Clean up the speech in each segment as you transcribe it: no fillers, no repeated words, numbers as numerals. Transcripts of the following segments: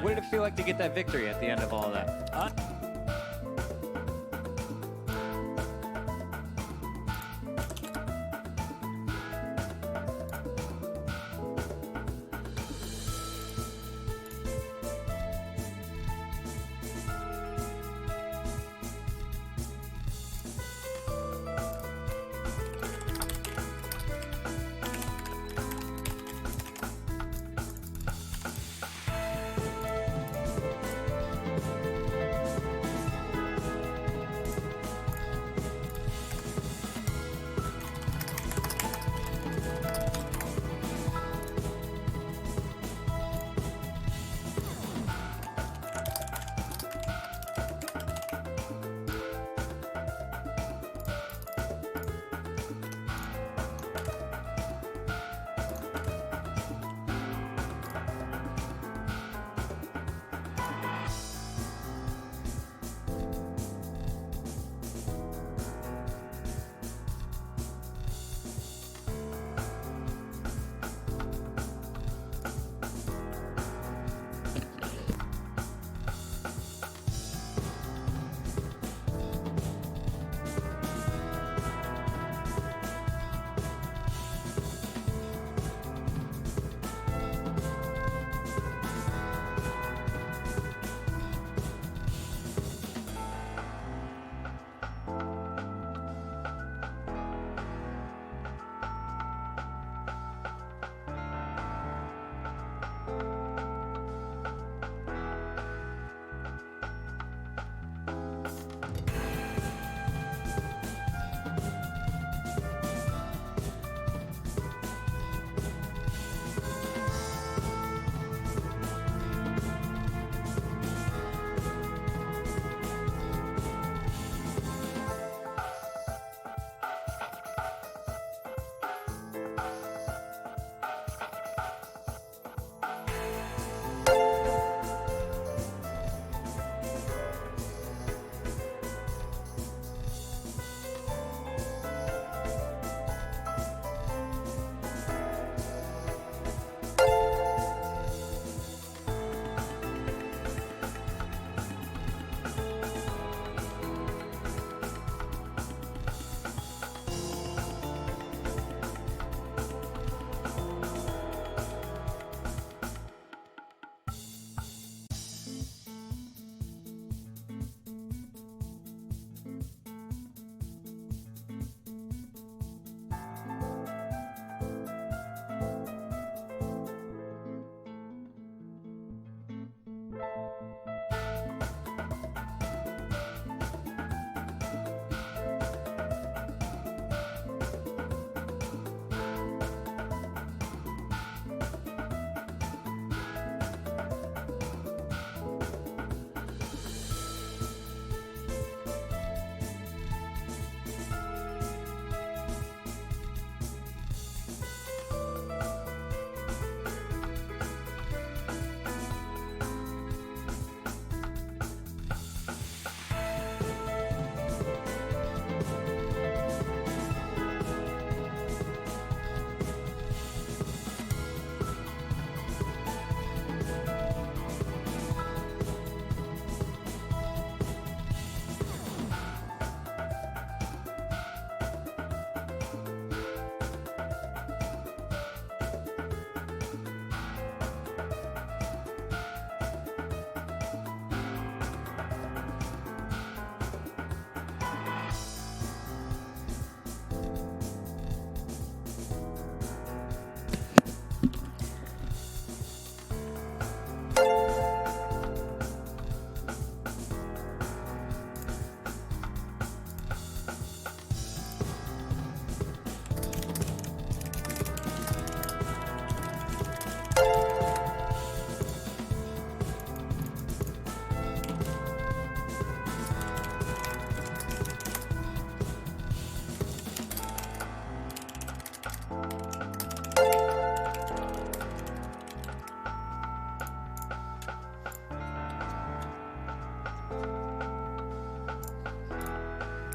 what did it feel like to get that victory at the end of all that?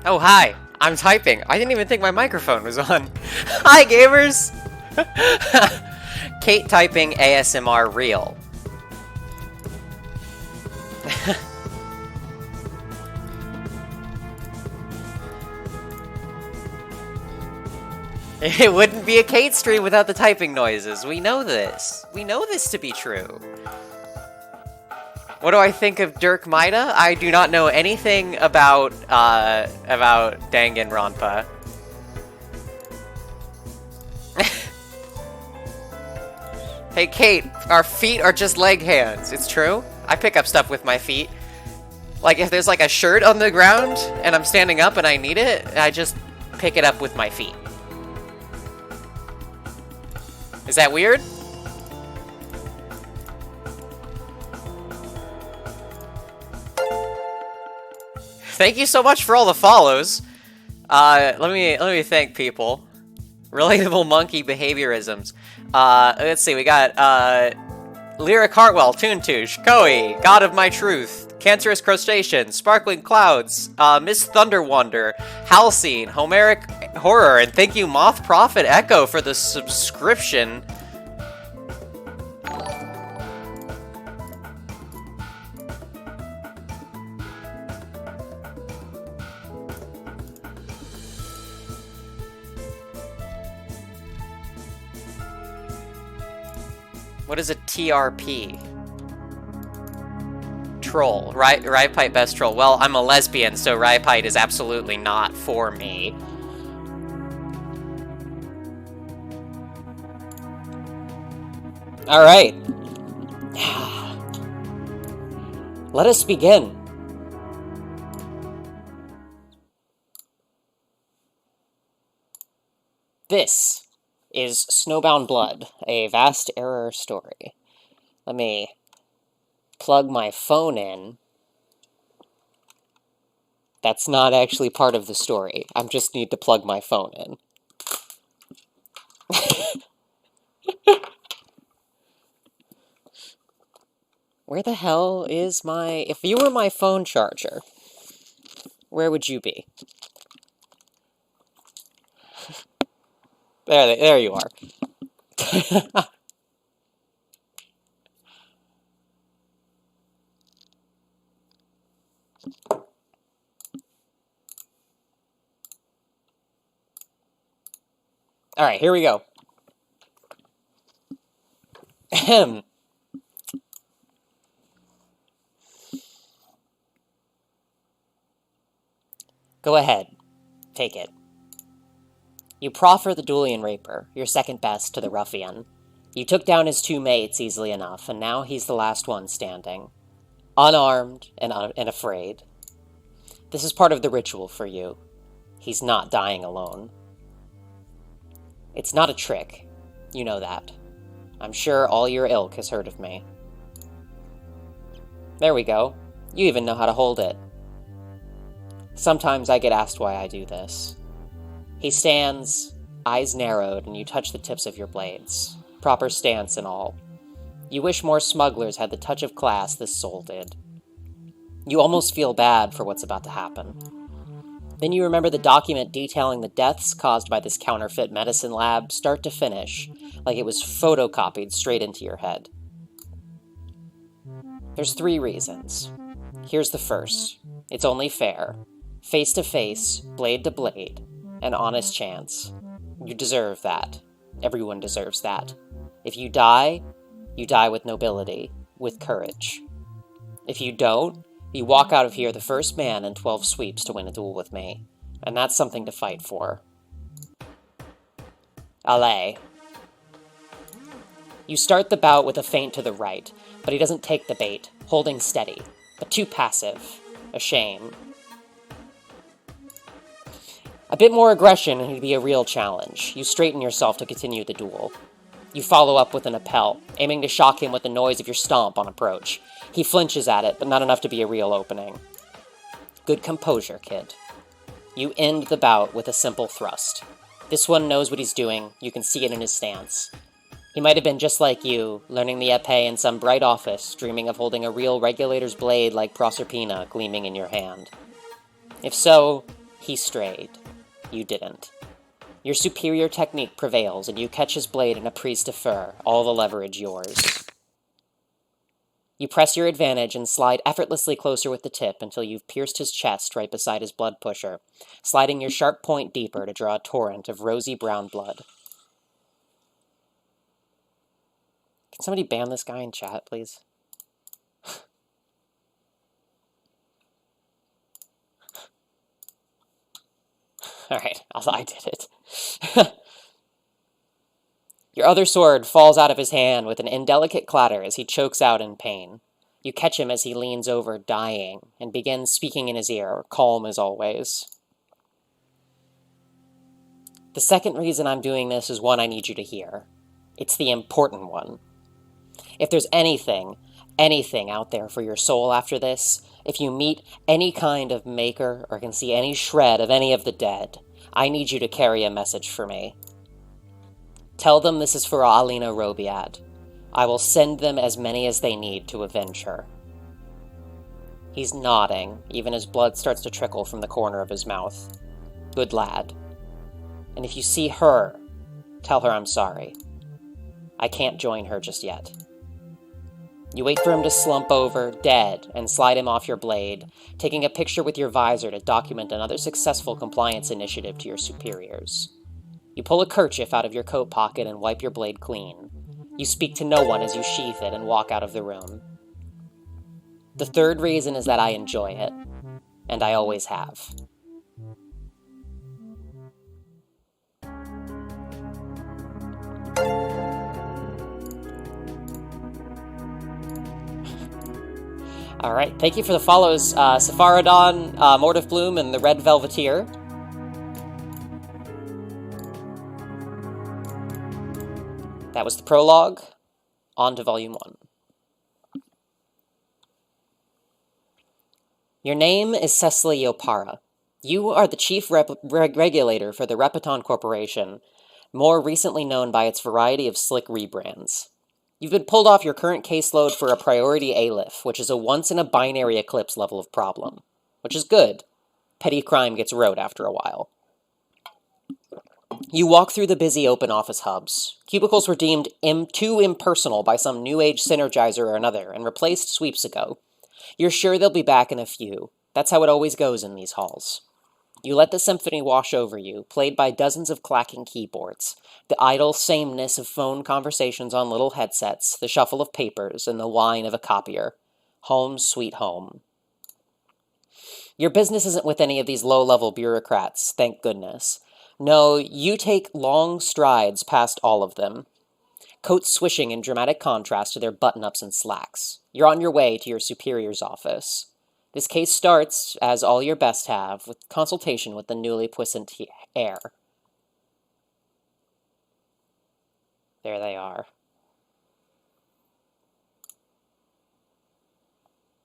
Oh, hi. I'm typing. I didn't even think my microphone was on. Hi, gamers! Kate typing ASMR real. It wouldn't be a Kate stream without the typing noises. We know this. We know this to be true. What do I think of Dirk Maida? I do not know anything about Danganronpa. Hey Kate, our feet are just leg hands. It's true. I pick up stuff with my feet. Like if there's like a shirt on the ground and I'm standing up and I need it, I just pick it up with my feet. Is that weird? Thank you so much for all the follows. Let me thank people. Relatable monkey behaviorisms. Let's see, we got Lyric Hartwell, Toontush, Koi, God of My Truth, Cancerous Crustacean, Sparkling Clouds, Miss Thunderwander, Halcyon, Homeric Horror, and thank you Moth Prophet Echo for the subscription. What is a TRP? Troll. Rhypite best troll. Well, I'm a lesbian, so Rhypite is absolutely not for me. Alright. Let us begin. This is Snowbound Blood, a vast error story. Let me plug my phone in. That's not actually part of the story. I just need to plug my phone in. Where the hell is my... If you were my phone charger, where would you be? There you are. Alright, here we go. Go ahead. Take it. You proffer the Duelian Raper, your second best to the ruffian. You took down his two mates easily enough, and now he's the last one standing. Unarmed and afraid. This is part of the ritual for you. He's not dying alone. It's not a trick. You know that. I'm sure all your ilk has heard of me. There we go. You even know how to hold it. Sometimes I get asked why I do this. He stands, eyes narrowed, and you touch the tips of your blades. Proper stance and all. You wish more smugglers had the touch of class this soul did. You almost feel bad for what's about to happen. Then you remember the document detailing the deaths caused by this counterfeit medicine lab, start to finish, like it was photocopied straight into your head. There's 3 reasons. Here's the first. It's only fair. Face to face, blade to blade. An honest chance. You deserve that. Everyone deserves that. If you die with nobility, with courage. If you don't, you walk out of here the first man in 12 sweeps to win a duel with me. And that's something to fight for. Allez. You start the bout with a feint to the right, but he doesn't take the bait, holding steady, but too passive. A shame. A bit more aggression and he'd be a real challenge. You straighten yourself to continue the duel. You follow up with an appel, aiming to shock him with the noise of your stomp on approach. He flinches at it, but not enough to be a real opening. Good composure, kid. You end the bout with a simple thrust. This one knows what he's doing, you can see it in his stance. He might have been just like you, learning the epee in some bright office, dreaming of holding a real regulator's blade like Proserpina gleaming in your hand. If so, he strayed. You didn't. Your superior technique prevails, and you catch his blade in a prise de fer, all the leverage yours. You press your advantage and slide effortlessly closer with the tip until you've pierced his chest right beside his blood pusher, sliding your sharp point deeper to draw a torrent of rosy brown blood. Can somebody ban this guy in chat, please? Alright, I did it. Your other sword falls out of his hand with an indelicate clatter as he chokes out in pain. You catch him as he leans over, dying, and begins speaking in his ear, calm as always. The second reason I'm doing this is one I need you to hear. It's the important one. If there's anything out there for your soul after this, if you meet any kind of maker or can see any shred of any of the dead, I need you to carry a message for me. Tell them this is for Alina Robiad. I will send them as many as they need to avenge her. He's nodding, even as blood starts to trickle from the corner of his mouth. Good lad. And if you see her, tell her I'm sorry. I can't join her just yet. You wait for him to slump over, dead, and slide him off your blade, taking a picture with your visor to document another successful compliance initiative to your superiors. You pull a kerchief out of your coat pocket and wipe your blade clean. You speak to no one as you sheath it and walk out of the room. The third reason is that I enjoy it, and I always have. Alright, thank you for the follows, Sepharodon, Mortive Bloom, and the Red Velveteer. That was the prologue. On to Volume 1. Your name is Cecily Yopara. You are the chief regulator for the Repeton Corporation, more recently known by its variety of slick rebrands. You've been pulled off your current caseload for a priority ALIF, which is a once-in-a-binary eclipse level of problem. Which is good. Petty crime gets rote after a while. You walk through the busy open office hubs. Cubicles were deemed too impersonal by some new age synergizer or another and replaced sweeps ago. You're sure they'll be back in a few. That's how it always goes in these halls. You let the symphony wash over you, played by dozens of clacking keyboards, the idle sameness of phone conversations on little headsets, the shuffle of papers, and the whine of a copier. Home sweet home. Your business isn't with any of these low-level bureaucrats, thank goodness. No, you take long strides past all of them. Coats swishing in dramatic contrast to their button-ups and slacks. You're on your way to your superior's office. This case starts, as all your best have, with consultation with the newly puissant heir. There they are.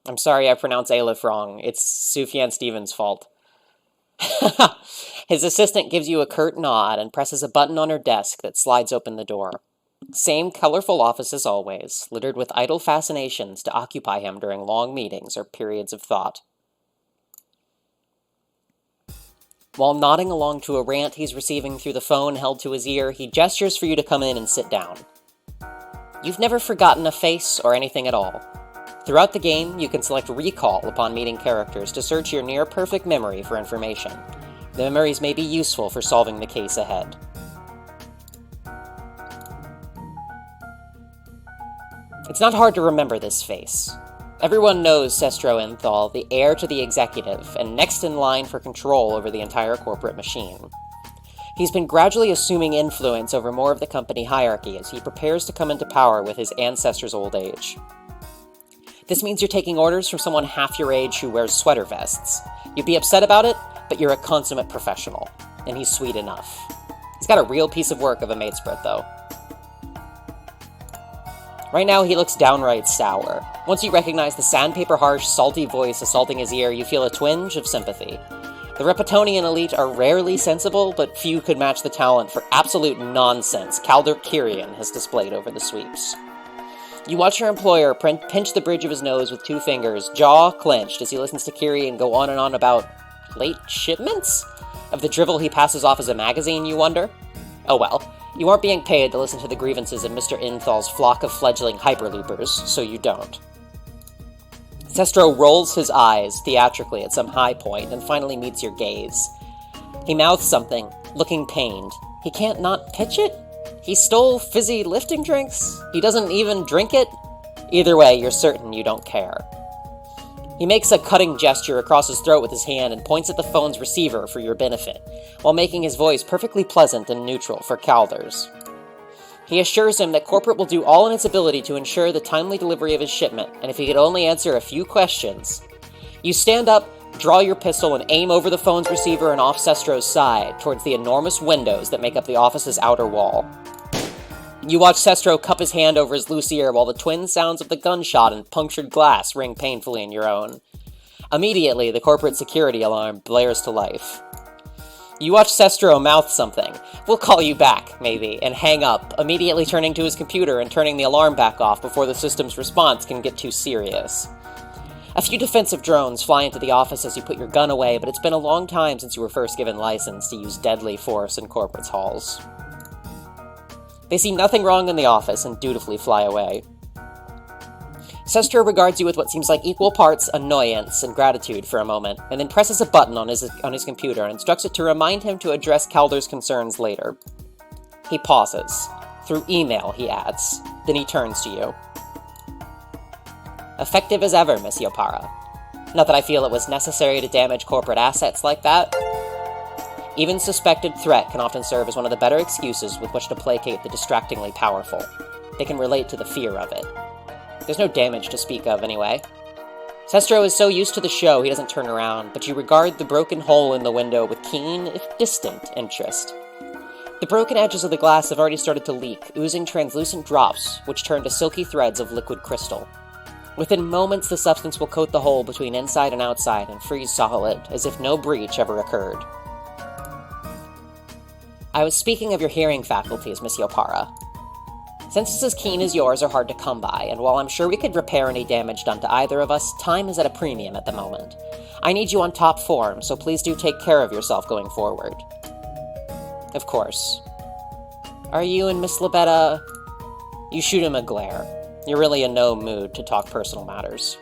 I'm sorry I pronounced Aleph wrong. It's Sufjan Stevens' fault. His assistant gives you a curt nod and presses a button on her desk that slides open the door. Same colorful office as always, littered with idle fascinations to occupy him during long meetings or periods of thought. While nodding along to a rant he's receiving through the phone held to his ear, he gestures for you to come in and sit down. You've never forgotten a face or anything at all. Throughout the game, you can select Recall upon meeting characters to search your near-perfect memory for information. The memories may be useful for solving the case ahead. It's not hard to remember this face. Everyone knows Sestro Enthal, the heir to the executive, and next in line for control over the entire corporate machine. He's been gradually assuming influence over more of the company hierarchy as he prepares to come into power with his ancestors' old age. This means you're taking orders from someone half your age who wears sweater vests. You'd be upset about it, but you're a consummate professional, and he's sweet enough. He's got a real piece of work of a matespread, though. Right now, he looks downright sour. Once you recognize the sandpaper-harsh, salty voice assaulting his ear, you feel a twinge of sympathy. The Repetonian elite are rarely sensible, but few could match the talent for absolute nonsense Calder Kyrian has displayed over the sweeps. You watch your employer pinch the bridge of his nose with two fingers, jaw clenched, as he listens to Kyrian go on and on about late shipments? Of the drivel he passes off as a magazine, you wonder? Oh well. You aren't being paid to listen to the grievances of Mr. Inthal's flock of fledgling hyperloopers, so you don't. Sestro rolls his eyes theatrically at some high point and finally meets your gaze. He mouths something, looking pained. He can't not pitch it? He stole fizzy lifting drinks? He doesn't even drink it? Either way, you're certain you don't care. He makes a cutting gesture across his throat with his hand and points at the phone's receiver for your benefit, while making his voice perfectly pleasant and neutral for Calders. He assures him that corporate will do all in its ability to ensure the timely delivery of his shipment, and if he could only answer a few questions. You stand up, draw your pistol, and aim over the phone's receiver and off Sestro's side, towards the enormous windows that make up the office's outer wall. You watch Sestro cup his hand over his loose ear while the twin sounds of the gunshot and punctured glass ring painfully in your own. Immediately, the corporate security alarm blares to life. You watch Sestro mouth something, "We'll call you back, maybe," and hang up, immediately turning to his computer and turning the alarm back off before the system's response can get too serious. A few defensive drones fly into the office as you put your gun away, but it's been a long time since you were first given license to use deadly force in corporate's halls. They see nothing wrong in the office and dutifully fly away. Sestro regards you with what seems like equal parts annoyance and gratitude for a moment, and then presses a button on his computer and instructs it to remind him to address Calder's concerns later. He pauses. Through email, he adds. Then he turns to you. Effective as ever, Monsieur Para. Not that I feel it was necessary to damage corporate assets like that. Even suspected threat can often serve as one of the better excuses with which to placate the distractingly powerful. They can relate to the fear of it. There's no damage to speak of, anyway. Sestro is so used to the show he doesn't turn around, but you regard the broken hole in the window with keen, if distant, interest. The broken edges of the glass have already started to leak, oozing translucent drops, which turn to silky threads of liquid crystal. Within moments, the substance will coat the hole between inside and outside and freeze solid, as if no breach ever occurred. I was speaking of your hearing faculties, Monsieur Para. Senses as keen as yours are hard to come by, and while I'm sure we could repair any damage done to either of us, time is at a premium at the moment. I need you on top form, so please do take care of yourself going forward. Of course. Are you and Miss Labetta... You shoot him a glare. You're really in no mood to talk personal matters.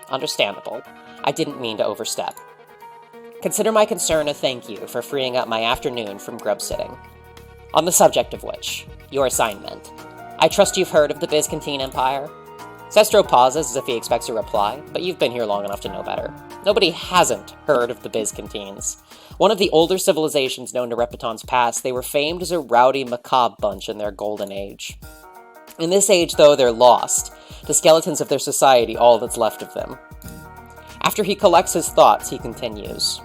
Understandable. I didn't mean to overstep. Consider my concern a thank you for freeing up my afternoon from grub sitting. On the subject of which, your assignment. I trust you've heard of the Byzantine Empire? Sestro pauses as if he expects a reply, but you've been here long enough to know better. Nobody hasn't heard of the Byzantines. One of the older civilizations known to Repeton's past, they were famed as a rowdy, macabre bunch in their golden age. In this age, though, they're lost. The skeletons of their society, all that's left of them. After he collects his thoughts, he continues.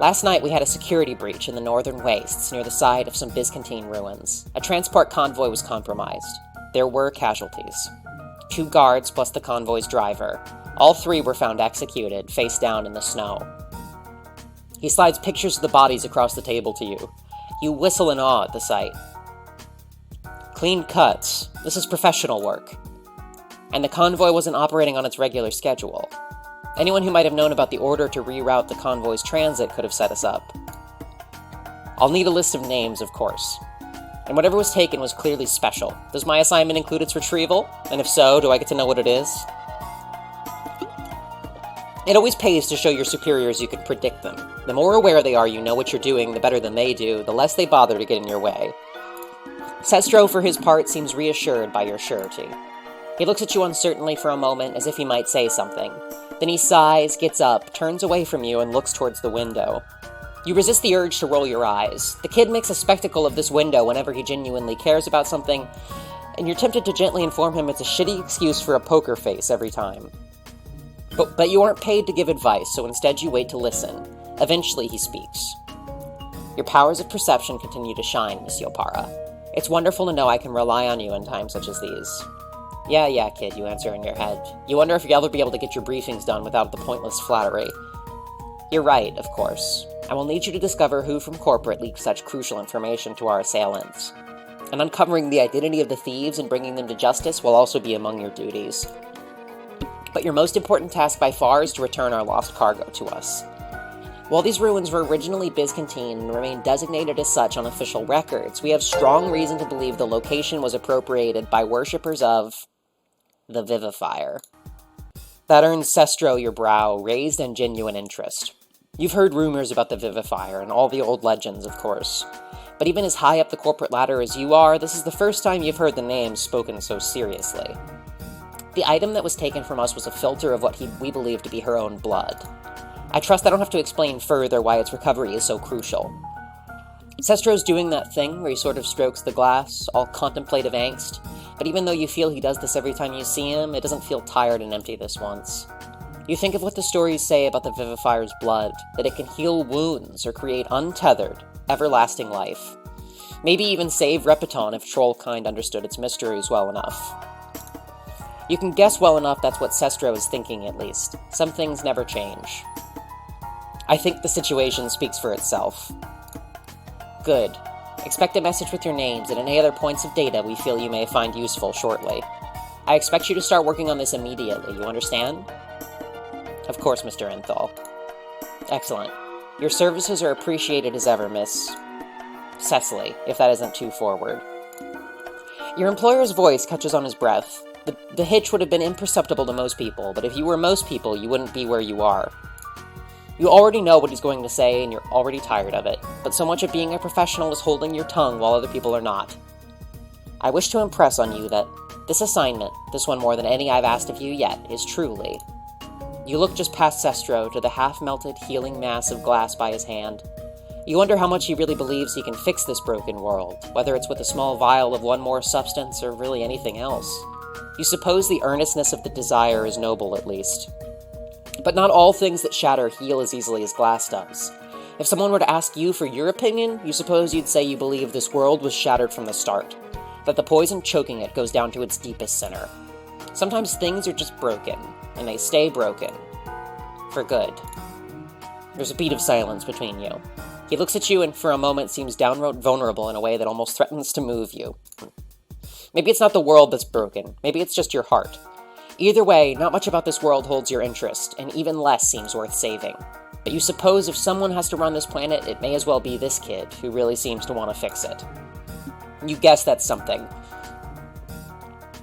Last night we had a security breach in the northern wastes near the site of some Byzantine ruins. A transport convoy was compromised. There were casualties. 2 guards plus the convoy's driver. All 3 were found executed, face down in the snow. He slides pictures of the bodies across the table to you. You whistle in awe at the sight. Clean cuts. This is professional work. And the convoy wasn't operating on its regular schedule. Anyone who might have known about the order to reroute the convoy's transit could have set us up. I'll need a list of names, of course. And whatever was taken was clearly special. Does my assignment include its retrieval? And if so, do I get to know what it is? It always pays to show your superiors you can predict them. The more aware they are you know what you're doing, the better than they do, the less they bother to get in your way. Sestro, for his part, seems reassured by your surety. He looks at you uncertainly for a moment, as if he might say something. Then he sighs, gets up, turns away from you, and looks towards the window. You resist the urge to roll your eyes. The kid makes a spectacle of this window whenever he genuinely cares about something, and you're tempted to gently inform him it's a shitty excuse for a poker face every time. But you aren't paid to give advice, so instead you wait to listen. Eventually he speaks. Your powers of perception continue to shine, Monsieur Para. It's wonderful to know I can rely on you in times such as these. Yeah, kid, you answer in your head. You wonder if you'll ever be able to get your briefings done without the pointless flattery. You're right, of course. I will need you to discover who from corporate leaked such crucial information to our assailants. And uncovering the identity of the thieves and bringing them to justice will also be among your duties. But your most important task by far is to return our lost cargo to us. While these ruins were originally Byzantine and remain designated as such on official records, we have strong reason to believe the location was appropriated by worshippers of the Vivifier. That earns Sestro your brow, raised and genuine interest. You've heard rumors about the Vivifier and all the old legends, of course. But even as high up the corporate ladder as you are, this is the first time you've heard the name spoken so seriously. The item that was taken from us was a filter of what we believe to be her own blood. I trust I don't have to explain further why its recovery is so crucial. Sestro's doing that thing where he sort of strokes the glass, all contemplative angst, but even though you feel he does this every time you see him, it doesn't feel tired and empty this once. You think of what the stories say about the Vivifier's blood, that it can heal wounds or create untethered, everlasting life. Maybe even save Repeton if Trollkind understood its mysteries well enough. You can guess well enough that's what Sestro is thinking, at least. Some things never change. I think the situation speaks for itself. Good. Expect a message with your names and any other points of data we feel you may find useful shortly. I expect you to start working on this immediately, you understand? Of course, Mr. Enthal. Excellent. Your services are appreciated as ever, Miss Cecily, if that isn't too forward. Your employer's voice catches on his breath. The hitch would have been imperceptible to most people, but if you were most people, you wouldn't be where you are. You already know what he's going to say, and you're already tired of it, but so much of being a professional is holding your tongue while other people are not. I wish to impress on you that this assignment, this one more than any I've asked of you yet, is truly... You look just past Sestro to the half-melted, healing mass of glass by his hand. You wonder how much he really believes he can fix this broken world, whether it's with a small vial of one more substance or really anything else. You suppose the earnestness of the desire is noble, at least. But not all things that shatter heal as easily as glass does. If someone were to ask you for your opinion, you suppose you'd say you believe this world was shattered from the start, that the poison choking it goes down to its deepest center. Sometimes things are just broken, and they stay broken. For good. There's a beat of silence between you. He looks at you and for a moment seems downright vulnerable in a way that almost threatens to move you. Maybe it's not the world that's broken, maybe it's just your heart. Either way, not much about this world holds your interest, and even less seems worth saving. But you suppose if someone has to run this planet, it may as well be this kid, who really seems to want to fix it. You guess that's something.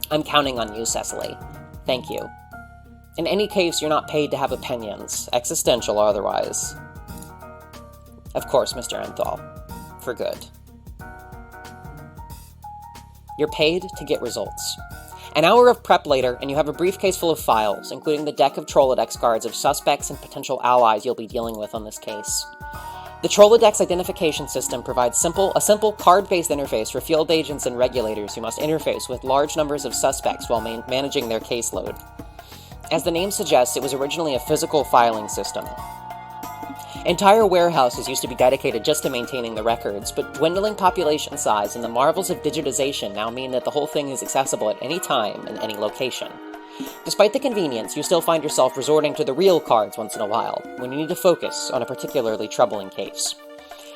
I'm counting on you, Cecily. Thank you. In any case, you're not paid to have opinions, existential or otherwise. Of course, Mr. Enthal. For good. You're paid to get results. An hour of prep later, and you have a briefcase full of files, including the deck of Trollodex cards of suspects and potential allies you'll be dealing with on this case. The Trollodex identification system provides a simple card-based interface for field agents and regulators who must interface with large numbers of suspects while managing their caseload. As the name suggests, it was originally a physical filing system. Entire warehouses used to be dedicated just to maintaining the records, but dwindling population size and the marvels of digitization now mean that the whole thing is accessible at any time and any location. Despite the convenience, you still find yourself resorting to the real cards once in a while, when you need to focus on a particularly troubling case.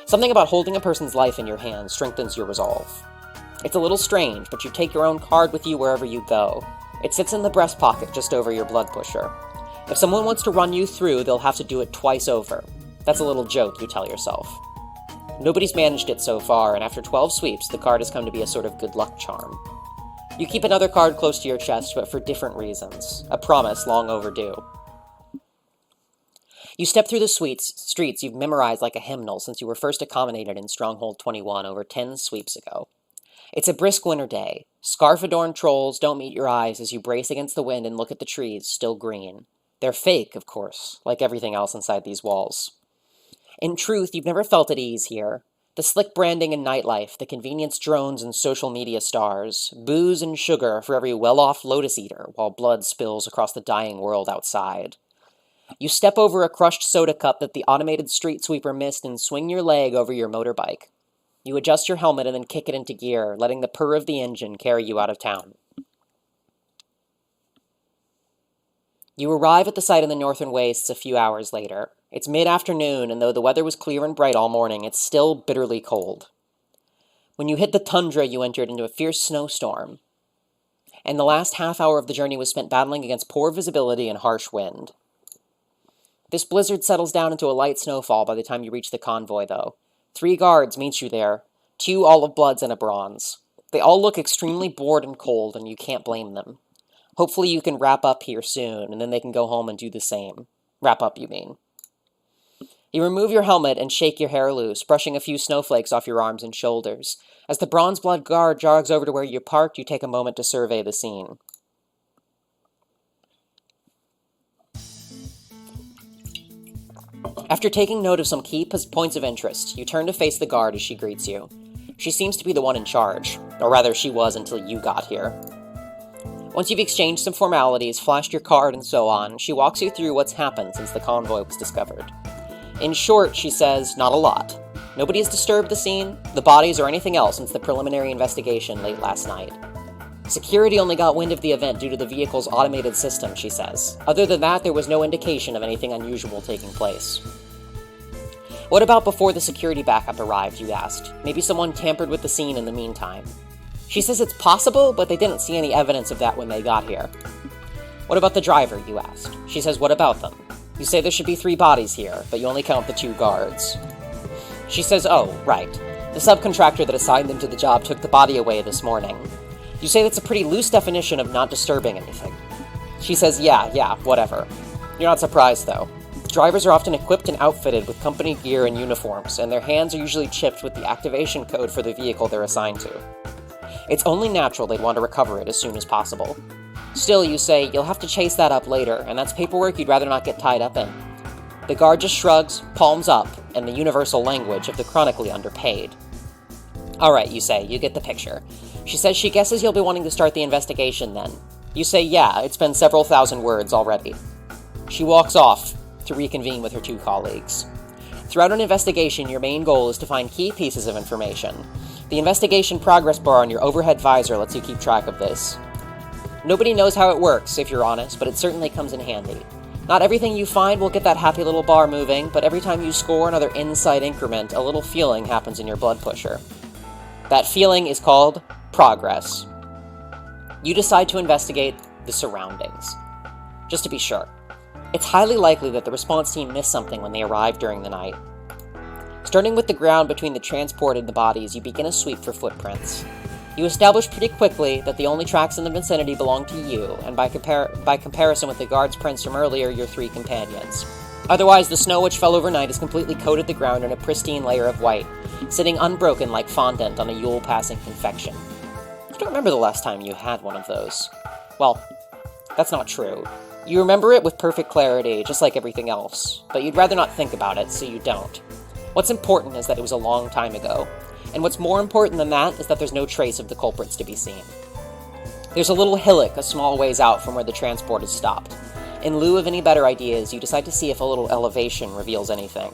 Something about holding a person's life in your hands strengthens your resolve. It's a little strange, but you take your own card with you wherever you go. It sits in the breast pocket just over your blood pusher. If someone wants to run you through, they'll have to do it twice over. That's a little joke, you tell yourself. Nobody's managed it so far, and after 12 sweeps, the card has come to be a sort of good luck charm. You keep another card close to your chest, but for different reasons. A promise long overdue. You step through the streets you've memorized like a hymnal since you were first accommodated in Stronghold 21 over 10 sweeps ago. It's a brisk winter day. Scarf-adorned trolls don't meet your eyes as you brace against the wind and look at the trees, still green. They're fake, of course, like everything else inside these walls. In truth, you've never felt at ease here. The slick branding and nightlife, the convenience drones and social media stars, booze and sugar for every well-off lotus eater while blood spills across the dying world outside. You step over a crushed soda cup that the automated street sweeper missed and swing your leg over your motorbike. You adjust your helmet and then kick it into gear, letting the purr of the engine carry you out of town. You arrive at the site in the northern wastes a few hours later. It's mid-afternoon, and though the weather was clear and bright all morning, it's still bitterly cold. When you hit the Tundra, you entered into a fierce snowstorm, and the last half hour of the journey was spent battling against poor visibility and harsh wind. This blizzard settles down into a light snowfall by the time you reach the convoy, though. 3 guards meet you there, 2 olive bloods and a bronze. They all look extremely bored and cold, and you can't blame them. Hopefully you can wrap up here soon, and then they can go home and do the same. Wrap up, you mean. You remove your helmet and shake your hair loose, brushing a few snowflakes off your arms and shoulders. As the bronze blood guard jogs over to where you're parked, you take a moment to survey the scene. After taking note of some key points of interest, you turn to face the guard as she greets you. She seems to be the one in charge, or rather she was until you got here. Once you've exchanged some formalities, flashed your card, and so on, she walks you through what's happened since the convoy was discovered. In short, she says, not a lot. Nobody has disturbed the scene, the bodies, or anything else since the preliminary investigation late last night. Security only got wind of the event due to the vehicle's automated system, she says. Other than that, there was no indication of anything unusual taking place. What about before the security backup arrived, you asked? Maybe someone tampered with the scene in the meantime. She says it's possible, but they didn't see any evidence of that when they got here. What about the driver, you asked? She says, what about them? You say there should be 3 bodies here, but you only count the 2 guards. She says, oh, right. The subcontractor that assigned them to the job took the body away this morning. You say that's a pretty loose definition of not disturbing anything. She says, yeah, whatever. You're not surprised, though. Drivers are often equipped and outfitted with company gear and uniforms, and their hands are usually chipped with the activation code for the vehicle they're assigned to. It's only natural they'd want to recover it as soon as possible. Still, you say, you'll have to chase that up later, and that's paperwork you'd rather not get tied up in. The guard just shrugs, palms up, in the universal language of the chronically underpaid. Alright, you say, you get the picture. She says she guesses you'll be wanting to start the investigation then. You say, yeah, it's been several thousand words already. She walks off to reconvene with her 2 colleagues. Throughout an investigation, your main goal is to find key pieces of information. The investigation progress bar on your overhead visor lets you keep track of this. Nobody knows how it works, if you're honest, but it certainly comes in handy. Not everything you find will get that happy little bar moving, but every time you score another insight increment, a little feeling happens in your blood pusher. That feeling is called progress. You decide to investigate the surroundings. Just to be sure. It's highly likely that the response team missed something when they arrived during the night. Starting with the ground between the transport and the bodies, you begin a sweep for footprints. You establish pretty quickly that the only tracks in the vicinity belong to you, and by comparison with the guard's prints from earlier, your 3 companions. Otherwise, the snow which fell overnight has completely coated the ground in a pristine layer of white, sitting unbroken like fondant on a Yule-passing confection. You don't remember the last time you had one of those. Well, that's not true. You remember it with perfect clarity, just like everything else, but you'd rather not think about it, so you don't. What's important is that it was a long time ago, and what's more important than that is that there's no trace of the culprits to be seen. There's a little hillock a small ways out from where the transport is stopped. In lieu of any better ideas, you decide to see if a little elevation reveals anything.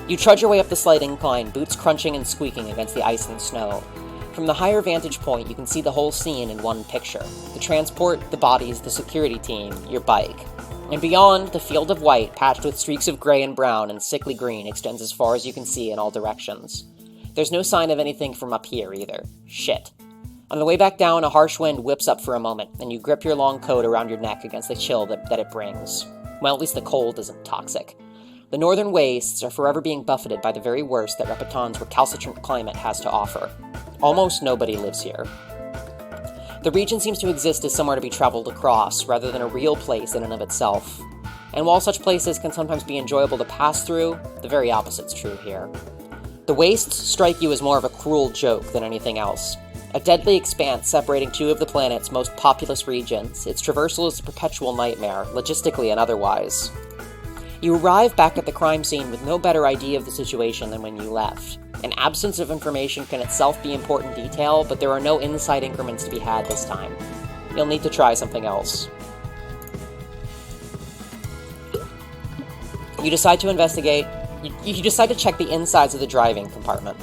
You trudge your way up the slight incline, boots crunching and squeaking against the ice and snow. From the higher vantage point, you can see the whole scene in one picture. The transport, the bodies, the security team, your bike. And beyond, the field of white, patched with streaks of gray and brown and sickly green, extends as far as you can see in all directions. There's no sign of anything from up here, either. Shit. On the way back down, a harsh wind whips up for a moment, and you grip your long coat around your neck against the chill that it brings. Well, at least the cold isn't toxic. The northern wastes are forever being buffeted by the very worst that Repeton's recalcitrant climate has to offer. Almost nobody lives here. The region seems to exist as somewhere to be traveled across, rather than a real place in and of itself. And while such places can sometimes be enjoyable to pass through, the very opposite's true here. The wastes strike you as more of a cruel joke than anything else. A deadly expanse separating 2 of the planet's most populous regions, its traversal is a perpetual nightmare, logistically and otherwise. You arrive back at the crime scene with no better idea of the situation than when you left. An absence of information can itself be important detail, but there are no insight increments to be had this time. You'll need to try something else. You decide to investigate. You decide to check the insides of the driving compartment.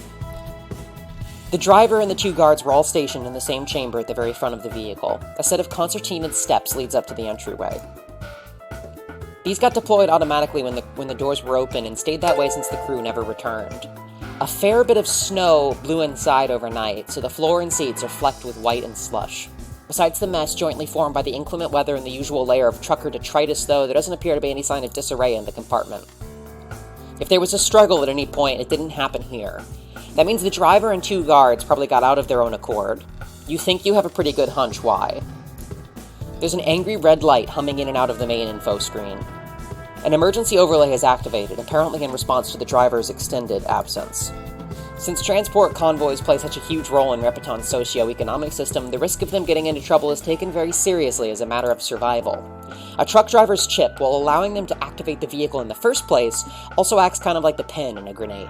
The driver and the 2 guards were all stationed in the same chamber at the very front of the vehicle. A set of concertinaed steps leads up to the entryway. These got deployed automatically when the doors were open and stayed that way since the crew never returned. A fair bit of snow blew inside overnight, so the floor and seats are flecked with white and slush. Besides the mess jointly formed by the inclement weather and the usual layer of trucker detritus, though, there doesn't appear to be any sign of disarray in the compartment. If there was a struggle at any point, it didn't happen here. That means the driver and 2 guards probably got out of their own accord. You think you have a pretty good hunch why. There's an angry red light humming in and out of the main info screen. An emergency overlay is activated, apparently in response to the driver's extended absence. Since transport convoys play such a huge role in Repeton's socio-economic system, the risk of them getting into trouble is taken very seriously as a matter of survival. A truck driver's chip, while allowing them to activate the vehicle in the first place, also acts kind of like the pin in a grenade.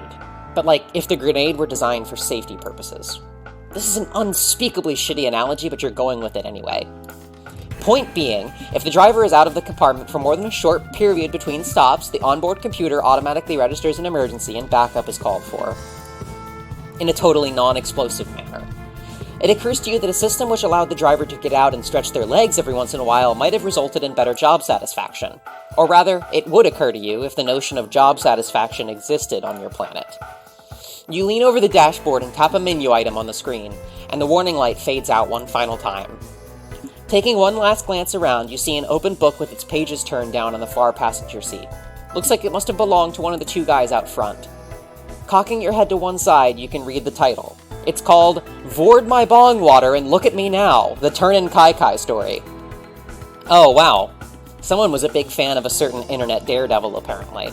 But like, if the grenade were designed for safety purposes. This is an unspeakably shitty analogy, but you're going with it anyway. Point being, if the driver is out of the compartment for more than a short period between stops, the onboard computer automatically registers an emergency and backup is called for. In a totally non-explosive manner. It occurs to you that a system which allowed the driver to get out and stretch their legs every once in a while might have resulted in better job satisfaction. Or rather, it would occur to you if the notion of job satisfaction existed on your planet. You lean over the dashboard and tap a menu item on the screen, and the warning light fades out one final time. Taking one last glance around, you see an open book with its pages turned down on the far passenger seat. Looks like it must have belonged to one of the two guys out front. Cocking your head to one side, you can read the title. It's called Vored My Bong Water and Look at Me Now, the Turn-in Kai Kai story. Oh, wow. Someone was a big fan of a certain internet daredevil, apparently.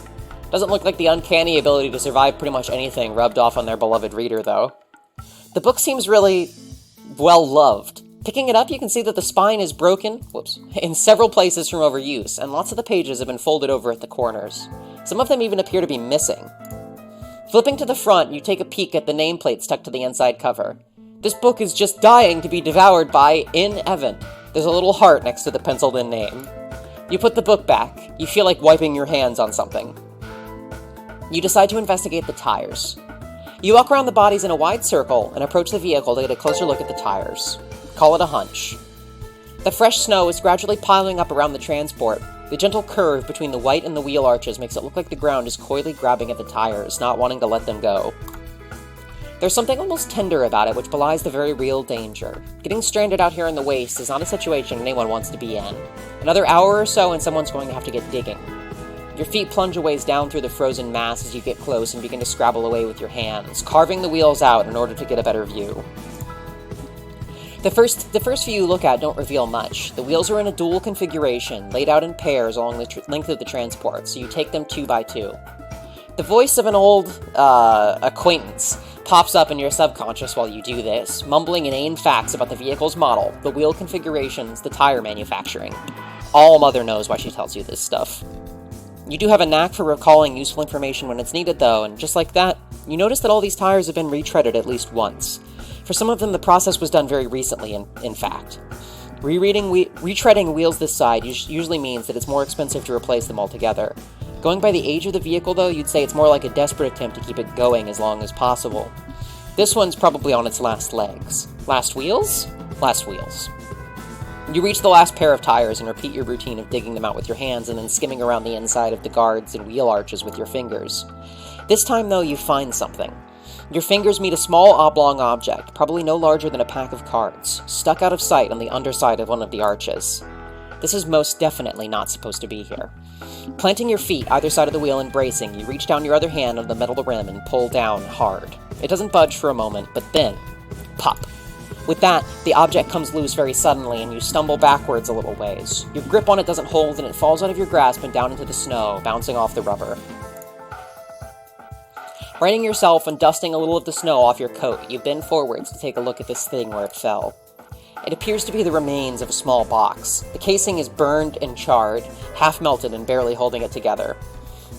Doesn't look like the uncanny ability to survive pretty much anything rubbed off on their beloved reader, though. The book seems really well-loved. Picking it up, you can see that the spine is broken, in several places from overuse, and lots of the pages have been folded over at the corners. Some of them even appear to be missing. Flipping to the front, you take a peek at the nameplate stuck to the inside cover. This book is just dying to be devoured by In Evan. There's a little heart next to the penciled-in name. You put the book back. You feel like wiping your hands on something. You decide to investigate the tires. You walk around the bodies in a wide circle and approach the vehicle to get a closer look at the tires. Call it a hunch. The fresh snow is gradually piling up around the transport. The gentle curve between the white and the wheel arches makes it look like the ground is coyly grabbing at the tires, not wanting to let them go. There's something almost tender about it which belies the very real danger. Getting stranded out here in the waste is not a situation anyone wants to be in. Another hour or so and someone's going to have to get digging. Your feet plunge a ways down through the frozen mass as you get close and begin to scrabble away with your hands, carving the wheels out in order to get a better view. The first few you look at don't reveal much. The wheels are in a dual configuration, laid out in pairs along the length of the transport, so you take them 2 by 2. The voice of an old acquaintance pops up in your subconscious while you do this, mumbling inane facts about the vehicle's model, the wheel configurations, the tire manufacturing. All Mother knows why she tells you this stuff. You do have a knack for recalling useful information when it's needed, though, and just like that, you notice that all these tires have been retreaded at least once. For some of them, the process was done very recently, in fact. Retreading wheels this size usually means that it's more expensive to replace them altogether. Going by the age of the vehicle, though, you'd say it's more like a desperate attempt to keep it going as long as possible. This one's probably on its last legs. Last wheels? Last wheels. You reach the last pair of tires and repeat your routine of digging them out with your hands and then skimming around the inside of the guards and wheel arches with your fingers. This time, though, you find something. Your fingers meet a small oblong object, probably no larger than a pack of cards, stuck out of sight on the underside of one of the arches. This is most definitely not supposed to be here. Planting your feet either side of the wheel and bracing, you reach down your other hand on the metal rim and pull down hard. It doesn't budge for a moment, but then, pop. With that, the object comes loose very suddenly and you stumble backwards a little ways. Your grip on it doesn't hold and it falls out of your grasp and down into the snow, bouncing off the rubber. Righting yourself and dusting a little of the snow off your coat, you bend forwards to take a look at this thing where it fell. It appears to be the remains of a small box. The casing is burned and charred, half melted and barely holding it together.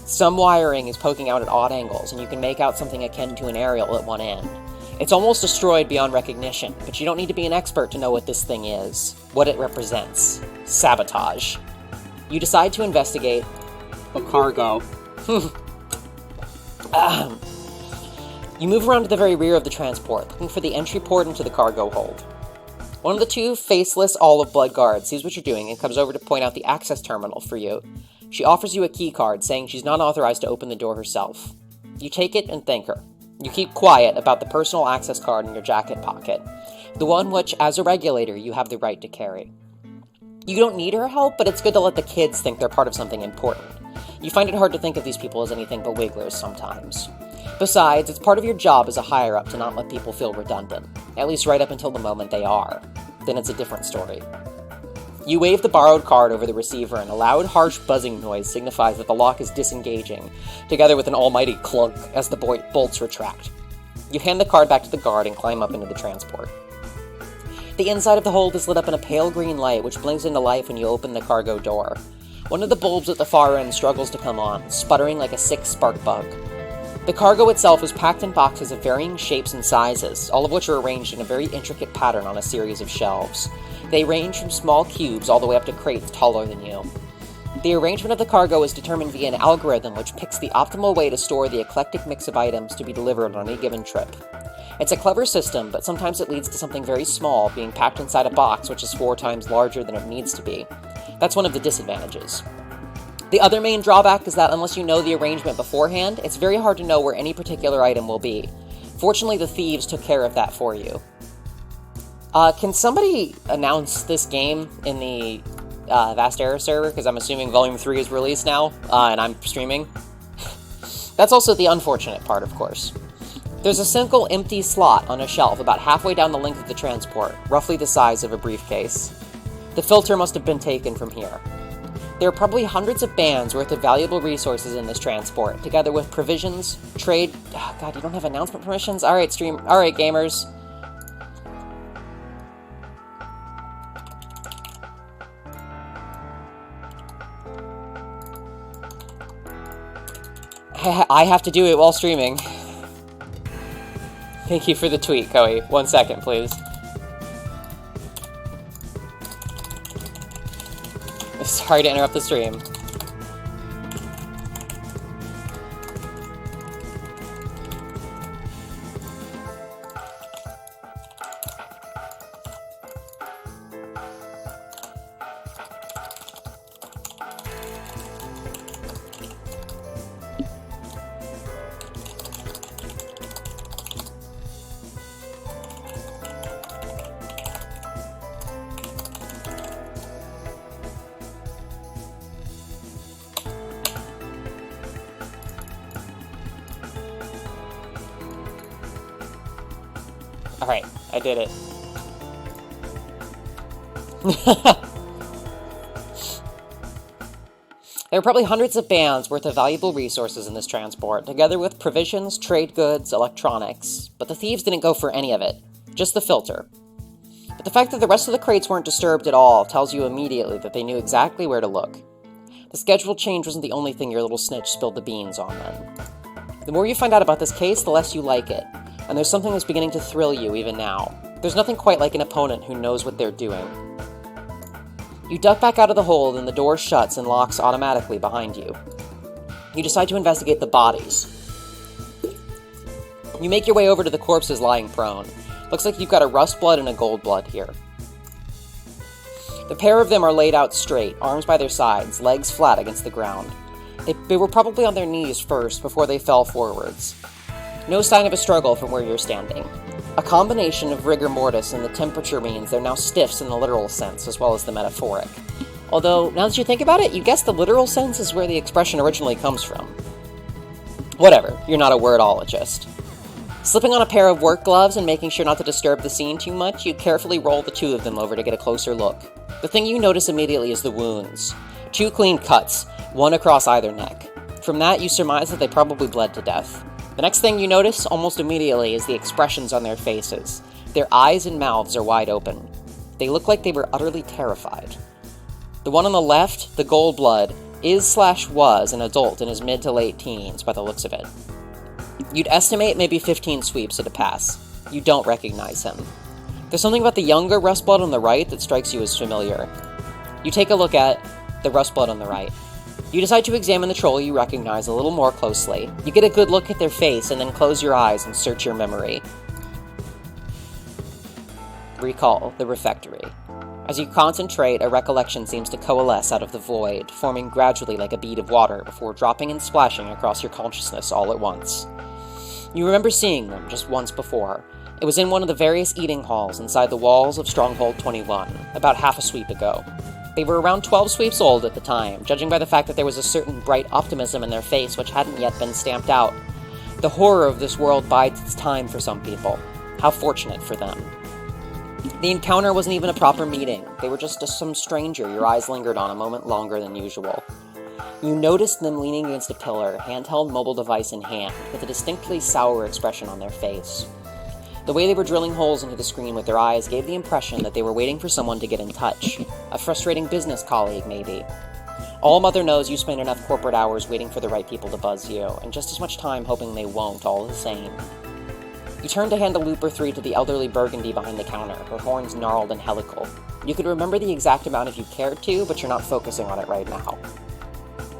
Some wiring is poking out at odd angles, and you can make out something akin to an aerial at one end. It's almost destroyed beyond recognition, but you don't need to be an expert to know what this thing is, what it represents. Sabotage. You decide to investigate a cargo. You move around to the very rear of the transport, looking for the entry port into the cargo hold. One of the two faceless olive blood guards sees what you're doing and comes over to point out the access terminal for you. She offers you a key card, saying she's not authorized to open the door herself. You take it and thank her. You keep quiet about the personal access card in your jacket pocket, the one which, as a regulator, you have the right to carry. You don't need her help, but it's good to let the kids think they're part of something important. You find it hard to think of these people as anything but wigglers sometimes. Besides, it's part of your job as a higher-up to not let people feel redundant, at least right up until the moment they are. Then it's a different story. You wave the borrowed card over the receiver, and a loud, harsh buzzing noise signifies that the lock is disengaging, together with an almighty clunk as the bolts retract. You hand the card back to the guard and climb up into the transport. The inside of the hold is lit up in a pale green light, which blinks into life when you open the cargo door. One of the bulbs at the far end struggles to come on, sputtering like a sick spark bug. The cargo itself is packed in boxes of varying shapes and sizes, all of which are arranged in a very intricate pattern on a series of shelves. They range from small cubes all the way up to crates taller than you. The arrangement of the cargo is determined via an algorithm which picks the optimal way to store the eclectic mix of items to be delivered on any given trip. It's a clever system, but sometimes it leads to something very small being packed inside a box which is 4 times larger than it needs to be. That's one of the disadvantages. The other main drawback is that unless you know the arrangement beforehand, it's very hard to know where any particular item will be. Fortunately, the thieves took care of that for you. Can somebody announce this game in the Vast Error server? Because I'm assuming Volume 3 is released now, and I'm streaming. That's also the unfortunate part, of course. There's a single empty slot on a shelf about halfway down the length of the transport, roughly the size of a briefcase. The filter must have been taken from here. There are probably hundreds of bands worth of valuable resources in this transport, together with provisions, trade... Oh, God, you don't have announcement permissions? Alright, gamers. I have to do it while streaming. Thank you for the tweet, Koei. 1 second, please. Sorry to interrupt the stream. Alright, I did it. There are probably hundreds of bands worth of valuable resources in this transport, together with provisions, trade goods, electronics, but the thieves didn't go for any of it, just the filter. But the fact that the rest of the crates weren't disturbed at all tells you immediately that they knew exactly where to look. The schedule change wasn't the only thing your little snitch spilled the beans on then. The more you find out about this case, the less you like it. And there's something that's beginning to thrill you even now. There's nothing quite like an opponent who knows what they're doing. You duck back out of the hold and the door shuts and locks automatically behind you. You decide to investigate the bodies. You make your way over to the corpses lying prone. Looks like you've got a rust blood and a gold blood here. The pair of them are laid out straight, arms by their sides, legs flat against the ground. They were probably on their knees first before they fell forwards. No sign of a struggle from where you're standing. A combination of rigor mortis and the temperature means they're now stiffs in the literal sense, as well as the metaphoric. Although, now that you think about it, you guess the literal sense is where the expression originally comes from. Whatever, you're not a wordologist. Slipping on a pair of work gloves and making sure not to disturb the scene too much, you carefully roll the 2 of them over to get a closer look. The thing you notice immediately is the wounds. 2 clean cuts, 1 across either neck. From that, you surmise that they probably bled to death. The next thing you notice, almost immediately, is the expressions on their faces. Their eyes and mouths are wide open. They look like they were utterly terrified. The one on the left, the gold blood, is/was an adult in his mid to late teens by the looks of it. You'd estimate maybe 15 sweeps at a pass. You don't recognize him. There's something about the younger rust blood on the right that strikes you as familiar. You take a look at the rust blood on the right. You decide to examine the troll you recognize a little more closely. You get a good look at their face and then close your eyes and search your memory. Recall the refectory. As you concentrate, a recollection seems to coalesce out of the void, forming gradually like a bead of water before dropping and splashing across your consciousness all at once. You remember seeing them just once before. It was in one of the various eating halls inside the walls of Stronghold 21, about half a sweep ago. They were around 12 sweeps old at the time, judging by the fact that there was a certain bright optimism in their face which hadn't yet been stamped out. The horror of this world bides its time for some people. How fortunate for them. The encounter wasn't even a proper meeting. They were just some stranger your eyes lingered on a moment longer than usual. You noticed them leaning against a pillar, handheld mobile device in hand, with a distinctly sour expression on their face. The way they were drilling holes into the screen with their eyes gave the impression that they were waiting for someone to get in touch. A frustrating business colleague, maybe. All Mother knows you spend enough corporate hours waiting for the right people to buzz you, and just as much time hoping they won't, all the same. You turned to hand a loop or three to the elderly Burgundy behind the counter, her horns gnarled and helical. You could remember the exact amount if you cared to, but you're not focusing on it right now.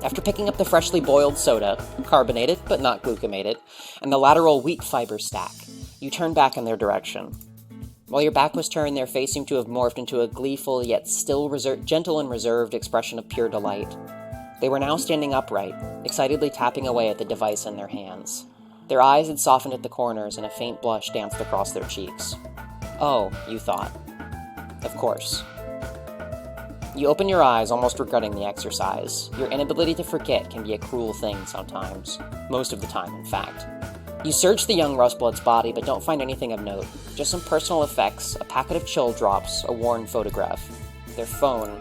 After picking up the freshly boiled soda, carbonated but not glucomated, and the lateral wheat fiber stack, you turned back in their direction. While your back was turned, their face seemed to have morphed into a gleeful yet still gentle and reserved expression of pure delight. They were now standing upright, excitedly tapping away at the device in their hands. Their eyes had softened at the corners, and a faint blush danced across their cheeks. Oh, you thought. Of course. You open your eyes, almost regretting the exercise. Your inability to forget can be a cruel thing sometimes. Most of the time, in fact. You search the young Rustblood's body, but don't find anything of note. Just some personal effects, a packet of chill drops, a worn photograph. Their phone.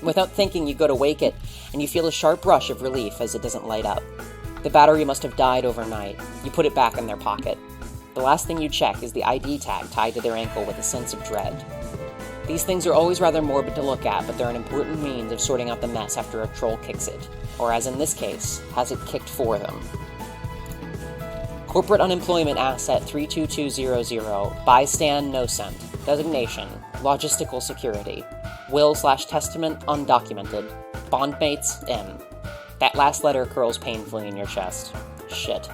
Without thinking, you go to wake it, and you feel a sharp rush of relief as it doesn't light up. The battery must have died overnight. You put it back in their pocket. The last thing you check is the ID tag tied to their ankle with a sense of dread. These things are always rather morbid to look at, but they're an important means of sorting out the mess after a troll kicks it. Or as in this case, has it kicked for them. Corporate Unemployment Asset 32200, Bystand No Cent, Designation, Logistical Security, Will/Testament Undocumented, Bondmates M. That last letter curls painfully in your chest. Shit.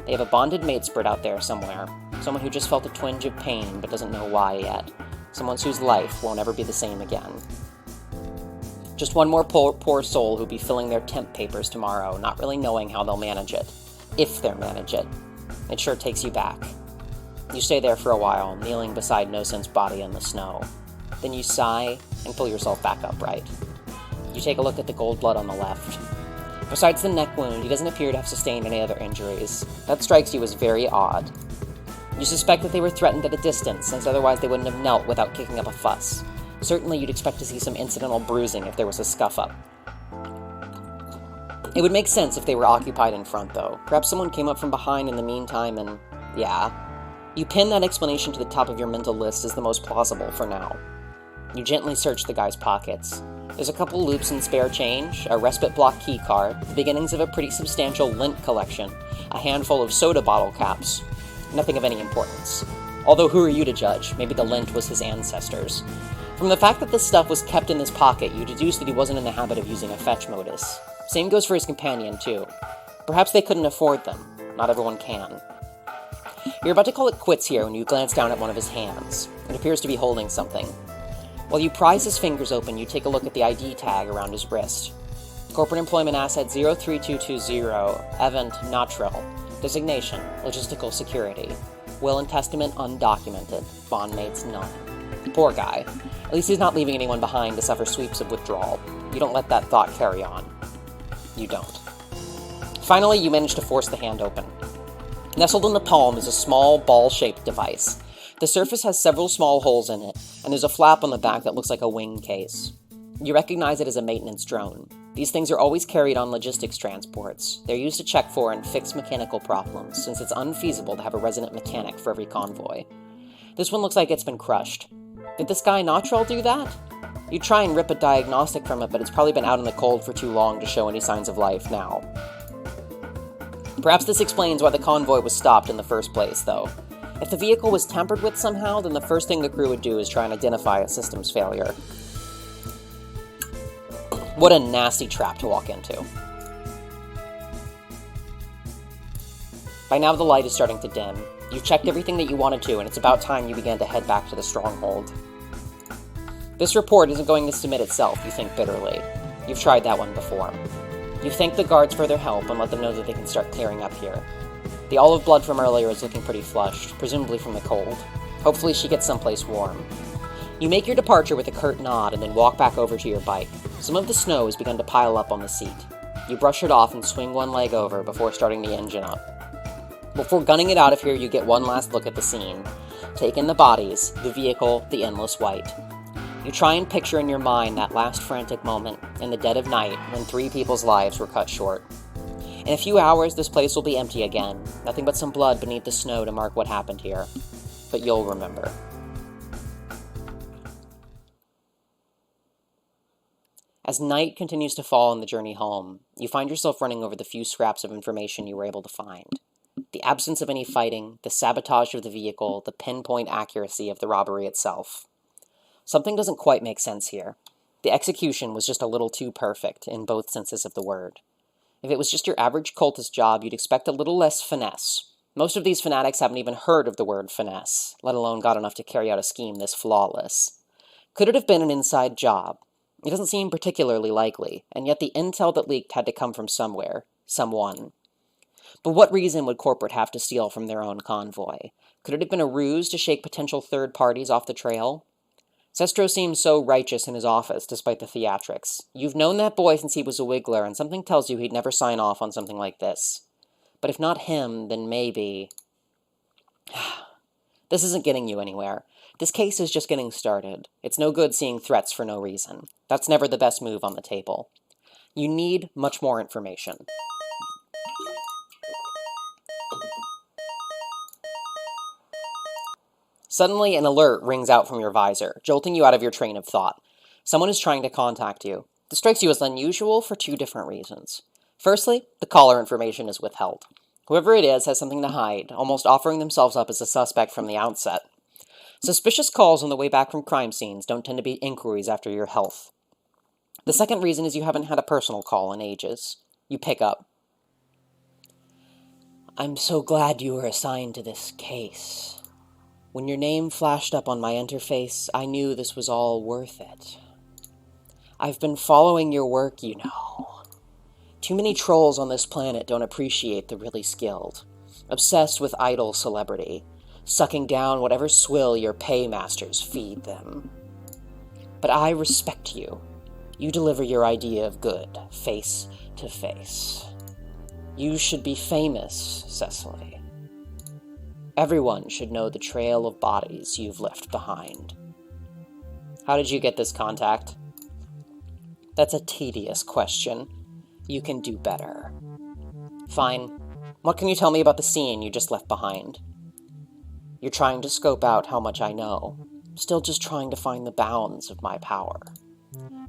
They have a bonded mate spread out there somewhere. Someone who just felt a twinge of pain but doesn't know why yet. Someone whose life won't ever be the same again. Just one more poor soul who'll be filling their temp papers tomorrow, not really knowing how they'll manage it. If they'll manage it. It sure takes you back. You stay there for a while, kneeling beside Nocent's body in the snow. Then you sigh and pull yourself back upright. You take a look at the gold blood on the left. Besides the neck wound, he doesn't appear to have sustained any other injuries. That strikes you as very odd. You suspect that they were threatened at a distance, since otherwise they wouldn't have knelt without kicking up a fuss. Certainly you'd expect to see some incidental bruising if there was a scuff-up. It would make sense if they were occupied in front, though. Perhaps someone came up from behind in the meantime and... yeah. You pin that explanation to the top of your mental list as the most plausible for now. You gently search the guy's pockets. There's a couple loops in spare change, a respite block keycard, the beginnings of a pretty substantial lint collection, a handful of soda bottle caps. Nothing of any importance. Although who are you to judge? Maybe the lint was his ancestors. From the fact that this stuff was kept in his pocket, you deduce that he wasn't in the habit of using a fetch modus. Same goes for his companion, too. Perhaps they couldn't afford them. Not everyone can. You're about to call it quits here when you glance down at one of his hands. It appears to be holding something. While you prise his fingers open, you take a look at the ID tag around his wrist. Corporate Employment Asset 03220, Event Notrell. Designation, Logistical Security. Will and Testament Undocumented. Bondmates none. Poor guy. At least he's not leaving anyone behind to suffer sweeps of withdrawal. You don't let that thought carry on. You don't. Finally, you manage to force the hand open. Nestled in the palm is a small, ball-shaped device. The surface has several small holes in it, and there's a flap on the back that looks like a wing case. You recognize it as a maintenance drone. These things are always carried on logistics transports. They're used to check for and fix mechanical problems, since it's unfeasible to have a resident mechanic for every convoy. This one looks like it's been crushed. Did this guy Notrell do that? You try and rip a diagnostic from it, but it's probably been out in the cold for too long to show any signs of life now. Perhaps this explains why the convoy was stopped in the first place, though. If the vehicle was tampered with somehow, then the first thing the crew would do is try and identify a systems failure. What a nasty trap to walk into. By now the light is starting to dim. You've checked everything that you wanted to, and it's about time you began to head back to the stronghold. This report isn't going to submit itself, you think bitterly. You've tried that one before. You thank the guards for their help and let them know that they can start clearing up here. The olive blood from earlier is looking pretty flushed, presumably from the cold. Hopefully she gets someplace warm. You make your departure with a curt nod and then walk back over to your bike. Some of the snow has begun to pile up on the seat. You brush it off and swing one leg over before starting the engine up. Before gunning it out of here, you get one last look at the scene. Take in the bodies, the vehicle, the endless white. You try and picture in your mind that last frantic moment in the dead of night when 3 people's lives were cut short. In a few hours, this place will be empty again, nothing but some blood beneath the snow to mark what happened here. But you'll remember. As night continues to fall on the journey home, you find yourself running over the few scraps of information you were able to find. The absence of any fighting, the sabotage of the vehicle, the pinpoint accuracy of the robbery itself. Something doesn't quite make sense here. The execution was just a little too perfect, in both senses of the word. If it was just your average cultist job, you'd expect a little less finesse. Most of these fanatics haven't even heard of the word finesse, let alone got enough to carry out a scheme this flawless. Could it have been an inside job? It doesn't seem particularly likely, and yet the intel that leaked had to come from somewhere, someone. But what reason would corporate have to steal from their own convoy? Could it have been a ruse to shake potential third parties off the trail? Sestro seems so righteous in his office, despite the theatrics. You've known that boy since he was a Wiggler, and something tells you he'd never sign off on something like this. But if not him, then maybe... This isn't getting you anywhere. This case is just getting started. It's no good seeing threats for no reason. That's never the best move on the table. You need much more information. Suddenly, an alert rings out from your visor, jolting you out of your train of thought. Someone is trying to contact you. This strikes you as unusual for 2 different reasons. Firstly, the caller information is withheld. Whoever it is has something to hide, almost offering themselves up as a suspect from the outset. Suspicious calls on the way back from crime scenes don't tend to be inquiries after your health. The second reason is you haven't had a personal call in ages. You pick up. I'm so glad you were assigned to this case. When your name flashed up on my interface, I knew this was all worth it. I've been following your work, you know. Too many trolls on this planet don't appreciate the really skilled. Obsessed with idle celebrity, sucking down whatever swill your paymasters feed them. But I respect you. You deliver your idea of good, face to face. You should be famous, Cecily. Everyone should know the trail of bodies you've left behind. How did you get this contact? That's a tedious question. You can do better. Fine. What can you tell me about the scene you just left behind? You're trying to scope out how much I know. Still just trying to find the bounds of my power.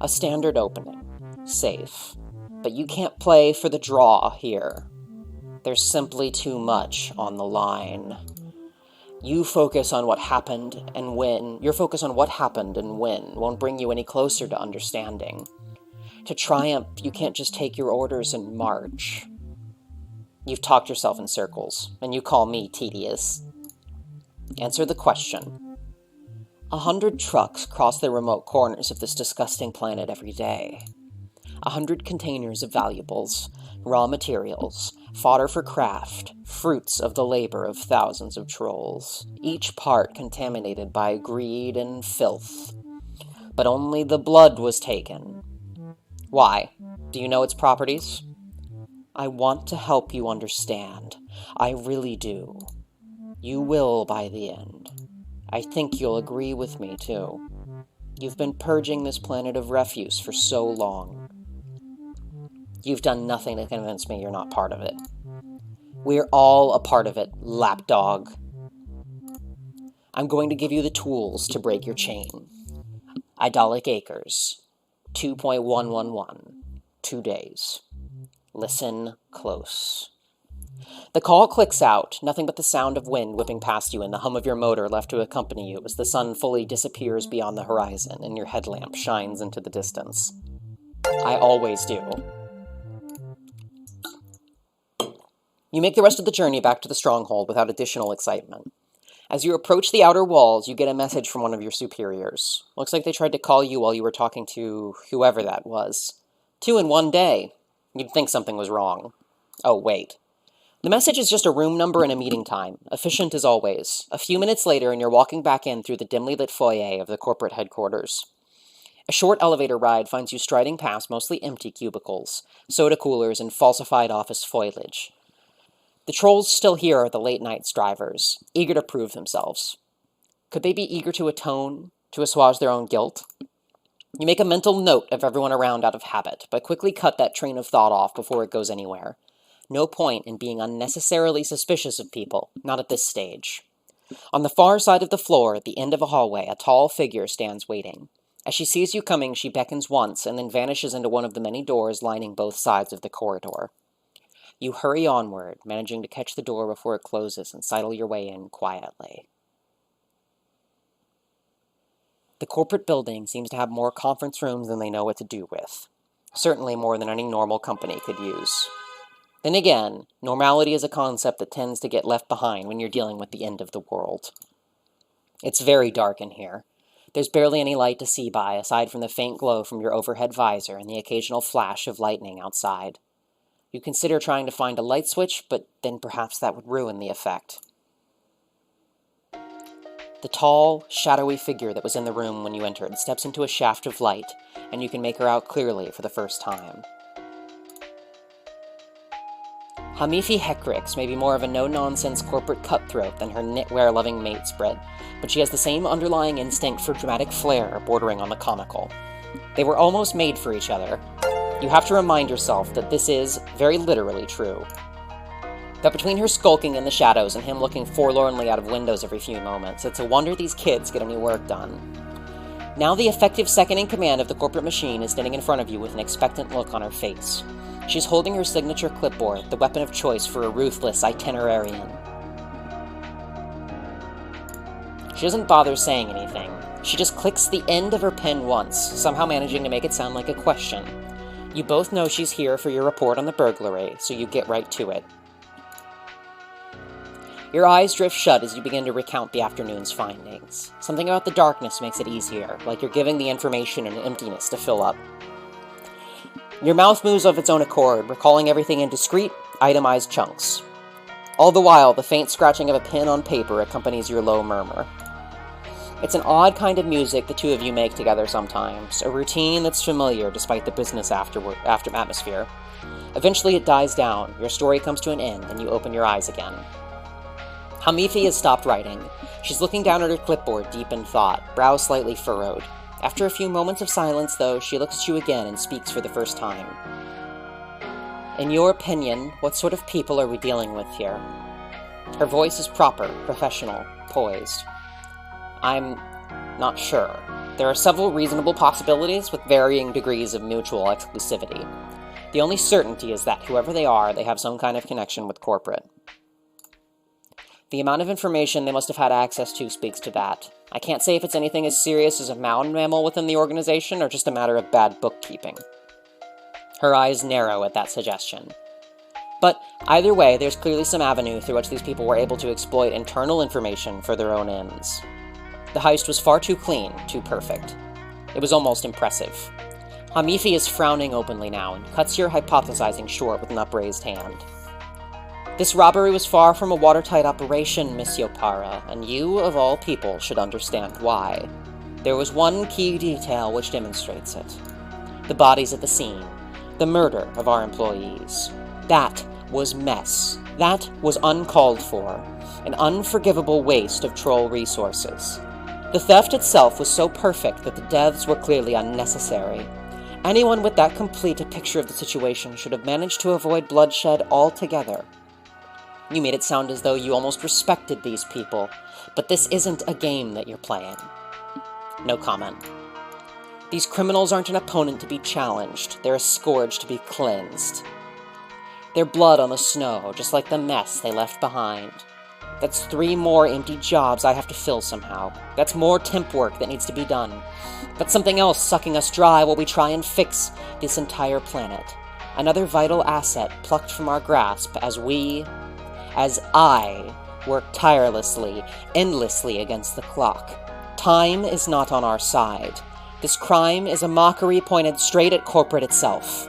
A standard opening. Safe. But you can't play for the draw here. There's simply too much on the line. You focus on what happened and when. Your focus on what happened and when won't bring you any closer to understanding. To triumph, you can't just take your orders and march. You've talked yourself in circles, and you call me tedious. Answer the question. 100 trucks cross the remote corners of this disgusting planet every day. 100 containers of valuables, raw materials, fodder for craft, fruits of the labor of thousands of trolls, each part contaminated by greed and filth. But only the blood was taken. Why? Do you know its properties? I want to help you understand. I really do. You will by the end. I think you'll agree with me, too. You've been purging this planet of refuse for so long. You've done nothing to convince me you're not part of it. We're all a part of it, lapdog. I'm going to give you the tools to break your chain. Idyllic Acres, 2.111, 2 days. Listen close. The call clicks out, nothing but the sound of wind whipping past you and the hum of your motor left to accompany you as the sun fully disappears beyond the horizon and your headlamp shines into the distance. I always do. You make the rest of the journey back to the stronghold without additional excitement. As you approach the outer walls, you get a message from one of your superiors. Looks like they tried to call you while you were talking to whoever that was. 2 in 1 day. You'd think something was wrong. Oh, wait. The message is just a room number and a meeting time, efficient as always. A few minutes later, and you're walking back in through the dimly lit foyer of the corporate headquarters. A short elevator ride finds you striding past mostly empty cubicles, soda coolers, and falsified office foliage. The trolls still here are the late-night drivers, eager to prove themselves. Could they be eager to atone, to assuage their own guilt? You make a mental note of everyone around out of habit, but quickly cut that train of thought off before it goes anywhere. No point in being unnecessarily suspicious of people, not at this stage. On the far side of the floor, at the end of a hallway, a tall figure stands waiting. As she sees you coming, she beckons once, and then vanishes into one of the many doors lining both sides of the corridor. You hurry onward, managing to catch the door before it closes and sidle your way in quietly. The corporate building seems to have more conference rooms than they know what to do with. Certainly more than any normal company could use. Then again, normality is a concept that tends to get left behind when you're dealing with the end of the world. It's very dark in here. There's barely any light to see by, aside from the faint glow from your overhead visor and the occasional flash of lightning outside. You consider trying to find a light switch, but then perhaps that would ruin the effect. The tall, shadowy figure that was in the room when you entered steps into a shaft of light, and you can make her out clearly for the first time. Hamifi Hekrix may be more of a no-nonsense corporate cutthroat than her knitwear-loving mate spread, but she has the same underlying instinct for dramatic flair bordering on the comical. They were almost made for each other. You have to remind yourself that this is, very literally, true. That between her skulking in the shadows and him looking forlornly out of windows every few moments, it's a wonder these kids get any work done. Now the effective second-in-command of the corporate machine is standing in front of you with an expectant look on her face. She's holding her signature clipboard, the weapon of choice for a ruthless itinerarian. She doesn't bother saying anything. She just clicks the end of her pen once, somehow managing to make it sound like a question. You both know she's here for your report on the burglary, so you get right to it. Your eyes drift shut as you begin to recount the afternoon's findings. Something about the darkness makes it easier, like you're giving the information an emptiness to fill up. Your mouth moves of its own accord, recalling everything in discrete, itemized chunks. All the while, the faint scratching of a pen on paper accompanies your low murmur. It's an odd kind of music the two of you make together sometimes, a routine that's familiar despite the business after atmosphere. Eventually it dies down, your story comes to an end, and you open your eyes again. Hamifi has stopped writing. She's looking down at her clipboard, deep in thought, brow slightly furrowed. After a few moments of silence, though, she looks at you again and speaks for the first time. In your opinion, what sort of people are we dealing with here? Her voice is proper, professional, poised. I'm not sure. There are several reasonable possibilities with varying degrees of mutual exclusivity. The only certainty is that whoever they are, they have some kind of connection with corporate. The amount of information they must have had access to speaks to that. I can't say if it's anything as serious as a mound mammal within the organization or just a matter of bad bookkeeping. Her eyes narrow at that suggestion. But either way, there's clearly some avenue through which these people were able to exploit internal information for their own ends. The heist was far too clean, too perfect. It was almost impressive. Hamifi is frowning openly now and cuts your hypothesizing short with an upraised hand. This robbery was far from a watertight operation, Monsieur Para, and you, of all people, should understand why. There was one key detail which demonstrates it. The bodies at the scene. The murder of our employees. That was mess. That was uncalled for. An unforgivable waste of troll resources. The theft itself was so perfect that the deaths were clearly unnecessary. Anyone with that complete a picture of the situation should have managed to avoid bloodshed altogether. You made it sound as though you almost respected these people, but this isn't a game that you're playing. No comment. These criminals aren't an opponent to be challenged, they're a scourge to be cleansed. They're blood on the snow, just like the mess they left behind. That's 3 more empty jobs I have to fill somehow. That's more temp work that needs to be done. That's something else sucking us dry while we try and fix this entire planet. Another vital asset plucked from our grasp as I work tirelessly, endlessly against the clock. Time is not on our side. This crime is a mockery pointed straight at corporate itself.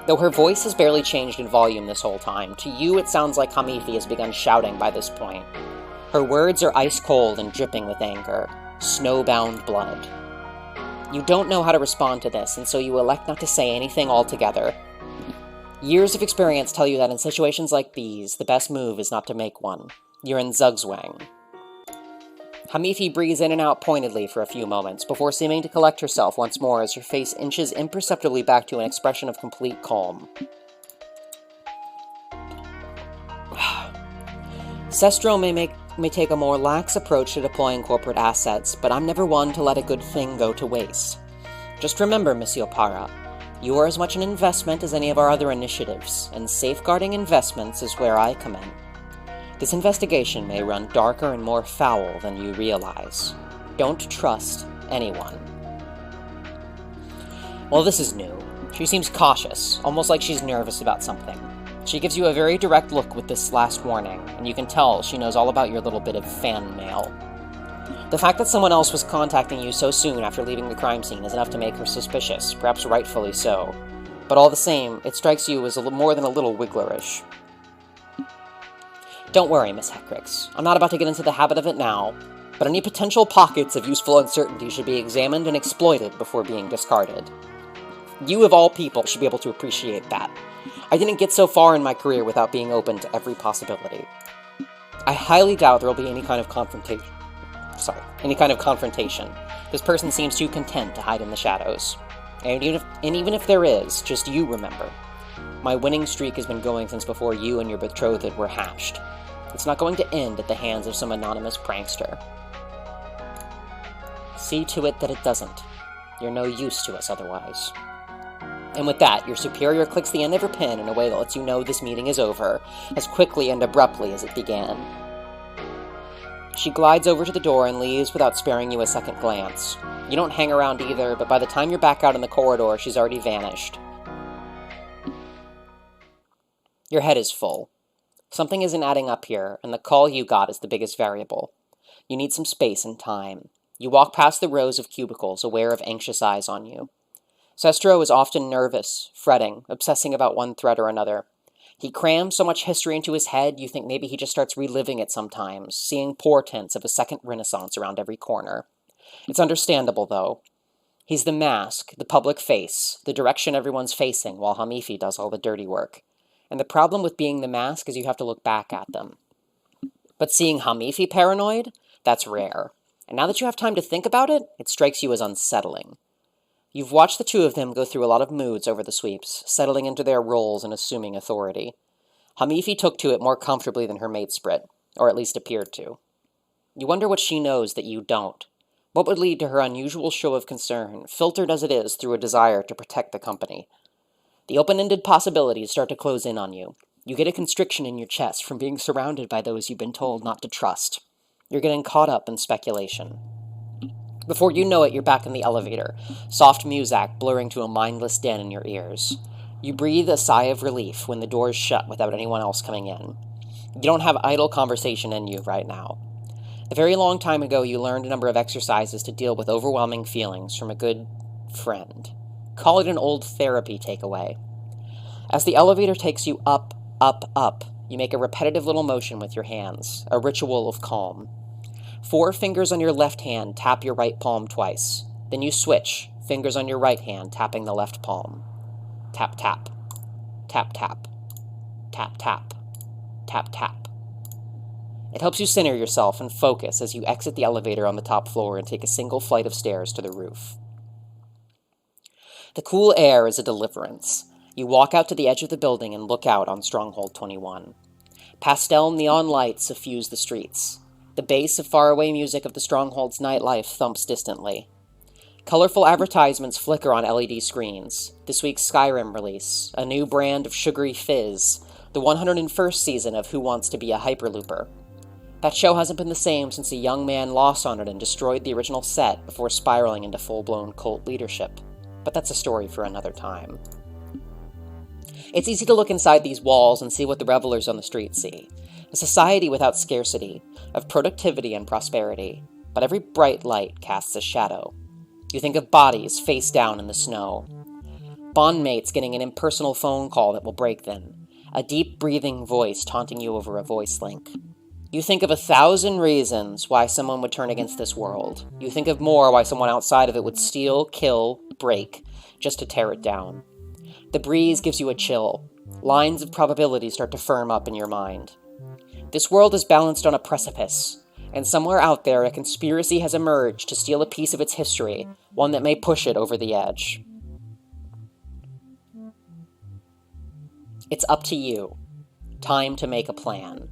Though her voice has barely changed in volume this whole time, to you it sounds like Hamifi has begun shouting by this point. Her words are ice-cold and dripping with anger. Snowbound blood. You don't know how to respond to this, and so you elect not to say anything altogether. Years of experience tell you that in situations like these, the best move is not to make one. You're in Zugzwang. Hamifi breathes in and out pointedly for a few moments, before seeming to collect herself once more as her face inches imperceptibly back to an expression of complete calm. Sestro may take a more lax approach to deploying corporate assets, but I'm never one to let a good thing go to waste. Just remember, Monsieur Para, you are as much an investment as any of our other initiatives, and safeguarding investments is where I come in. This investigation may run darker and more foul than you realize. Don't trust anyone. Well, this is new. She seems cautious, almost like she's nervous about something. She gives you a very direct look with this last warning, and you can tell she knows all about your little bit of fan mail. The fact that someone else was contacting you so soon after leaving the crime scene is enough to make her suspicious, perhaps rightfully so. But all the same, it strikes you as more than a little wigglerish. Don't worry, Miss Heckrix. I'm not about to get into the habit of it now, but any potential pockets of useful uncertainty should be examined and exploited before being discarded. You, of all people, should be able to appreciate that. I didn't get so far in my career without being open to every possibility. I highly doubt there will be any kind of confrontation. This person seems too content to hide in the shadows. And even if there is, just you remember. My winning streak has been going since before you and your betrothed were hatched. It's not going to end at the hands of some anonymous prankster. See to it that it doesn't. You're no use to us otherwise. And with that, your superior clicks the end of her pen in a way that lets you know this meeting is over, as quickly and abruptly as it began. She glides over to the door and leaves without sparing you a second glance. You don't hang around either, but by the time you're back out in the corridor, she's already vanished. Your head is full. Something isn't adding up here, and the call you got is the biggest variable. You need some space and time. You walk past the rows of cubicles, aware of anxious eyes on you. Sestro is often nervous, fretting, obsessing about one thread or another. He crams so much history into his head, you think maybe he just starts reliving it sometimes, seeing portents of a second renaissance around every corner. It's understandable, though. He's the mask, the public face, the direction everyone's facing, while Hamifi does all the dirty work. And the problem with being the mask is you have to look back at them. But seeing Hamifi paranoid? That's rare. And now that you have time to think about it, it strikes you as unsettling. You've watched the two of them go through a lot of moods over the sweeps, settling into their roles and assuming authority. Hamifi took to it more comfortably than her mate Sprit, or at least appeared to. You wonder what she knows that you don't. What would lead to her unusual show of concern, filtered as it is through a desire to protect the company? The open-ended possibilities start to close in on you. You get a constriction in your chest from being surrounded by those you've been told not to trust. You're getting caught up in speculation. Before you know it, you're back in the elevator, soft muzak blurring to a mindless din in your ears. You breathe a sigh of relief when the doors shut without anyone else coming in. You don't have idle conversation in you right now. A very long time ago, you learned a number of exercises to deal with overwhelming feelings from a good friend. Call it an old therapy takeaway. As the elevator takes you up, up, up, you make a repetitive little motion with your hands, a ritual of calm. 4 fingers on your left hand tap your right palm twice. Then you switch, fingers on your right hand tapping the left palm. Tap, tap. Tap, tap. Tap, tap. Tap, tap. It helps you center yourself and focus as you exit the elevator on the top floor and take a single flight of stairs to the roof. The cool air is a deliverance. You walk out to the edge of the building and look out on Stronghold 21. Pastel neon lights suffuse the streets. The bass of faraway music of the Stronghold's nightlife thumps distantly. Colorful advertisements flicker on LED screens. This week's Skyrim release, a new brand of sugary fizz, the 101st season of Who Wants to Be a Hyperlooper. That show hasn't been the same since a young man lost on it and destroyed the original set before spiraling into full-blown cult leadership. But that's a story for another time. It's easy to look inside these walls and see what the revelers on the street see. A society without scarcity, of productivity and prosperity, but every bright light casts a shadow. You think of bodies face down in the snow. Bondmates getting an impersonal phone call that will break them. A deep breathing voice taunting you over a voice link. You think of 1,000 reasons why someone would turn against this world. You think of more why someone outside of it would steal, kill, break, just to tear it down. The breeze gives you a chill. Lines of probability start to firm up in your mind. This world is balanced on a precipice. And somewhere out there, a conspiracy has emerged to steal a piece of its history, one that may push it over the edge. It's up to you. Time to make a plan.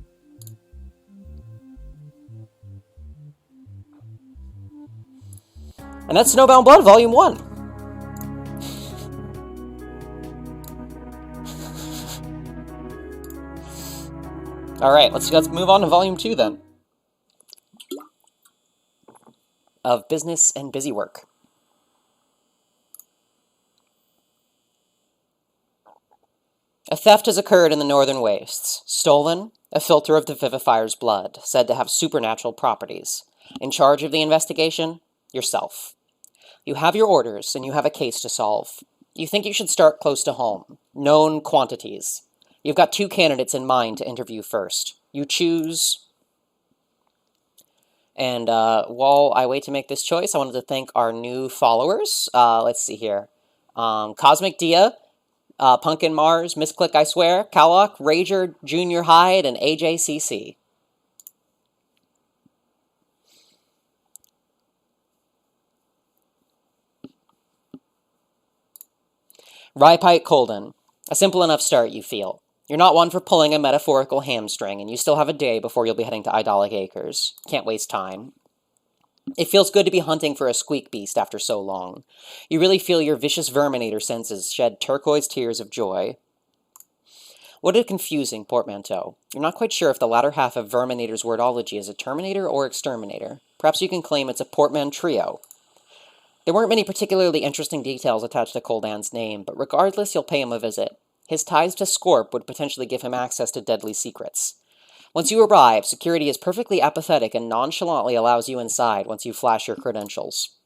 And that's Snowbound Blood, Volume 1. Alright, let's move on to Volume 2 then. Of Business and Busy Work. A theft has occurred in the northern wastes. Stolen, a filter of the vivifier's blood, said to have supernatural properties. In charge of the investigation, yourself. You have your orders, and you have a case to solve. You think you should start close to home. Known quantities. You've got 2 candidates in mind to interview first. You choose... And while I wait to make this choice, I wanted to thank our new followers. Let's see here. Cosmic Dia, Punkin Mars, Misclick I Swear, Kalok, Rager, Junior Hyde, and AJCC. Rypite Colden. A simple enough start, you feel. You're not one for pulling a metaphorical hamstring, and you still have a day before you'll be heading to Idolic Acres. Can't waste time. It feels good to be hunting for a squeak beast after so long. You really feel your vicious Verminator senses shed turquoise tears of joy. What a confusing portmanteau. You're not quite sure if the latter half of Verminator's wordology is a Terminator or Exterminator. Perhaps you can claim it's a portman trio. There weren't many particularly interesting details attached to Coldan's name, but regardless, you'll pay him a visit. His ties to Scorp would potentially give him access to deadly secrets. Once you arrive, security is perfectly apathetic and nonchalantly allows you inside once you flash your credentials.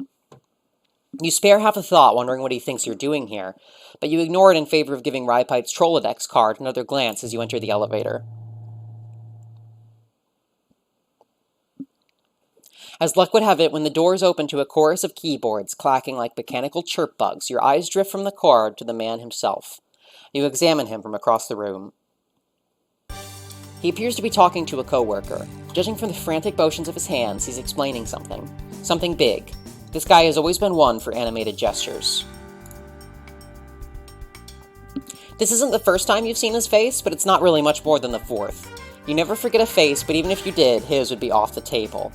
You spare half a thought wondering what he thinks you're doing here, but you ignore it in favor of giving Rypite's Trollodex card another glance as you enter the elevator. As luck would have it, when the doors open to a chorus of keyboards clacking like mechanical chirp bugs, your eyes drift from the card to the man himself. You examine him from across the room. He appears to be talking to a coworker. Judging from the frantic motions of his hands, he's explaining something. Something big. This guy has always been one for animated gestures. This isn't the first time you've seen his face, but it's not really much more than the fourth. You never forget a face, but even if you did, his would be off the table.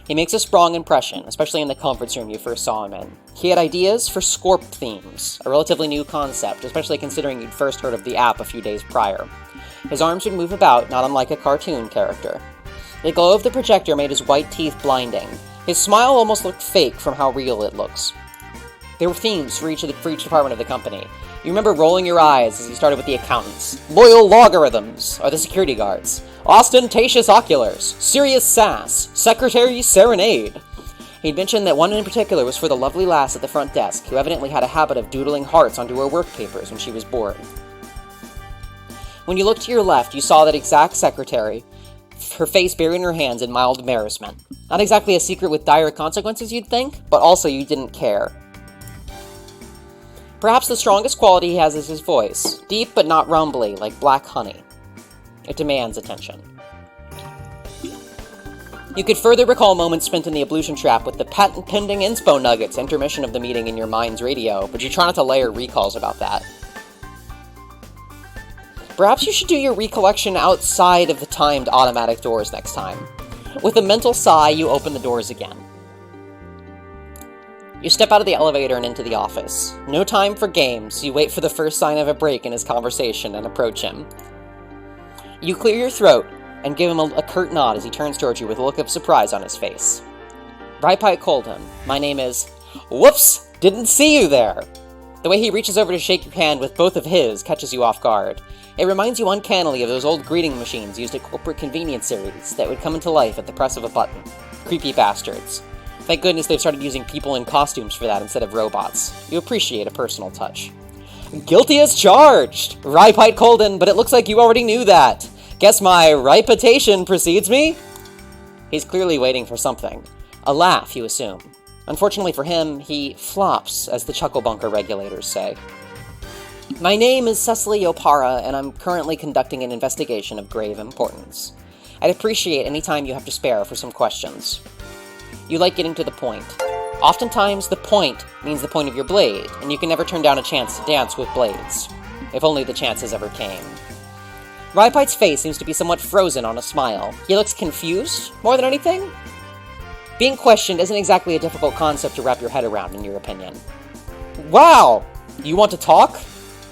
He makes a strong impression, especially in the conference room you first saw him in. He had ideas for Scorp themes, a relatively new concept, especially considering you'd first heard of the app a few days prior. His arms would move about, not unlike a cartoon character. The glow of the projector made his white teeth blinding. His smile almost looked fake from how real it looks. There were themes for each department of the company. You remember rolling your eyes as he started with the accountants. Loyal logarithms are the security guards. Ostentatious oculars. Serious sass. Secretary serenade. He'd mentioned that one in particular was for the lovely lass at the front desk, who evidently had a habit of doodling hearts onto her work papers when she was bored. When you looked to your left, you saw that exact secretary, her face buried in her hands in mild embarrassment. Not exactly a secret with dire consequences, you'd think, but also you didn't care. Perhaps the strongest quality he has is his voice, deep but not rumbly, like black honey. It demands attention. You could further recall moments spent in the ablution trap with the patent-pending inspo nuggets intermission of the meeting in your mind's radio, but you try not to layer recalls about that. Perhaps you should do your recollection outside of the timed automatic doors next time. With a mental sigh, you open the doors again. You step out of the elevator and into the office. No time for games, you wait for the first sign of a break in his conversation and approach him. You clear your throat and give him a curt nod as he turns towards you with a look of surprise on his face. Rypite Colden, my name is... Whoops! Didn't see you there! The way he reaches over to shake your hand with both of his catches you off guard. It reminds you uncannily of those old greeting machines used at corporate convenience series that would come into life at the press of a button. Creepy bastards. Thank goodness they've started using people in costumes for that instead of robots. You appreciate a personal touch. Guilty as charged! Rypite Colden, but it looks like you already knew that. Guess my reputation precedes me? He's clearly waiting for something. A laugh, you assume. Unfortunately for him, he flops, as the Chuckle Bunker regulators say. My name is Cecily Opara, and I'm currently conducting an investigation of grave importance. I'd appreciate any time you have to spare for some questions. You like getting to the point. Oftentimes, the point means the point of your blade, and you can never turn down a chance to dance with blades. If only the chances ever came. Rypite's face seems to be somewhat frozen on a smile. He looks confused, more than anything. Being questioned isn't exactly a difficult concept to wrap your head around, in your opinion. Wow! You want to talk?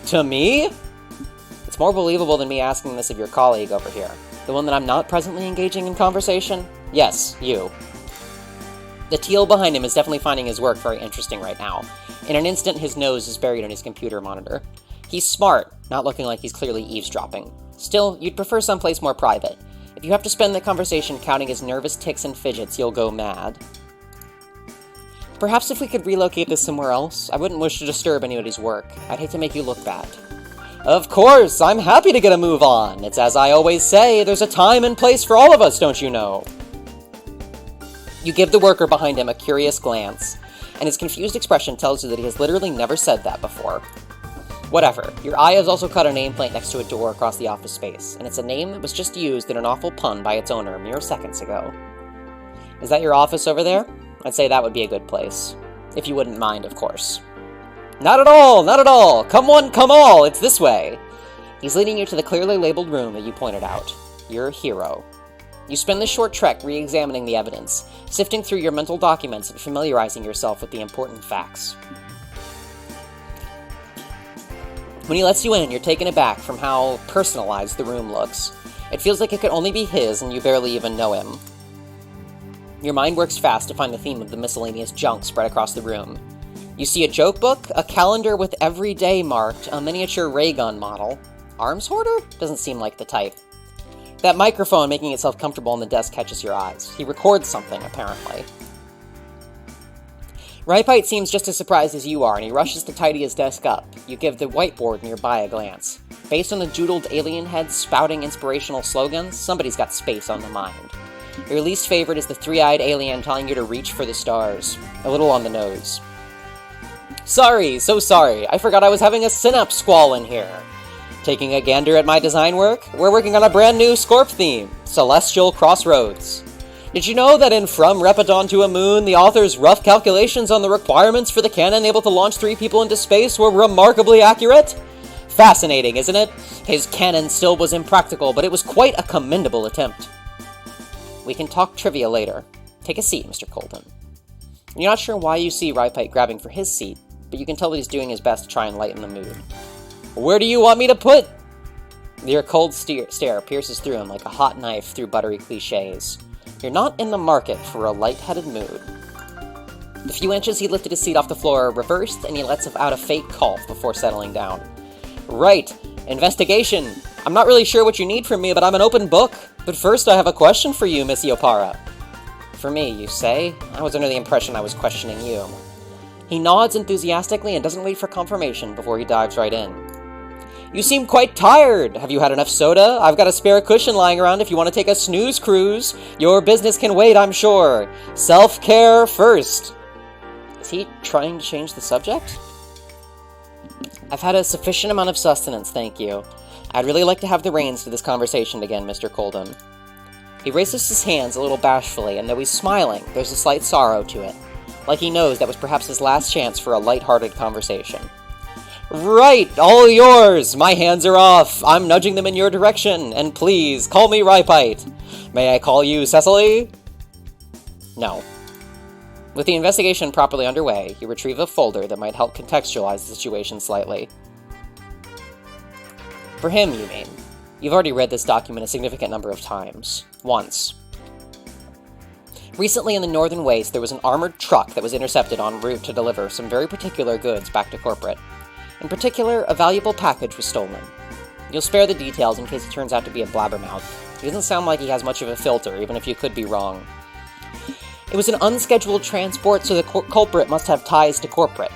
To me? It's more believable than me asking this of your colleague over here. The one that I'm not presently engaging in conversation? Yes, you. The teal behind him is definitely finding his work very interesting right now. In an instant, his nose is buried in his computer monitor. He's smart, not looking like he's clearly eavesdropping. Still, you'd prefer someplace more private. If you have to spend the conversation counting his nervous tics and fidgets, you'll go mad. Perhaps if we could relocate this somewhere else, I wouldn't wish to disturb anybody's work. I'd hate to make you look bad. Of course, I'm happy to get a move on. It's as I always say, there's a time and place for all of us, don't you know? You give the worker behind him a curious glance, and his confused expression tells you that he has literally never said that before. Whatever, your eye has also caught a nameplate next to a door across the office space, and it's a name that was just used in an awful pun by its owner mere seconds ago. Is that your office over there? I'd say that would be a good place. If you wouldn't mind, of course. Not at all, not at all! Come one, come all! It's this way! He's leading you to the clearly labeled room that you pointed out. Your hero. You spend the short trek re-examining the evidence, sifting through your mental documents and familiarizing yourself with the important facts. When he lets you in, you're taken aback from how personalized the room looks. It feels like it could only be his, and you barely even know him. Your mind works fast to find the theme of the miscellaneous junk spread across the room. You see a joke book, a calendar with every day marked, a miniature ray gun model. Arms hoarder? Doesn't seem like the type. That microphone making itself comfortable on the desk catches your eyes. He records something, apparently. Rypite seems just as surprised as you are, and he rushes to tidy his desk up. You give the whiteboard nearby a glance. Based on the doodled alien heads spouting inspirational slogans, somebody's got space on the mind. Your least favorite is the three-eyed alien telling you to reach for the stars. A little on the nose. Sorry, so sorry. I forgot I was having a synapse squall in here. Taking a gander at my design work? We're working on a brand new Scorp theme, Celestial Crossroads. Did you know that in From Repidon to a Moon, the author's rough calculations on the requirements for the cannon able to launch 3 people into space were remarkably accurate? Fascinating, isn't it? His cannon still was impractical, but it was quite a commendable attempt. We can talk trivia later. Take a seat, Mr. Colton. You're not sure why you see Rypite grabbing for his seat, but you can tell that he's doing his best to try and lighten the mood. Where do you want me to put? Your cold stare pierces through him like a hot knife through buttery cliches. You're not in the market for a light-headed mood. The few inches he lifted his seat off the floor are reversed, and he lets out a fake cough before settling down. Right. Investigation. I'm not really sure what you need from me, but I'm an open book. But first I have a question for you, Miss Yopara. For me, you say? I was under the impression I was questioning you. He nods enthusiastically and doesn't wait for confirmation before he dives right in. You seem quite tired. Have you had enough soda? I've got a spare cushion lying around if you want to take a snooze cruise. Your business can wait, I'm sure. Self-care first. Is he trying to change the subject? I've had a sufficient amount of sustenance, thank you. I'd really like to have the reins to this conversation again, Mr. Colton. He raises his hands a little bashfully, and though he's smiling, there's a slight sorrow to it. Like he knows that was perhaps his last chance for a light-hearted conversation. Right, all yours! My hands are off! I'm nudging them in your direction, and please, call me Rypite. May I call you Cecily? No. With the investigation properly underway, you retrieve a folder that might help contextualize the situation slightly. For him, you mean. You've already read this document a significant number of times. Once. Recently in the Northern Waste, there was an armored truck that was intercepted en route to deliver some very particular goods back to corporate. In particular, a valuable package was stolen. You'll spare the details in case it turns out to be a blabbermouth. He doesn't sound like he has much of a filter, even if you could be wrong. It was an unscheduled transport, so the culprit must have ties to corporate.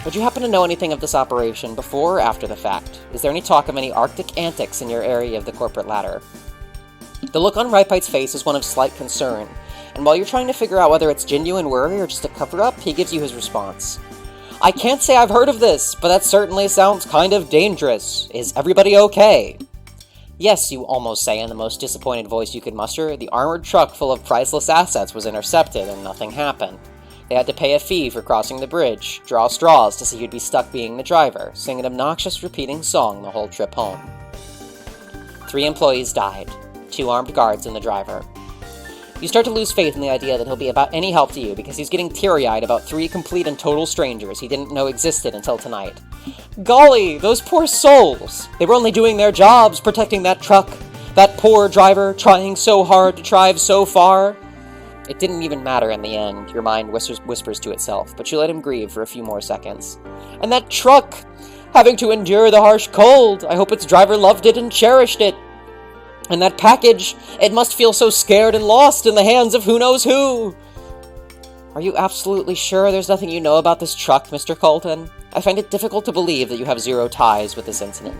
Would you happen to know anything of this operation before or after the fact? Is there any talk of any Arctic antics in your area of the corporate ladder? The look on Rypite's face is one of slight concern, and while you're trying to figure out whether it's genuine worry or just a cover-up, he gives you his response. I can't say I've heard of this, but that certainly sounds kind of dangerous. Is everybody okay? Yes, you almost say in the most disappointed voice you could muster, the armored truck full of priceless assets was intercepted and nothing happened. They had to pay a fee for crossing the bridge, draw straws to see who'd be stuck being the driver, sing an obnoxious repeating song the whole trip home. 3 employees died, 2 armed guards and the driver. You start to lose faith in the idea that he'll be about any help to you because he's getting teary-eyed about 3 complete and total strangers he didn't know existed until tonight. Golly, those poor souls! They were only doing their jobs, protecting that truck, that poor driver, trying so hard to drive so far. It didn't even matter in the end, your mind whispers to itself, but you let him grieve for a few more seconds. And that truck! Having to endure the harsh cold! I hope its driver loved it and cherished it! And that package! It must feel so scared and lost in the hands of who knows who! Are you absolutely sure there's nothing you know about this truck, Mr. Colton? I find it difficult to believe that you have 0 ties with this incident.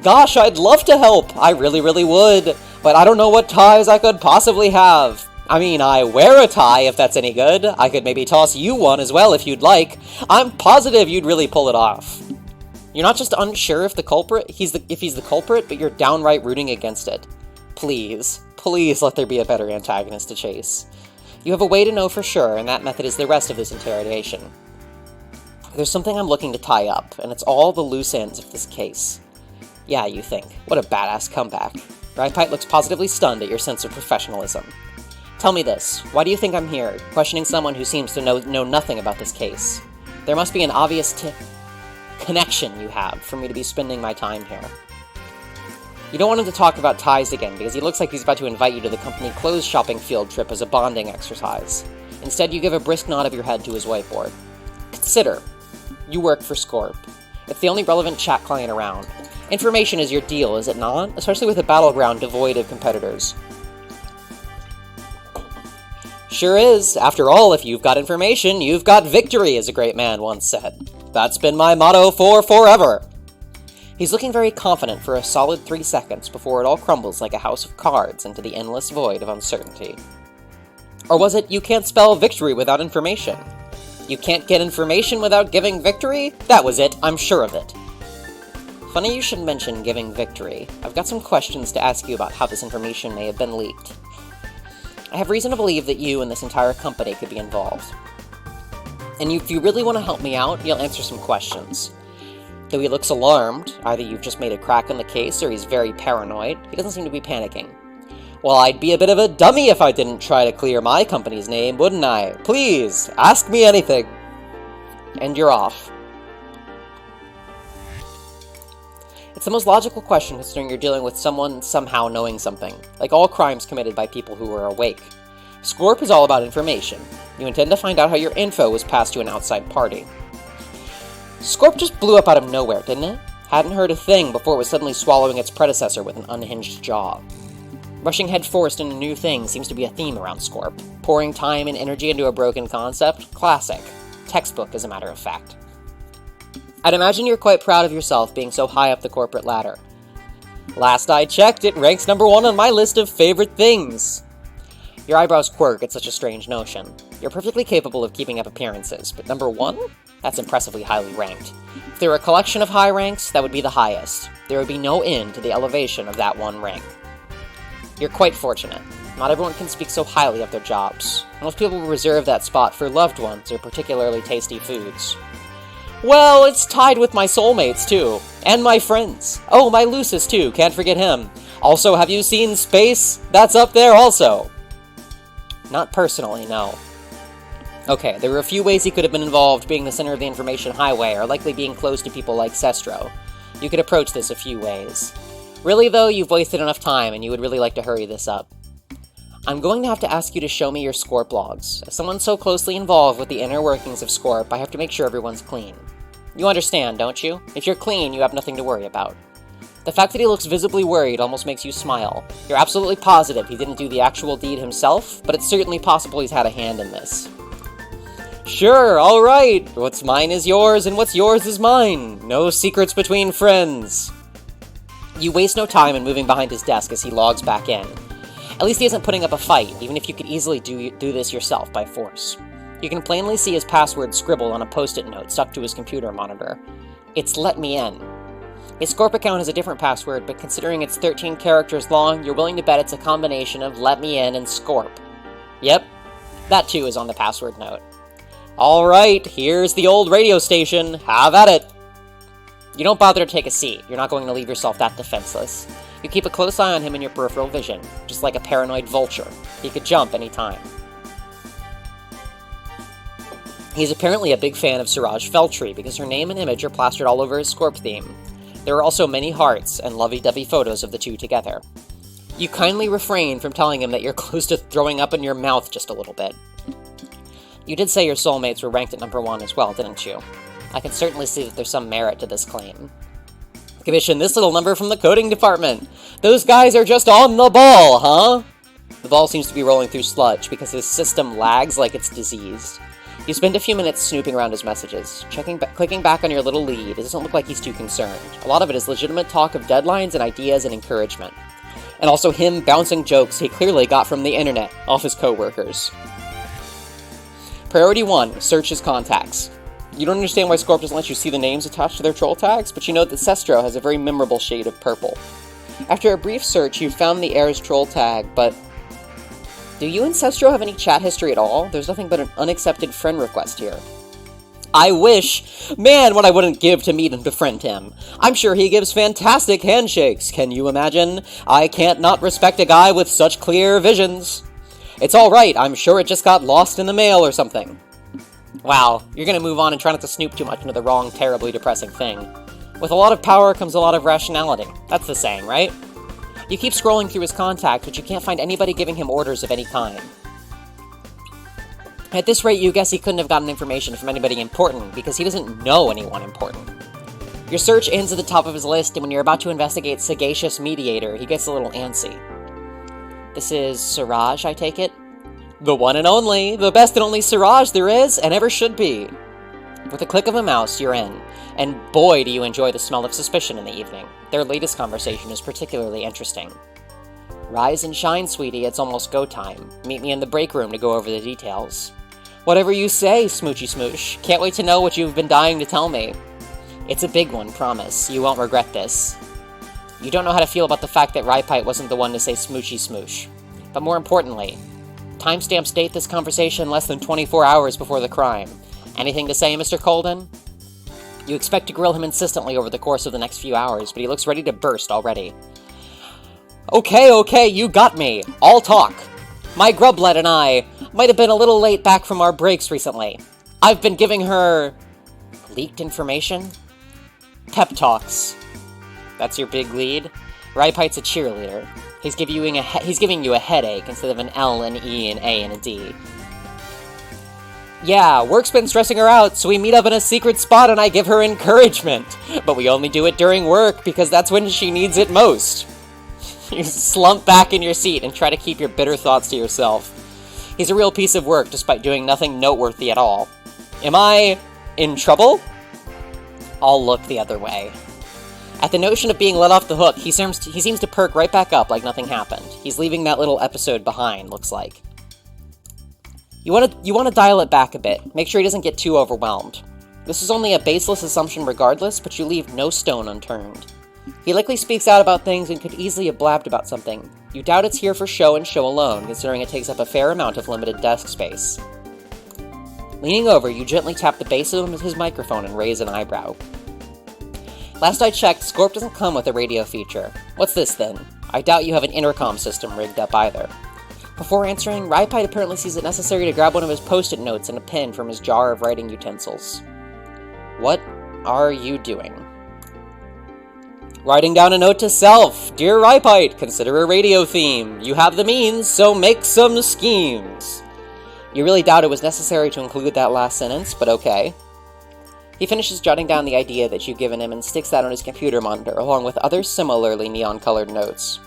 Gosh, I'd love to help! I really, really would! But I don't know what ties I could possibly have. I mean, I wear a tie, if that's any good. I could maybe toss you one as well if you'd like. I'm positive you'd really pull it off. You're not just unsure if he's the culprit, but you're downright rooting against it. Please, please let there be a better antagonist to chase. You have a way to know for sure, and that method is the rest of this interrogation. There's something I'm looking to tie up, and it's all the loose ends of this case. Yeah, you think. What a badass comeback. Ragpipe looks positively stunned at your sense of professionalism. Tell me this, why do you think I'm here, questioning someone who seems to know nothing about this case? There must be an obvious connection you have for me to be spending my time here. You don't want him to talk about ties again, because he looks like he's about to invite you to the company clothes shopping field trip as a bonding exercise. Instead, you give a brisk nod of your head to his whiteboard. Consider, you work for Scorp. It's the only relevant chat client around. Information is your deal, is it not? Especially with a battleground devoid of competitors. Sure is. After all, if you've got information, you've got victory, as a great man once said. That's been my motto for forever. He's looking very confident for a solid 3 seconds before it all crumbles like a house of cards into the endless void of uncertainty. Or was it, you can't spell victory without information? You can't get information without giving victory? That was it, I'm sure of it. Funny you should mention giving victory. I've got some questions to ask you about how this information may have been leaked. I have reason to believe that you and this entire company could be involved. And if you really want to help me out, you'll answer some questions. Though he looks alarmed, either you've just made a crack in the case or he's very paranoid, he doesn't seem to be panicking. Well, I'd be a bit of a dummy if I didn't try to clear my company's name, wouldn't I? Please, ask me anything. And you're off. It's the most logical question considering you're dealing with someone somehow knowing something, like all crimes committed by people who are awake. Scorp is all about information. You intend to find out how your info was passed to an outside party. Scorp just blew up out of nowhere, didn't it? Hadn't heard a thing before it was suddenly swallowing its predecessor with an unhinged jaw. Rushing headfirst into new things seems to be a theme around Scorp. Pouring time and energy into a broken concept? Classic. Textbook, as a matter of fact. I'd imagine you're quite proud of yourself being so high up the corporate ladder. Last I checked, it ranks number 1 on my list of favorite things. Your eyebrows quirk at such a strange notion. You're perfectly capable of keeping up appearances, but number 1? That's impressively highly ranked. If there were a collection of high ranks, that would be the highest. There would be no end to the elevation of that one rank. You're quite fortunate. Not everyone can speak so highly of their jobs. Most people reserve that spot for loved ones or particularly tasty foods. Well, it's tied with my soulmates, too. And my friends. Oh, my Lucis, too. Can't forget him. Also, have you seen Space? That's up there, also. Not personally, no. Okay, there were a few ways he could have been involved, being the center of the information highway, or likely being close to people like Sestro. You could approach this a few ways. Really, though, you've wasted enough time, and you would really like to hurry this up. I'm going to have to ask you to show me your Scorp logs. As someone so closely involved with the inner workings of Scorp, I have to make sure everyone's clean. You understand, don't you? If you're clean, you have nothing to worry about. The fact that he looks visibly worried almost makes you smile. You're absolutely positive he didn't do the actual deed himself, but it's certainly possible he's had a hand in this. Sure, alright! What's mine is yours, and what's yours is mine! No secrets between friends! You waste no time in moving behind his desk as he logs back in. At least he isn't putting up a fight, even if you could easily do this yourself by force. You can plainly see his password scribbled on a post-it note stuck to his computer monitor. It's "Let me in." His Scorp account has a different password, but considering it's 13 characters long, you're willing to bet it's a combination of let me in and Scorp. Yep, that too is on the password note. Alright, here's the old radio station, have at it! You don't bother to take a seat, you're not going to leave yourself that defenseless. You keep a close eye on him in your peripheral vision, just like a paranoid vulture. He could jump any time. He's apparently a big fan of Suraj Feltry, because her name and image are plastered all over his Scorp theme. There are also many hearts and lovey-dovey photos of the two together. You kindly refrain from telling him that you're close to throwing up in your mouth just a little bit. You did say your soulmates were ranked at number 1 as well, didn't you? I can certainly see that there's some merit to this claim. Commission this little number from the coding department. Those guys are just on the ball, huh? The ball seems to be rolling through sludge because his system lags like it's diseased. You spend a few minutes snooping around his messages, clicking back on your little lead. It doesn't look like he's too concerned. A lot of it is legitimate talk of deadlines and ideas and encouragement. And also him bouncing jokes he clearly got from the internet, off his coworkers. Priority 1, search his contacts. You don't understand why Scorp doesn't let you see the names attached to their troll tags, but you know that Sestro has a very memorable shade of purple. After a brief search, you found the heir's troll tag, but... do you and Sestro have any chat history at all? There's nothing but an unaccepted friend request here. I wish! Man, what I wouldn't give to meet and befriend him. I'm sure he gives fantastic handshakes, can you imagine? I can't not respect a guy with such clear visions. It's alright, I'm sure it just got lost in the mail or something. Wow, you're gonna move on and try not to snoop too much into the wrong, terribly depressing thing. With a lot of power comes a lot of rationality. That's the saying, right? You keep scrolling through his contacts, but you can't find anybody giving him orders of any kind. At this rate, you guess he couldn't have gotten information from anybody important, because he doesn't know anyone important. Your search ends at the top of his list, and when you're about to investigate Sagacious Mediator, he gets a little antsy. This is Suraj, I take it? The one and only, the best and only Suraj there is, and ever should be. With a click of a mouse, you're in, and boy do you enjoy the smell of suspicion in the evening. Their latest conversation is particularly interesting. Rise and shine, sweetie, it's almost go time. Meet me in the break room to go over the details. Whatever you say, Smoochy Smoosh. Can't wait to know what you've been dying to tell me. It's a big one, promise. You won't regret this. You don't know how to feel about the fact that Rypite wasn't the one to say Smoochy Smoosh. But more importantly, timestamps date this conversation less than 24 hours before the crime. Anything to say, Mr. Colden? You expect to grill him insistently over the course of the next few hours, but he looks ready to burst already. Okay, you got me. I'll talk. My grublet and I might have been a little late back from our breaks recently. I've been giving her... leaked information? Pep talks. That's your big lead? Rypite's a cheerleader. He's giving you a headache instead of an L, an E, an A, and a D. Yeah, work's been stressing her out, so we meet up in a secret spot and I give her encouragement. But we only do it during work, because that's when she needs it most. You slump back in your seat and try to keep your bitter thoughts to yourself. He's a real piece of work, despite doing nothing noteworthy at all. Am I... in trouble? I'll look the other way. At the notion of being let off the hook, he seems to perk right back up like nothing happened. He's leaving that little episode behind, looks like. You want to dial it back a bit. Make sure he doesn't get too overwhelmed. This is only a baseless assumption regardless, but you leave no stone unturned. He likely speaks out about things and could easily have blabbed about something. You doubt it's here for show and show alone, considering it takes up a fair amount of limited desk space. Leaning over, you gently tap the base of his microphone and raise an eyebrow. Last I checked, Scorp doesn't come with a radio feature. What's this then? I doubt you have an intercom system rigged up either. Before answering, Rypite apparently sees it necessary to grab one of his post-it notes and a pen from his jar of writing utensils. What are you doing? Writing down a note to self. Dear Rypite, consider a radio theme. You have the means, so make some schemes. You really doubt it was necessary to include that last sentence, but okay. He finishes jotting down the idea that you've given him and sticks that on his computer monitor, along with other similarly neon-colored notes.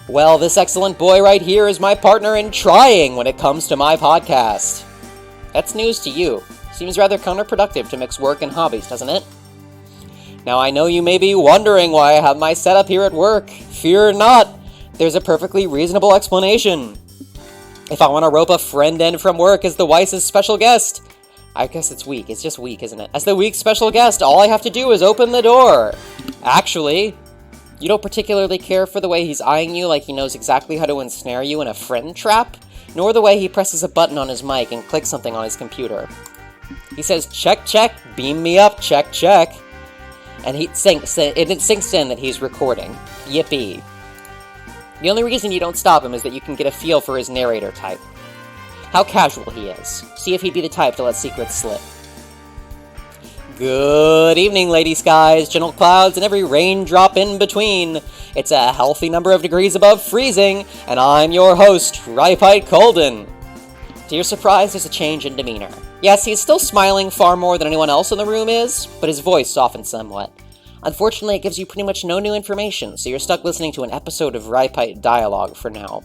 Well, this excellent boy right here is my partner in trying when it comes to my podcast. That's news to you. Seems rather counterproductive to mix work and hobbies, doesn't it? Now, I know you may be wondering why I have my setup here at work. Fear not. There's a perfectly reasonable explanation. If I want to rope a friend in from work as the Weiss's special guest, I guess it's weak. It's just weak, isn't it? As the week's special guest, all I have to do is open the door. Actually, you don't particularly care for the way he's eyeing you like he knows exactly how to ensnare you in a friend trap, nor the way he presses a button on his mic and clicks something on his computer. He says, check, check, beam me up, check, check. And it sinks in that he's recording. Yippee. The only reason you don't stop him is that you can get a feel for his narrator type. How casual he is. See if he'd be the type to let secrets slip. Good evening, lady skies, gentle clouds, and every raindrop in between. It's a healthy number of degrees above freezing, and I'm your host, Ripite Colden. To your surprise, there's a change in demeanor. Yes, he's still smiling far more than anyone else in the room is, but his voice softened somewhat. Unfortunately, it gives you pretty much no new information, so you're stuck listening to an episode of Ripite dialogue for now.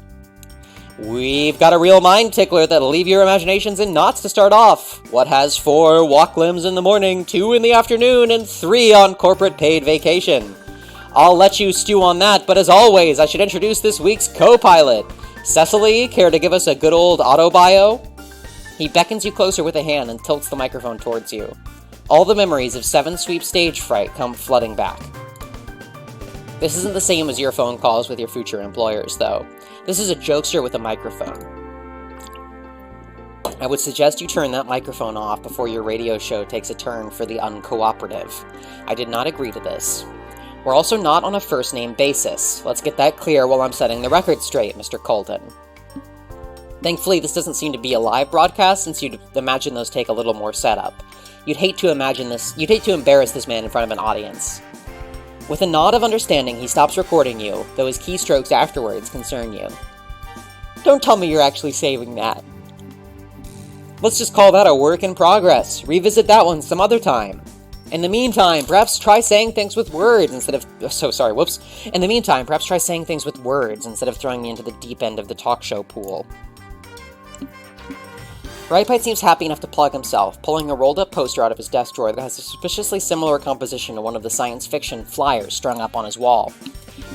We've got a real mind tickler that'll leave your imaginations in knots to start off. What has 4 walk limbs in the morning, 2 in the afternoon, and 3 on corporate paid vacation? I'll let you stew on that, but as always, I should introduce this week's co-pilot. Cecily, care to give us a good old auto-bio? He beckons you closer with a hand and tilts the microphone towards you. All the memories of 7 sweep stage fright come flooding back. This isn't the same as your phone calls with your future employers, though. This is a jokester with a microphone. I would suggest you turn that microphone off before your radio show takes a turn for the uncooperative. I did not agree to this. We're also not on a first-name basis. Let's get that clear while I'm setting the record straight, Mr. Colton. Thankfully, this doesn't seem to be a live broadcast, since you'd imagine those take a little more setup. You'd hate to embarrass this man in front of an audience. With a nod of understanding, he stops recording you, though his keystrokes afterwards concern you. Don't tell me you're actually saving that. Let's just call that a work in progress. Revisit that one some other time. In the meantime, perhaps try saying things with words instead of... In the meantime, perhaps try saying things with words instead of throwing me into the deep end of the talk show pool. Ripite seems happy enough to plug himself, pulling a rolled-up poster out of his desk drawer that has a suspiciously similar composition to one of the science fiction flyers strung up on his wall.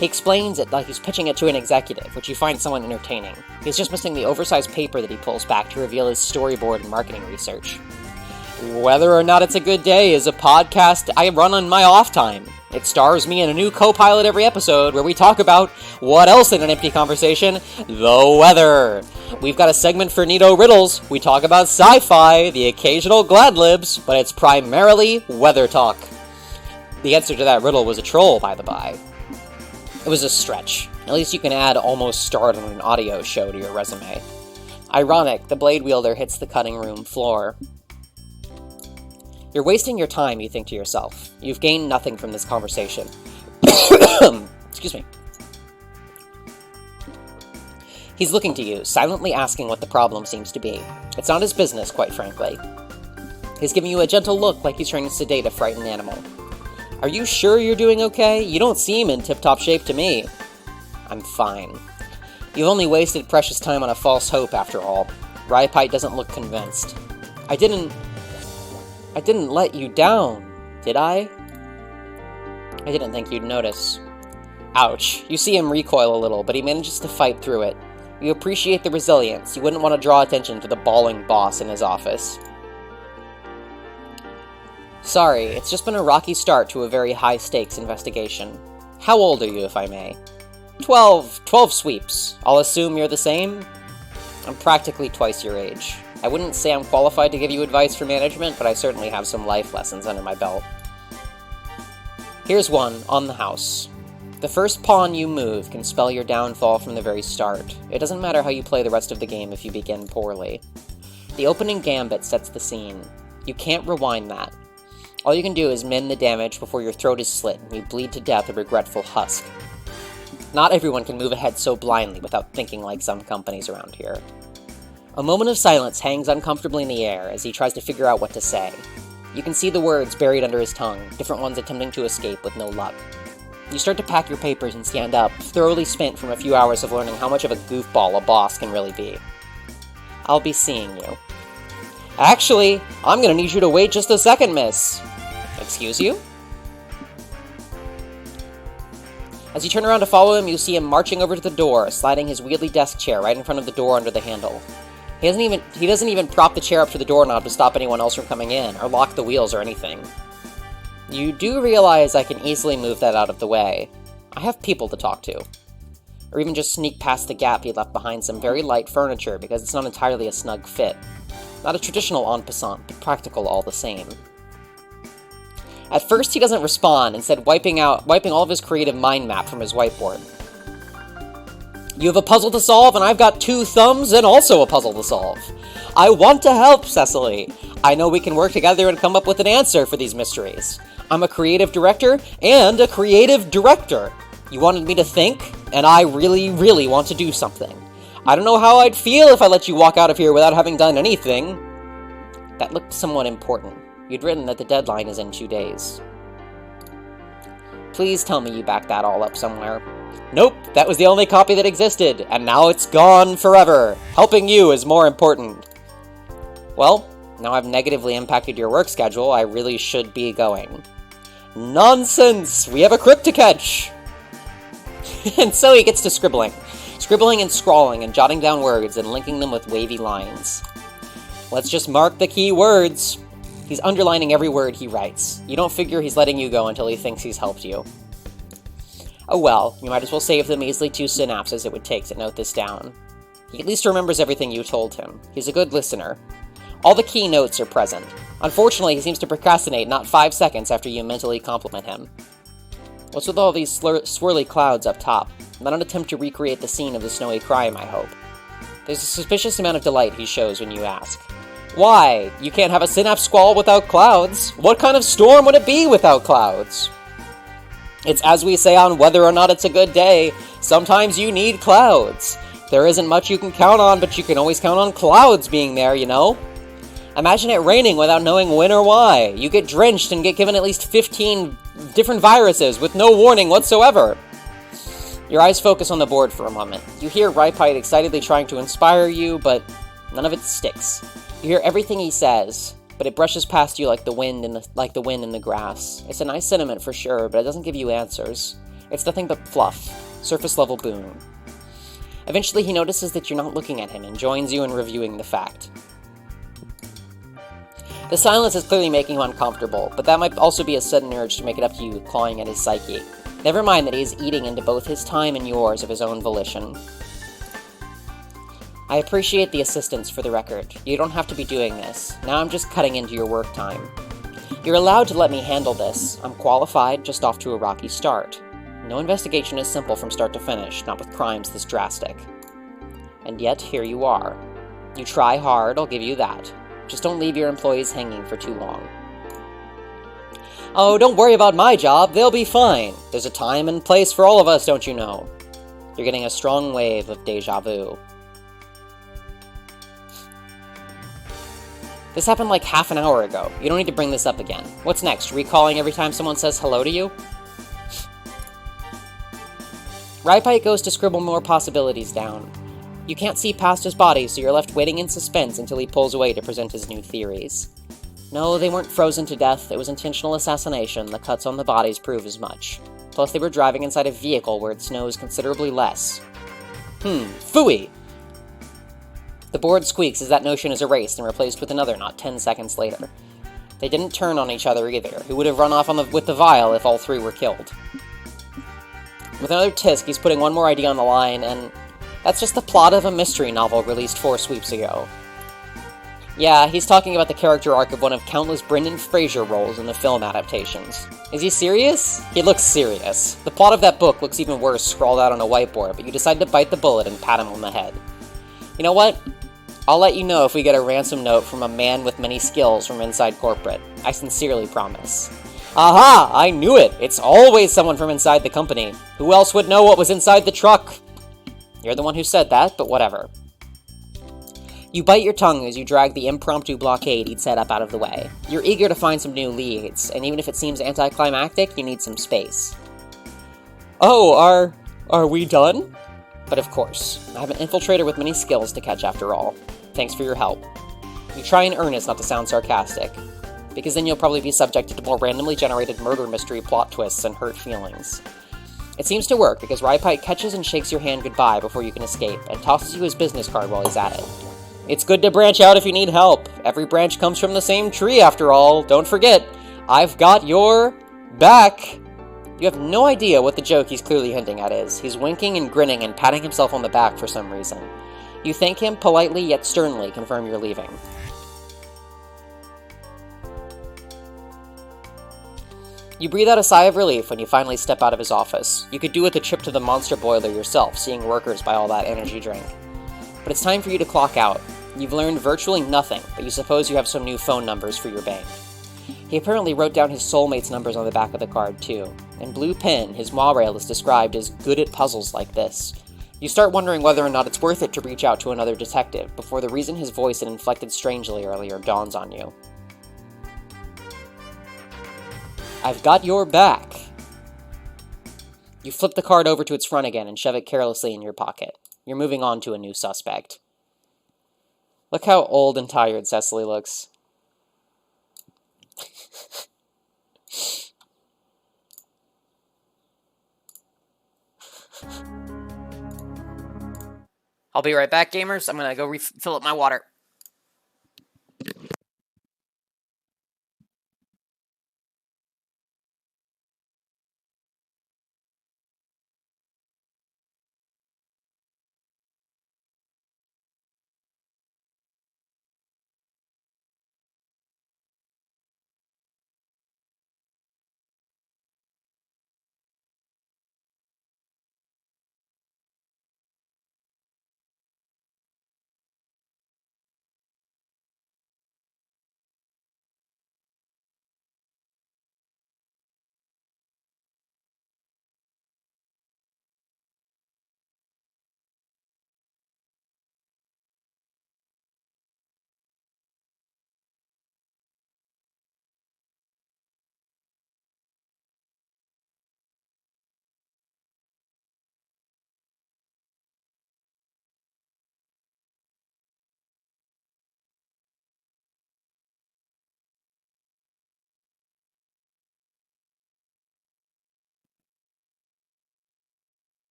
He explains it like he's pitching it to an executive, which you find somewhat entertaining. He's just missing the oversized paper that he pulls back to reveal his storyboard and marketing research. Whether or not it's a good day is a podcast I run on my off time. It stars me and a new co-pilot every episode where we talk about, what else in an empty conversation? The weather. We've got a segment for Neato Riddles. We talk about sci-fi, the occasional glad libs, but it's primarily weather talk. The answer to that riddle was a troll, by the by. It was a stretch. At least you can add almost starred on an audio show to your resume. Ironic, the blade wielder hits the cutting room floor. You're wasting your time, you think to yourself. You've gained nothing from this conversation. Excuse me. He's looking to you, silently asking what the problem seems to be. It's not his business, quite frankly. He's giving you a gentle look like he's trying to sedate a frightened animal. Are you sure you're doing okay? You don't seem in tip-top shape to me. I'm fine. You've only wasted precious time on a false hope, after all. Ripite doesn't look convinced. I didn't let you down, did I? I didn't think you'd notice. Ouch. You see him recoil a little, but he manages to fight through it. You appreciate the resilience. You wouldn't want to draw attention to the bawling boss in his office. Sorry, it's just been a rocky start to a very high-stakes investigation. How old are you, if I may? 12 sweeps. I'll assume you're the same? I'm practically twice your age. I wouldn't say I'm qualified to give you advice for management, but I certainly have some life lessons under my belt. Here's one, on the house. The first pawn you move can spell your downfall from the very start. It doesn't matter how you play the rest of the game if you begin poorly. The opening gambit sets the scene. You can't rewind that. All you can do is mend the damage before your throat is slit and you bleed to death a regretful husk. Not everyone can move ahead so blindly without thinking like some companies around here. A moment of silence hangs uncomfortably in the air as he tries to figure out what to say. You can see the words buried under his tongue, different ones attempting to escape with no luck. You start to pack your papers and stand up, thoroughly spent from a few hours of learning how much of a goofball a boss can really be. I'll be seeing you. Actually, I'm gonna need you to wait just a second, miss. Excuse you? As you turn around to follow him, you see him marching over to the door, sliding his wheelie desk chair right in front of the door under the handle. He doesn't even prop the chair up to the doorknob to stop anyone else from coming in, or lock the wheels or anything. You do realize I can easily move that out of the way. I have people to talk to. Or even just sneak past the gap he left behind some very light furniture because it's not entirely a snug fit. Not a traditional en passant, but practical all the same. At first he doesn't respond, instead wiping all of his creative mind map from his whiteboard. You have a puzzle to solve, and I've got 2 thumbs and also a puzzle to solve. I want to help, Cecily. I know we can work together and come up with an answer for these mysteries. I'm a creative director and a creative director. You wanted me to think, and I really, really want to do something. I don't know how I'd feel if I let you walk out of here without having done anything. That looked somewhat important. You'd written that the deadline is in 2 days. Please tell me you backed that all up somewhere. Nope, that was the only copy that existed, and now it's gone forever. Helping you is more important. Well, now I've negatively impacted your work schedule, I really should be going. Nonsense! We have a crypt to catch! And so he gets to scribbling. Scribbling and scrawling and jotting down words and linking them with wavy lines. Let's just mark the key words. He's underlining every word he writes. You don't figure he's letting you go until he thinks he's helped you. Oh well, you might as well save the measly 2 synapses it would take to note this down. He at least remembers everything you told him. He's a good listener. All the key notes are present. Unfortunately, he seems to procrastinate not 5 seconds after you mentally compliment him. What's with all these swirly clouds up top? Not an attempt to recreate the scene of the snowy crime, I hope. There's a suspicious amount of delight he shows when you ask. Why? You can't have a synapse squall without clouds. What kind of storm would it be without clouds? It's as we say on Whether or Not It's a Good Day, sometimes you need clouds. There isn't much you can count on, but you can always count on clouds being there, you know? Imagine it raining without knowing when or why. You get drenched and get given at least 15 different viruses with no warning whatsoever. Your eyes focus on the board for a moment. You hear Ripite excitedly trying to inspire you, but none of it sticks. You hear everything he says, but it brushes past you like the wind in the grass. It's a nice sentiment for sure, but it doesn't give you answers. It's nothing but fluff, surface-level boon. Eventually he notices that you're not looking at him and joins you in reviewing the fact. The silence is clearly making him uncomfortable, but that might also be a sudden urge to make it up to you, clawing at his psyche. Never mind that he is eating into both his time and yours of his own volition. I appreciate the assistance for the record. You don't have to be doing this. Now I'm just cutting into your work time. You're allowed to let me handle this. I'm qualified, just off to a rocky start. No investigation is simple from start to finish, not with crimes this drastic. And yet, here you are. You try hard, I'll give you that. Just don't leave your employees hanging for too long. Oh, don't worry about my job, they'll be fine. There's a time and place for all of us, don't you know? You're getting a strong wave of deja vu. This happened like half an hour ago. You don't need to bring this up again. What's next? Recalling every time someone says hello to you? Ripite goes to scribble more possibilities down. You can't see past his body, so you're left waiting in suspense until he pulls away to present his new theories. No, they weren't frozen to death. It was intentional assassination. The cuts on the bodies prove as much. Plus, they were driving inside a vehicle where it snows considerably less. Phooey! The board squeaks as that notion is erased and replaced with another not 10 seconds later. They didn't turn on each other either. Who would have run off with the vial if all 3 were killed? With another tisk, he's putting one more idea on the line, and that's just the plot of a mystery novel released 4 sweeps ago. Yeah, he's talking about the character arc of one of countless Brendan Fraser roles in the film adaptations. Is he serious? He looks serious. The plot of that book looks even worse scrawled out on a whiteboard, but you decide to bite the bullet and pat him on the head. You know what? I'll let you know if we get a ransom note from a man with many skills from inside corporate. I sincerely promise. Aha! I knew it! It's always someone from inside the company. Who else would know what was inside the truck? You're the one who said that, but whatever. You bite your tongue as you drag the impromptu blockade he'd set up out of the way. You're eager to find some new leads, and even if it seems anticlimactic, you need some space. Oh, are we done? But of course, I have an infiltrator with many skills to catch after all. Thanks for your help. You try in earnest not to sound sarcastic, because then you'll probably be subjected to more randomly generated murder mystery plot twists and hurt feelings. It seems to work, because Ripite catches and shakes your hand goodbye before you can escape, and tosses you his business card while he's at it. It's good to branch out if you need help. Every branch comes from the same tree, after all. Don't forget, I've got your back. You have no idea what the joke he's clearly hinting at is. He's winking and grinning and patting himself on the back for some reason. You thank him politely yet sternly, confirm you're leaving. You breathe out a sigh of relief when you finally step out of his office. You could do with a trip to the monster boiler yourself, seeing workers buy all that energy drink. But it's time for you to clock out. You've learned virtually nothing, but you suppose you have some new phone numbers for your bank. He apparently wrote down his soulmate's numbers on the back of the card, too. In blue pen, his moirail is described as good at puzzles like this. You start wondering whether or not it's worth it to reach out to another detective before the reason his voice had inflected strangely earlier dawns on you. I've got your back. You flip the card over to its front again and shove it carelessly in your pocket. You're moving on to a new suspect. Look how old and tired Cecily looks. I'll be right back, gamers. I'm gonna go refill up my water.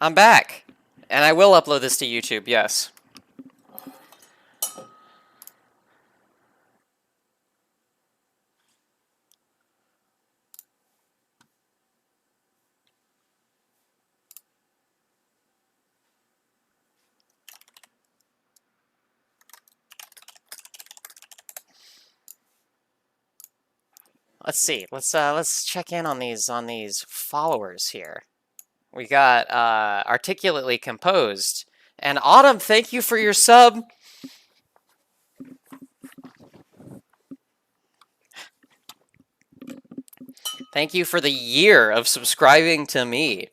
I'm back! And I will upload this to YouTube, yes. Let's see. Let's check in on these followers here. We got Articulately Composed. And Autumn, thank you for your sub. Thank you for the year of subscribing to me.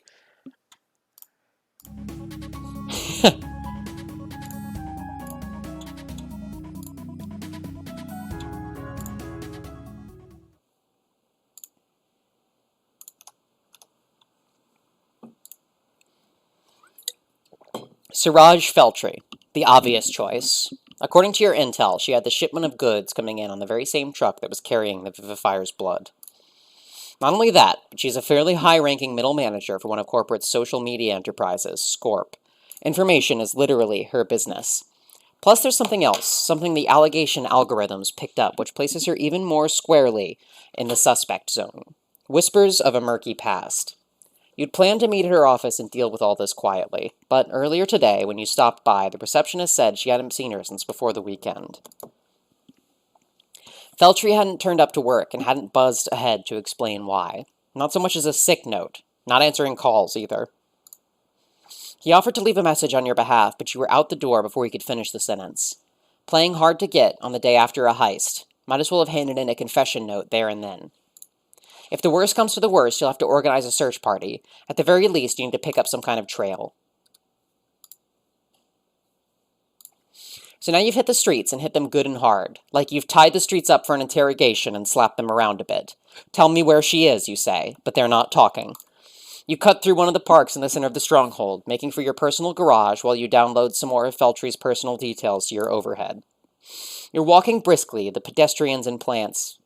Suraj Feltry, the obvious choice. According to your intel, she had the shipment of goods coming in on the very same truck that was carrying the Vivifier's blood. Not only that, but she's a fairly high-ranking middle manager for one of corporate's social media enterprises, Scorp. Information is literally her business. Plus, there's something else, something the allegation algorithms picked up, which places her even more squarely in the suspect zone. Whispers of a murky past. You'd planned to meet at her office and deal with all this quietly, but earlier today, when you stopped by, the receptionist said she hadn't seen her since before the weekend. Feltry hadn't turned up to work and hadn't buzzed ahead to explain why. Not so much as a sick note, not answering calls either. He offered to leave a message on your behalf, but you were out the door before he could finish the sentence. Playing hard to get on the day after a heist, might as well have handed in a confession note there and then. If the worst comes to the worst, you'll have to organize a search party. At the very least, you need to pick up some kind of trail. So now you've hit the streets and hit them good and hard. Like you've tied the streets up for an interrogation and slapped them around a bit. Tell me where she is, you say, but they're not talking. You cut through one of the parks in the center of the stronghold, making for your personal garage while you download some more of Feltry's personal details to your overhead. You're walking briskly, the pedestrians and plants,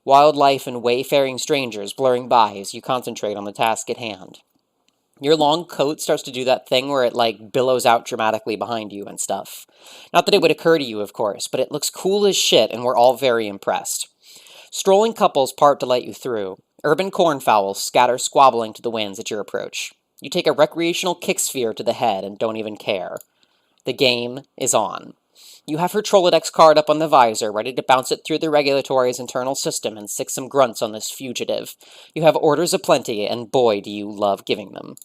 wildlife and wayfaring strangers blurring by as you concentrate on the task at hand. Your long coat starts to do that thing where it, billows out dramatically behind you and stuff. Not that it would occur to you, of course, but it looks cool as shit and we're all very impressed. Strolling couples part to let you through. Urban cornfowls scatter squabbling to the winds at your approach. You take a recreational kick sphere to the head and don't even care. The game is on. You have her Trollodex card up on the visor, ready to bounce it through the regulatory's internal system and stick some grunts on this fugitive. You have orders aplenty, and boy, do you love giving them.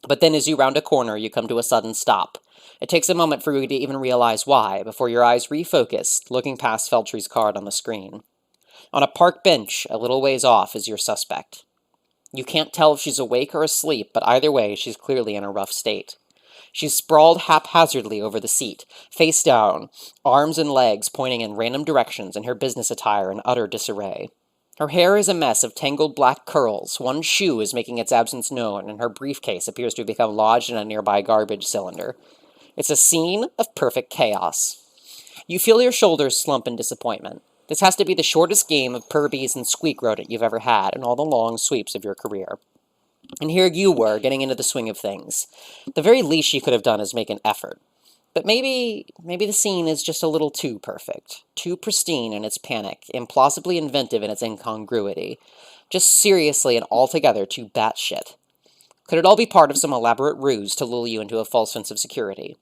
But then as you round a corner, you come to a sudden stop. It takes a moment for you to even realize why, before your eyes refocus, looking past Feltry's card on the screen. On a park bench, a little ways off, is your suspect. You can't tell if she's awake or asleep, but either way, she's clearly in a rough state. She's sprawled haphazardly over the seat, face down, arms and legs pointing in random directions, and her business attire in utter disarray. Her hair is a mess of tangled black curls, one shoe is making its absence known, and her briefcase appears to have become lodged in a nearby garbage cylinder. It's a scene of perfect chaos. You feel your shoulders slump in disappointment. This has to be the shortest game of Purbees and Squeak Rodent you've ever had in all the long sweeps of your career. And here you were, getting into the swing of things. The very least you could have done is make an effort. But maybe the scene is just a little too perfect. Too pristine in its panic, implausibly inventive in its incongruity. Just seriously and altogether too batshit. Could it all be part of some elaborate ruse to lull you into a false sense of security?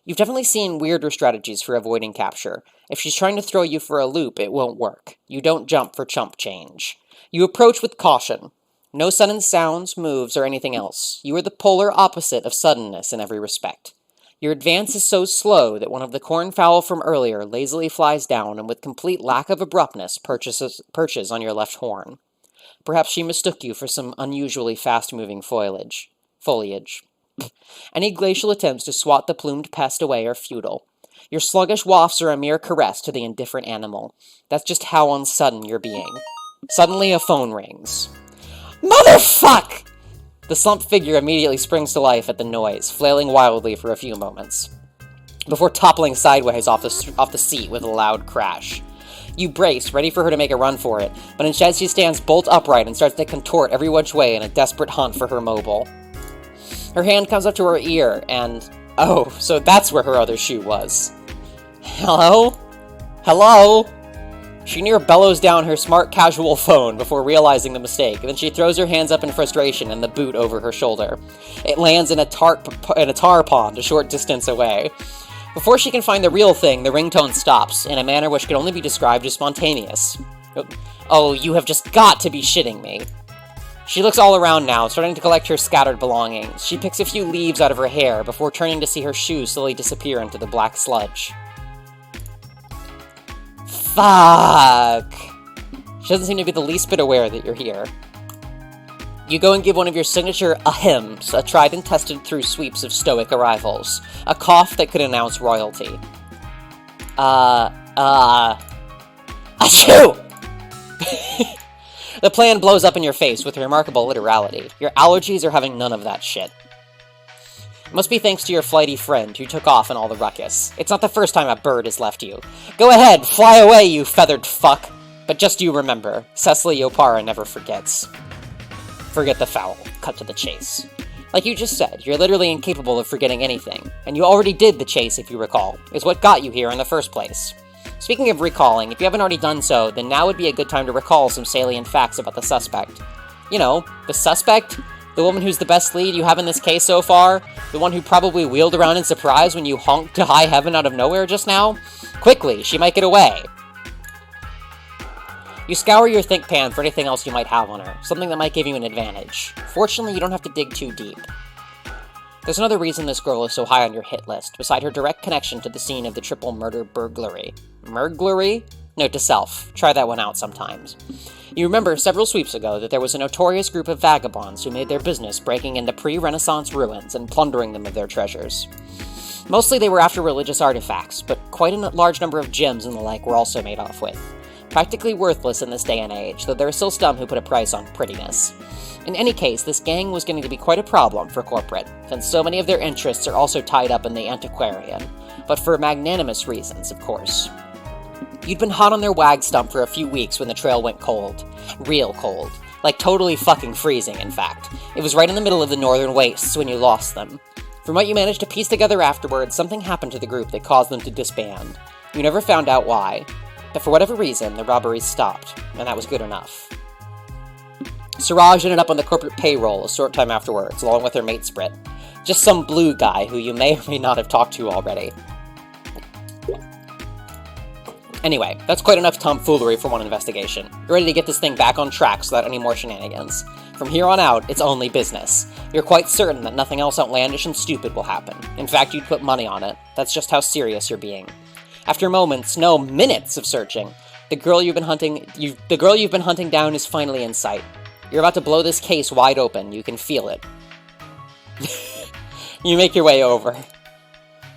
You've definitely seen weirder strategies for avoiding capture. If she's trying to throw you for a loop, it won't work. You don't jump for chump change. You approach with caution. No sudden sounds, moves, or anything else. You are the polar opposite of suddenness in every respect. Your advance is so slow that one of the cornfowl from earlier lazily flies down and with complete lack of abruptness perches on your left horn. Perhaps she mistook you for some unusually fast-moving foliage. Any glacial attempts to swat the plumed pest away are futile. Your sluggish wafts are a mere caress to the indifferent animal. That's just how unsudden you're being. Suddenly a phone rings. Motherfuck! The slumped figure immediately springs to life at the noise, flailing wildly for a few moments, before toppling sideways off the seat with a loud crash. You brace, ready for her to make a run for it, but instead she stands bolt upright and starts to contort every which way in a desperate hunt for her mobile. Her hand comes up to her ear, and... oh, so that's where her other shoe was. Hello? Hello? She near bellows down her smart casual phone before realizing the mistake, and then she throws her hands up in frustration and the boot over her shoulder. It lands in a tar pond a short distance away. Before she can find the real thing, the ringtone stops, in a manner which can only be described as spontaneous. Oh, you have just got to be shitting me. She looks all around now, starting to collect her scattered belongings. She picks a few leaves out of her hair before turning to see her shoes slowly disappear into the black sludge. Fuck! She doesn't seem to be the least bit aware that you're here. You go and give one of your signature ahems, a tried and tested through sweeps of stoic arrivals. A cough that could announce royalty. Achoo! The plan blows up in your face with remarkable literality. Your allergies are having none of that shit. It must be thanks to your flighty friend who took off in all the ruckus. It's not the first time a bird has left you. Go ahead, fly away, you feathered fuck! But just you remember, Cecily Opara never forgets. Forget the foul. Cut to the chase. Like you just said, you're literally incapable of forgetting anything. And you already did the chase, if you recall. It's what got you here in the first place. Speaking of recalling, if you haven't already done so, then now would be a good time to recall some salient facts about the suspect. You know, the suspect? The woman who's the best lead you have in this case so far? The one who probably wheeled around in surprise when you honked to high heaven out of nowhere just now? Quickly, she might get away. You scour your think pan for anything else you might have on her, something that might give you an advantage. Fortunately, you don't have to dig too deep. There's another reason this girl is so high on your hit list, beside her direct connection to the scene of the triple murder burglary. Burglary? Note to self, try that one out sometimes. You remember several sweeps ago that there was a notorious group of vagabonds who made their business breaking into pre-Renaissance ruins and plundering them of their treasures. Mostly they were after religious artifacts, but quite a large number of gems and the like were also made off with. Practically worthless in this day and age, though there are still some who put a price on prettiness. In any case, this gang was getting to be quite a problem for corporate, since so many of their interests are also tied up in the antiquarian, but for magnanimous reasons, of course. You'd been hot on their wag stump for a few weeks when the trail went cold. Real cold. Like totally fucking freezing, in fact. It was right in the middle of the northern wastes when you lost them. From what you managed to piece together afterwards, something happened to the group that caused them to disband. You never found out why, but for whatever reason, the robberies stopped, and that was good enough. Suraj ended up on the corporate payroll a short time afterwards, along with her mate Sprit. Just some blue guy who you may or may not have talked to already. Anyway, that's quite enough tomfoolery for one investigation. You're ready to get this thing back on track without any more shenanigans. From here on out, it's only business. You're quite certain that nothing else outlandish and stupid will happen. In fact, you'd put money on it. That's just how serious you're being. After moments, no, minutes of searching, the girl you've been hunting down is finally in sight. You're about to blow this case wide open. You can feel it. You make your way over.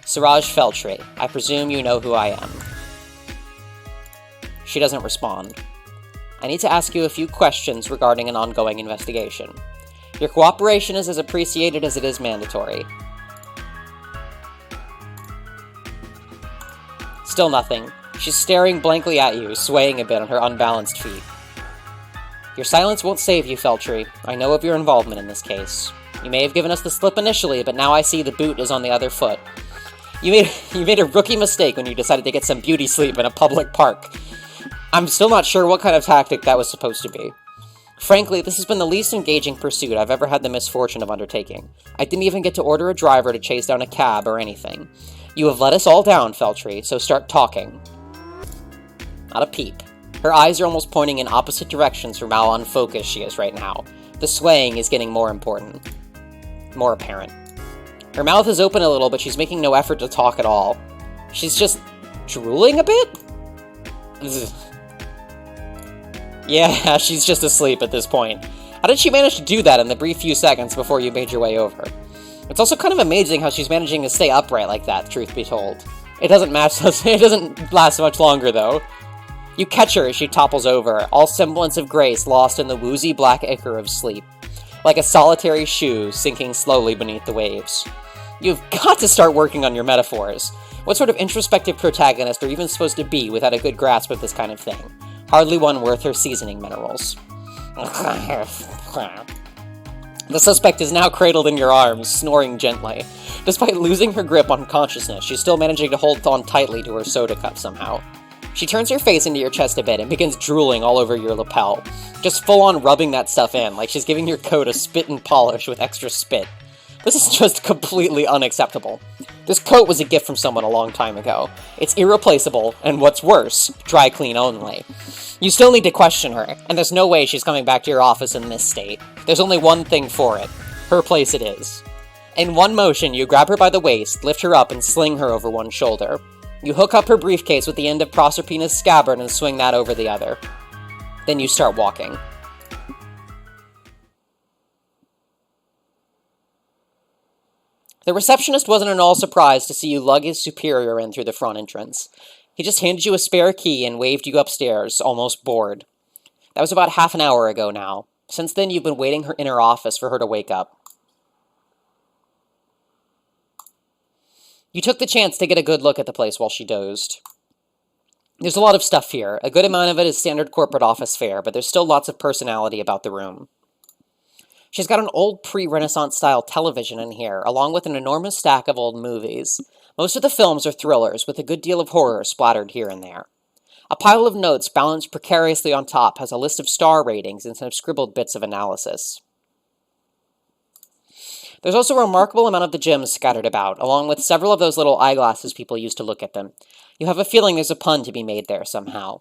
Suraj Feltry, I presume you know who I am. She doesn't respond. I need to ask you a few questions regarding an ongoing investigation. Your cooperation is as appreciated as it is mandatory. Still nothing. She's staring blankly at you, swaying a bit on her unbalanced feet. Your silence won't save you, Feltry. I know of your involvement in this case. You may have given us the slip initially, but now I see the boot is on the other foot. You made a rookie mistake when you decided to get some beauty sleep in a public park. I'm still not sure what kind of tactic that was supposed to be. Frankly, this has been the least engaging pursuit I've ever had the misfortune of undertaking. I didn't even get to order a driver to chase down a cab or anything. You have let us all down, Feltry, so start talking. Not a peep. Her eyes are almost pointing in opposite directions from how unfocused she is right now. The swaying is getting more important. More apparent. Her mouth is open a little, but she's making no effort to talk at all. She's just drooling a bit? Ugh. Yeah, she's just asleep at this point. How did she manage to do that in the brief few seconds before you made your way over? It's also kind of amazing how she's managing to stay upright like that, truth be told. It doesn't last much longer, though. You catch her as she topples over, all semblance of grace lost in the woozy black ichor of sleep, like a solitary shoe sinking slowly beneath the waves. You've got to start working on your metaphors. What sort of introspective protagonist are you even supposed to be without a good grasp of this kind of thing? Hardly one worth her seasoning minerals. The suspect is now cradled in your arms, snoring gently. Despite losing her grip on consciousness, she's still managing to hold on tightly to her soda cup somehow. She turns her face into your chest a bit and begins drooling all over your lapel, just full-on rubbing that stuff in, like she's giving your coat a spit and polish with extra spit. This is just completely unacceptable. This coat was a gift from someone a long time ago. It's irreplaceable, and what's worse, dry clean only. You still need to question her, and there's no way she's coming back to your office in this state. There's only one thing for it. Her place it is. In one motion, you grab her by the waist, lift her up, and sling her over one shoulder. You hook up her briefcase with the end of Proserpina's scabbard and swing that over the other. Then you start walking. The receptionist wasn't at all surprised to see you lug his superior in through the front entrance. He just handed you a spare key and waved you upstairs, almost bored. That was about half an hour ago now. Since then, you've been waiting in her office for her to wake up. You took the chance to get a good look at the place while she dozed. There's a lot of stuff here. A good amount of it is standard corporate office fare, but there's still lots of personality about the room. She's got an old pre-Renaissance style television in here, along with an enormous stack of old movies. Most of the films are thrillers, with a good deal of horror splattered here and there. A pile of notes balanced precariously on top has a list of star ratings and some scribbled bits of analysis. There's also a remarkable amount of the gems scattered about, along with several of those little eyeglasses people use to look at them. You have a feeling there's a pun to be made there somehow.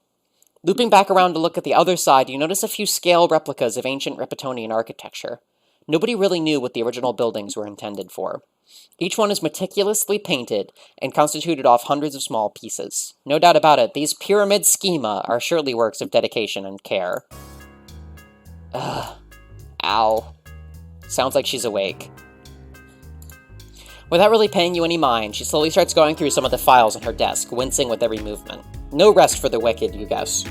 Looping back around to look at the other side, you notice a few scale replicas of ancient Repetonian architecture. Nobody really knew what the original buildings were intended for. Each one is meticulously painted and constituted off hundreds of small pieces. No doubt about it, these pyramid schema are surely works of dedication and care. Ugh. Ow. Sounds like she's awake. Without really paying you any mind, she slowly starts going through some of the files on her desk, wincing with every movement. No rest for the wicked, you guess.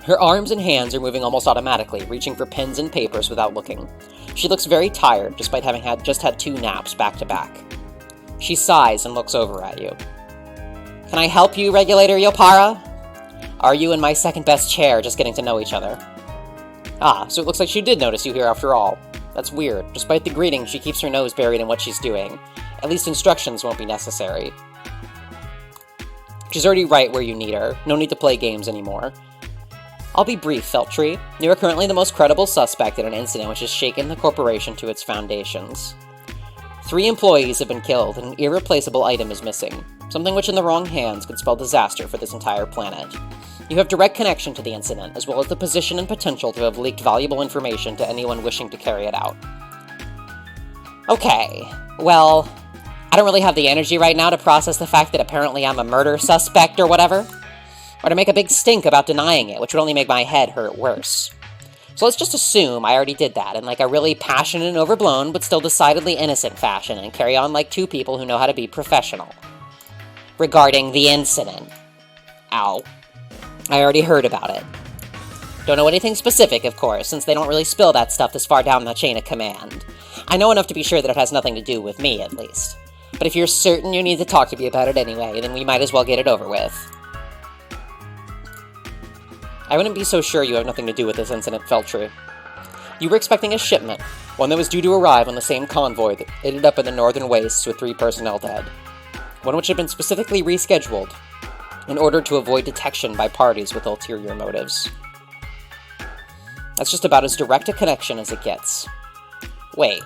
Her arms and hands are moving almost automatically, reaching for pens and papers without looking. She looks very tired, despite having just had 2 naps back to back. She sighs and looks over at you. Can I help you, Regulator Yopara? Are you in my second best chair, just getting to know each other? Ah, so it looks like she did notice you here after all. That's weird. Despite the greeting, she keeps her nose buried in what she's doing. At least instructions won't be necessary. She's already right where you need her. No need to play games anymore. I'll be brief, Feltree. You are currently the most credible suspect in an incident which has shaken the corporation to its foundations. 3 employees have been killed, and an irreplaceable item is missing. Something which in the wrong hands could spell disaster for this entire planet. You have direct connection to the incident, as well as the position and potential to have leaked valuable information to anyone wishing to carry it out. Okay, well, I don't really have the energy right now to process the fact that apparently I'm a murder suspect or whatever. Or to make a big stink about denying it, which would only make my head hurt worse. So let's just assume I already did that in like a really passionate and overblown, but still decidedly innocent fashion, and carry on like 2 people who know how to be professional. Regarding the incident. Ow. I already heard about it. Don't know anything specific, of course, since they don't really spill that stuff this far down the chain of command. I know enough to be sure that it has nothing to do with me, at least. But if you're certain you need to talk to me about it anyway, then we might as well get it over with. I wouldn't be so sure you have nothing to do with this incident, Feltree. You were expecting a shipment, one that was due to arrive on the same convoy that ended up in the northern wastes with 3 personnel dead. One which had been specifically rescheduled, in order to avoid detection by parties with ulterior motives. That's just about as direct a connection as it gets. Wait,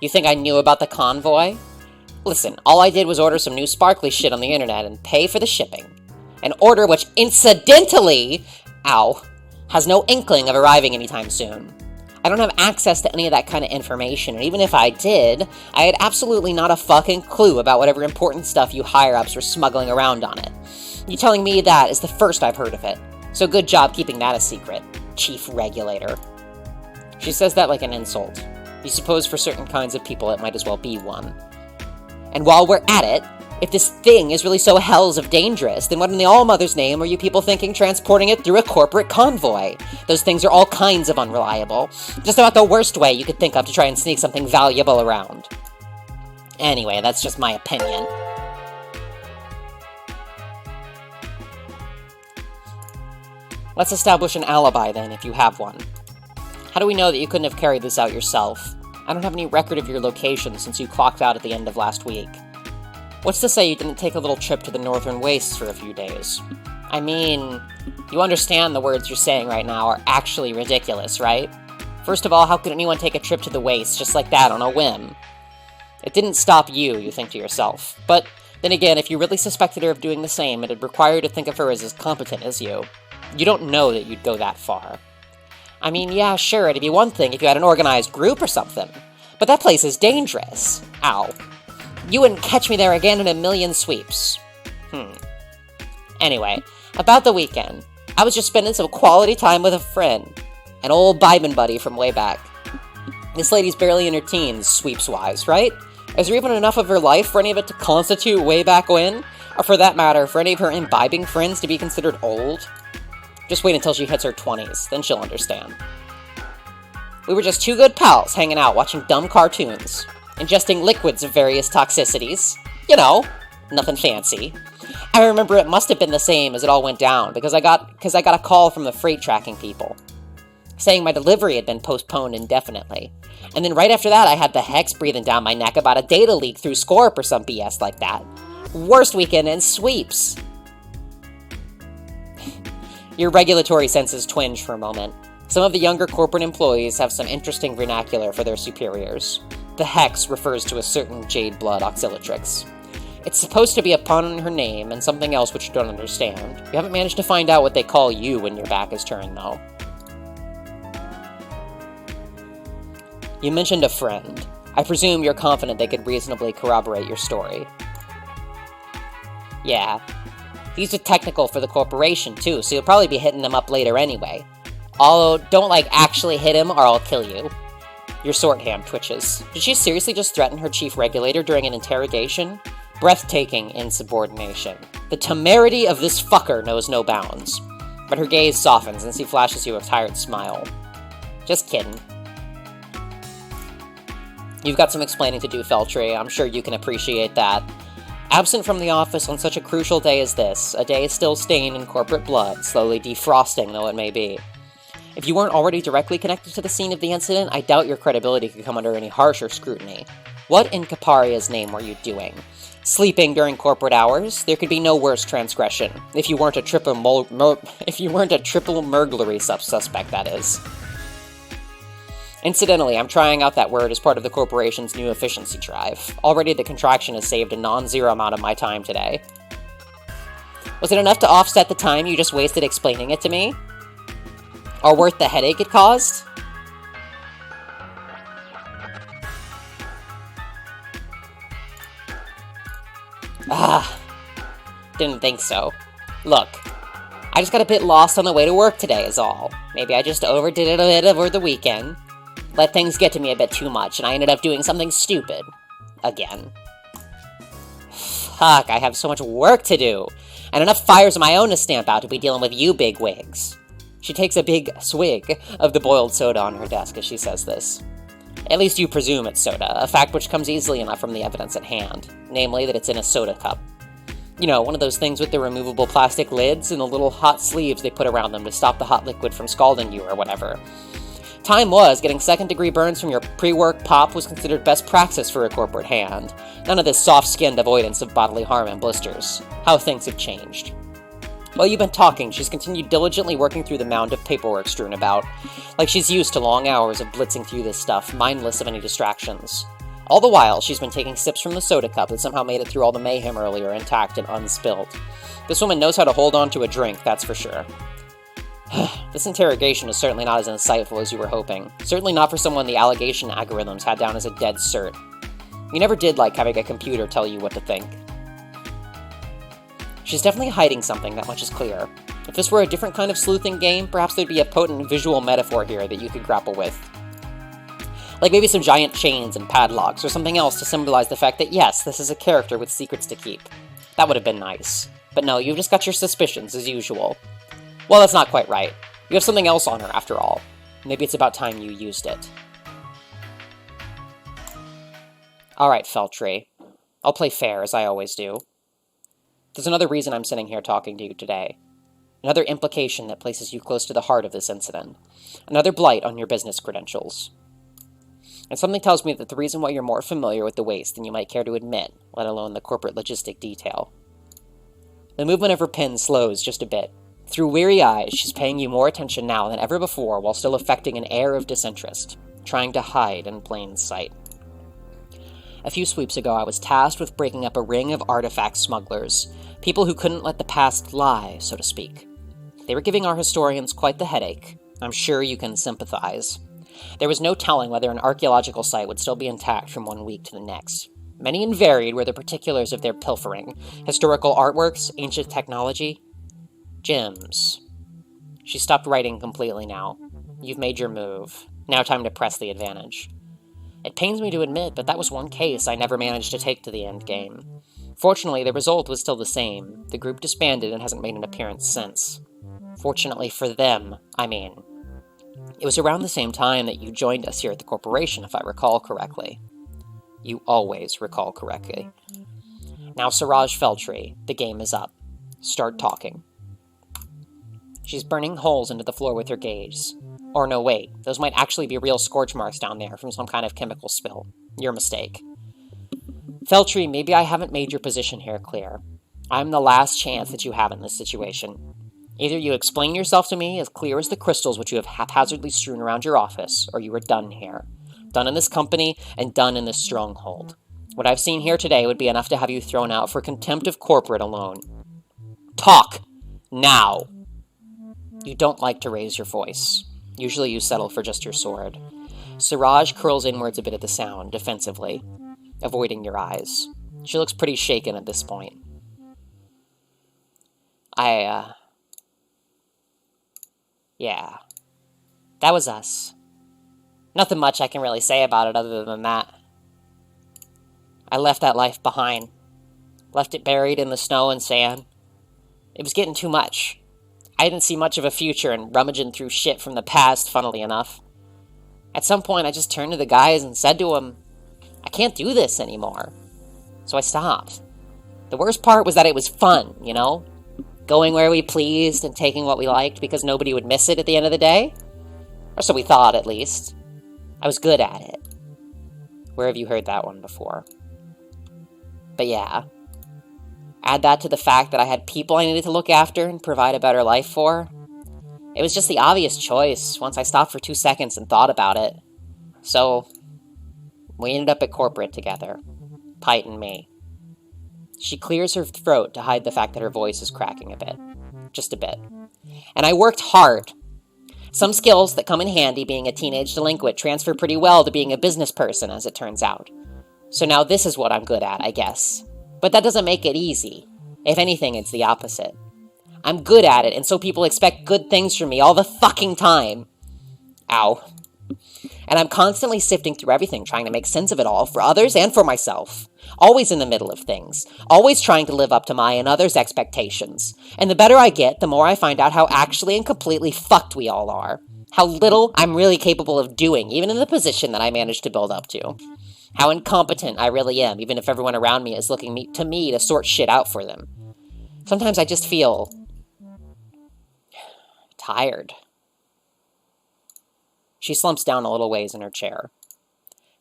you think I knew about the convoy? Listen, all I did was order some new sparkly shit on the internet and pay for the shipping. An order which incidentally, has no inkling of arriving anytime soon. I don't have access to any of that kind of information, and even if I did, I had absolutely not a fucking clue about whatever important stuff you higher-ups were smuggling around on it. You telling me that is the first I've heard of it, so good job keeping that a secret, Chief Regulator. She says that like an insult. You suppose for certain kinds of people it might as well be one. And while we're at it, if this thing is really so hells of dangerous, then what in the all-mother's name are you people thinking transporting it through a corporate convoy? Those things are all kinds of unreliable. Just about the worst way you could think of to try and sneak something valuable around. Anyway, that's just my opinion. Let's establish an alibi then, if you have one. How do we know that you couldn't have carried this out yourself? I don't have any record of your location since you clocked out at the end of last week. What's to say you didn't take a little trip to the Northern Wastes for a few days? I mean, you understand the words you're saying right now are actually ridiculous, right? First of all, how could anyone take a trip to the Wastes just like that on a whim? It didn't stop you think to yourself. But then again, if you really suspected her of doing the same, it'd require you to think of her as competent as you. You don't know that you'd go that far. I mean, yeah, sure, it'd be one thing if you had an organized group or something. But that place is dangerous. Ow. You wouldn't catch me there again in a million sweeps. Anyway, about the weekend. I was just spending some quality time with a friend. An old Bibin buddy from way back. This lady's barely in her teens, sweeps-wise, right? Is there even enough of her life for any of it to constitute way back when? Or for that matter, for any of her imbibing friends to be considered old? Just wait until she hits her 20s, then she'll understand. We were just two good pals hanging out watching dumb cartoons, ingesting liquids of various toxicities. You know, nothing fancy. I remember it must have been the same as it all went down, because I got a call from the freight tracking people, saying my delivery had been postponed indefinitely. And then right after that, I had the hex breathing down my neck about a data leak through Scorp or some BS like that. Worst weekend in sweeps. Your regulatory senses twinge for a moment. Some of the younger corporate employees have some interesting vernacular for their superiors. The hex refers to a certain jade blood auxiliatrix. It's supposed to be a pun on her name and something else which you don't understand. You haven't managed to find out what they call you when your back is turned, though. You mentioned a friend. I presume you're confident they could reasonably corroborate your story. Yeah. He's a technical for the corporation, too, so you'll probably be hitting him up later anyway. Although, don't, actually hit him or I'll kill you. Your shorthand twitches. Did she seriously just threaten her chief regulator during an interrogation? Breathtaking insubordination. The temerity of this fucker knows no bounds. But her gaze softens and she flashes you a tired smile. Just kidding. You've got some explaining to do, Feltry. I'm sure you can appreciate that. Absent from the office on such a crucial day as this, a day still stained in corporate blood, slowly defrosting though it may be. If you weren't already directly connected to the scene of the incident, I doubt your credibility could come under any harsher scrutiny. What in Caparia's name were you doing? Sleeping during corporate hours? There could be no worse transgression. If you weren't a triple burglary suspect, that is. Incidentally, I'm trying out that word as part of the corporation's new efficiency drive. Already the contraction has saved a non-zero amount of my time today. Was it enough to offset the time you just wasted explaining it to me? Or worth the headache it caused? Didn't think so. Look, I just got a bit lost on the way to work today is all. Maybe I just overdid it a bit over the weekend. Let things get to me a bit too much, and I ended up doing something stupid. Again. Fuck, I have so much work to do, and enough fires of my own to stamp out to be dealing with you bigwigs. She takes a big swig of the boiled soda on her desk as she says this. At least you presume it's soda, a fact which comes easily enough from the evidence at hand, namely that it's in a soda cup. You know, one of those things with the removable plastic lids and the little hot sleeves they put around them to stop the hot liquid from scalding you or whatever. Time was, getting second-degree burns from your pre-work pop was considered best practice for a corporate hand. None of this soft-skinned avoidance of bodily harm and blisters. How things have changed. While you've been talking, she's continued diligently working through the mound of paperwork strewn about, like she's used to long hours of blitzing through this stuff, mindless of any distractions. All the while, she's been taking sips from the soda cup that somehow made it through all the mayhem earlier intact and unspilled. This woman knows how to hold on to a drink, that's for sure. This interrogation is certainly not as insightful as you were hoping. Certainly not for someone the allegation algorithms had down as a dead cert. You never did like having a computer tell you what to think. She's definitely hiding something, that much is clear. If this were a different kind of sleuthing game, perhaps there'd be a potent visual metaphor here that you could grapple with. Like maybe some giant chains and padlocks, or something else to symbolize the fact that yes, this is a character with secrets to keep. That would have been nice. But no, you've just got your suspicions, as usual. Well, that's not quite right. You have something else on her, after all. Maybe it's about time you used it. Alright, Feltry. I'll play fair, as I always do. There's another reason I'm sitting here talking to you today. Another implication that places you close to the heart of this incident. Another blight on your business credentials. And something tells me that the reason why you're more familiar with the waste than you might care to admit, let alone the corporate logistic detail. The movement of her pen slows just a bit. Through weary eyes, she's paying you more attention now than ever before while still affecting an air of disinterest, trying to hide in plain sight. A few sweeps ago, I was tasked with breaking up a ring of artifact smugglers, people who couldn't let the past lie, so to speak. They were giving our historians quite the headache. I'm sure you can sympathize. There was no telling whether an archaeological site would still be intact from one week to the next. Many and varied were the particulars of their pilfering: historical artworks, ancient technology, gems. She stopped writing completely now. You've made your move. Now time to press the advantage. It pains me to admit, but that was one case I never managed to take to the end game. Fortunately, the result was still the same. The group disbanded and hasn't made an appearance since. Fortunately for them, I mean. It was around the same time that you joined us here at the corporation, if I recall correctly. You always recall correctly. Now, Suraj Feltree, the game is up. Start talking. She's burning holes into the floor with her gaze. Or no, wait, those might actually be real scorch marks down there from some kind of chemical spill. Your mistake. Feltree, maybe I haven't made your position here clear. I'm the last chance that you have in this situation. Either you explain yourself to me as clear as the crystals which you have haphazardly strewn around your office, or you are done here. Done in this company, and done in this stronghold. What I've seen here today would be enough to have you thrown out for contempt of corporate alone. Talk! Now! You don't like to raise your voice. Usually you settle for just your sword. Suraj curls inwards a bit at the sound, defensively, avoiding your eyes. She looks pretty shaken at this point. Yeah. That was us. Nothing much I can really say about it other than that. I left that life behind. Left it buried in the snow and sand. It was getting too much. I didn't see much of a future in rummaging through shit from the past, funnily enough. At some point, I just turned to the guys and said to them, I can't do this anymore. So I stopped. The worst part was that it was fun, you know? Going where we pleased and taking what we liked because nobody would miss it at the end of the day. Or so we thought, at least. I was good at it. Where have you heard that one before? But yeah. Add that to the fact that I had people I needed to look after and provide a better life for. It was just the obvious choice once I stopped for 2 seconds and thought about it. So, we ended up at corporate together. Pite and me. She clears her throat to hide the fact that her voice is cracking a bit. Just a bit. And I worked hard. Some skills that come in handy being a teenage delinquent transfer pretty well to being a business person, as it turns out. So now this is what I'm good at, I guess. But that doesn't make it easy. If anything, it's the opposite. I'm good at it, and so people expect good things from me all the fucking time. Ow. And I'm constantly sifting through everything, trying to make sense of it all, for others and for myself. Always in the middle of things. Always trying to live up to my and others' expectations. And the better I get, the more I find out how actually and completely fucked we all are. How little I'm really capable of doing, even in the position that I managed to build up to. How incompetent I really am, even if everyone around me is looking to me to sort shit out for them. Sometimes I just feel tired. She slumps down a little ways in her chair.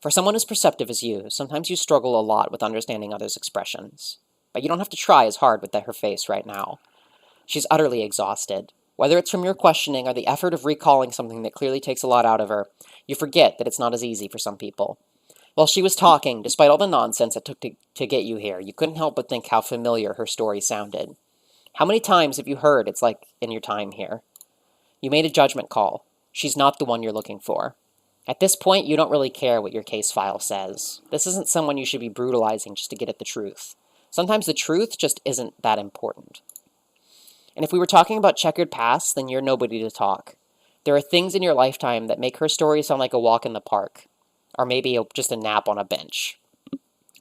For someone as perceptive as you, sometimes you struggle a lot with understanding others' expressions. But you don't have to try as hard with her face right now. She's utterly exhausted. Whether it's from your questioning or the effort of recalling something that clearly takes a lot out of her, you forget that it's not as easy for some people. While she was talking, despite all the nonsense it took to get you here, you couldn't help but think how familiar her story sounded. How many times have you heard it's like in your time here? You made a judgment call. She's not the one you're looking for. At this point, you don't really care what your case file says. This isn't someone you should be brutalizing just to get at the truth. Sometimes the truth just isn't that important. And if we were talking about checkered past, then you're nobody to talk. There are things in your lifetime that make her story sound like a walk in the park. Or maybe just a nap on a bench.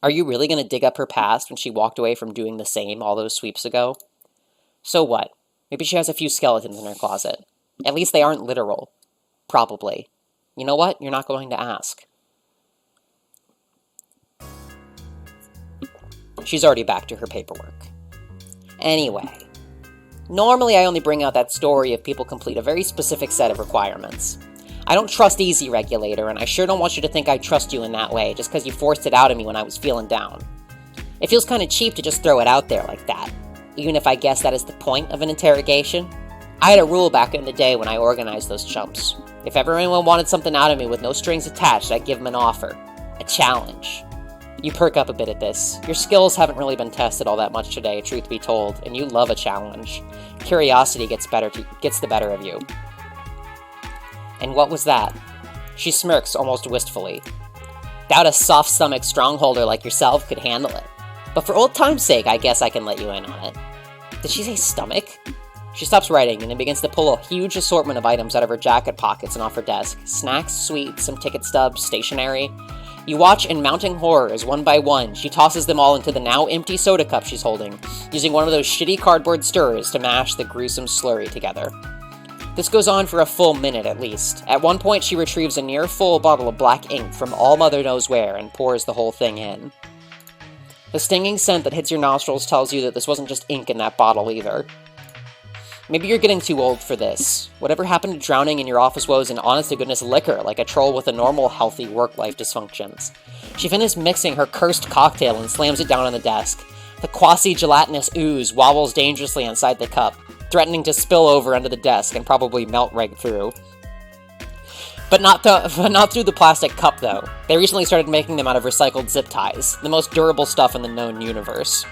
Are you really going to dig up her past when she walked away from doing the same all those sweeps ago? So what? Maybe she has a few skeletons in her closet. At least they aren't literal. Probably. You know what? You're not going to ask. She's already back to her paperwork. Anyway, Normally, I only bring out that story if people complete a very specific set of requirements. I don't trust Easy Regulator, and I sure don't want you to think I trust you in that way, just because you forced it out of me when I was feeling down. It feels kinda cheap to just throw it out there like that, even if I guess that is the point of an interrogation. I had a rule back in the day when I organized those chumps. If ever anyone wanted something out of me with no strings attached, I'd give them an offer. A challenge. You perk up a bit at this. Your skills haven't really been tested all that much today, truth be told, and you love a challenge. Curiosity gets the better of you. And what was that? She smirks almost wistfully. Doubt a soft-stomached strongholder like yourself could handle it. But for old time's sake, I guess I can let you in on it. Did she say stomach? She stops writing and then begins to pull a huge assortment of items out of her jacket pockets and off her desk. Snacks, sweets, some ticket stubs, stationery. You watch in mounting horror as one by one, she tosses them all into the now empty soda cup she's holding, using one of those shitty cardboard stirrers to mash the gruesome slurry together. This goes on for a full minute at least. At one point, she retrieves a near-full bottle of black ink from all mother knows where and pours the whole thing in. The stinging scent that hits your nostrils tells you that this wasn't just ink in that bottle either. Maybe you're getting too old for this. Whatever happened to drowning in your office woes in honest-to-goodness liquor like a troll with a normal, healthy work-life dysfunctions? She finishes mixing her cursed cocktail and slams it down on the desk. The quasi-gelatinous ooze wobbles dangerously inside the cup, threatening to spill over onto the desk and probably melt right through. But not through the plastic cup, though. They recently started making them out of recycled zip ties, the most durable stuff in the known universe.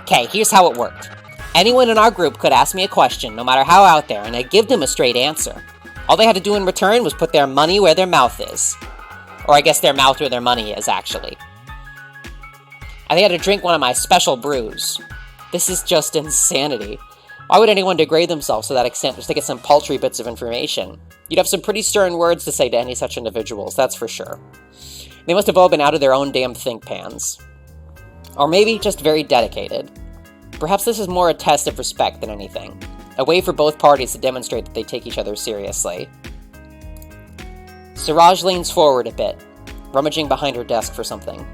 Okay, here's how it worked. Anyone in our group could ask me a question, no matter how out there, and I'd give them a straight answer. All they had to do in return was put their money where their mouth is. Or I guess their mouth where their money is, actually. And they had to drink one of my special brews. This is just insanity. Why would anyone degrade themselves to that extent just to get some paltry bits of information? You'd have some pretty stern words to say to any such individuals, that's for sure. They must have all been out of their own damn think pans. Or maybe just very dedicated. Perhaps this is more a test of respect than anything. A way for both parties to demonstrate that they take each other seriously. Suraj leans forward a bit, rummaging behind her desk for something.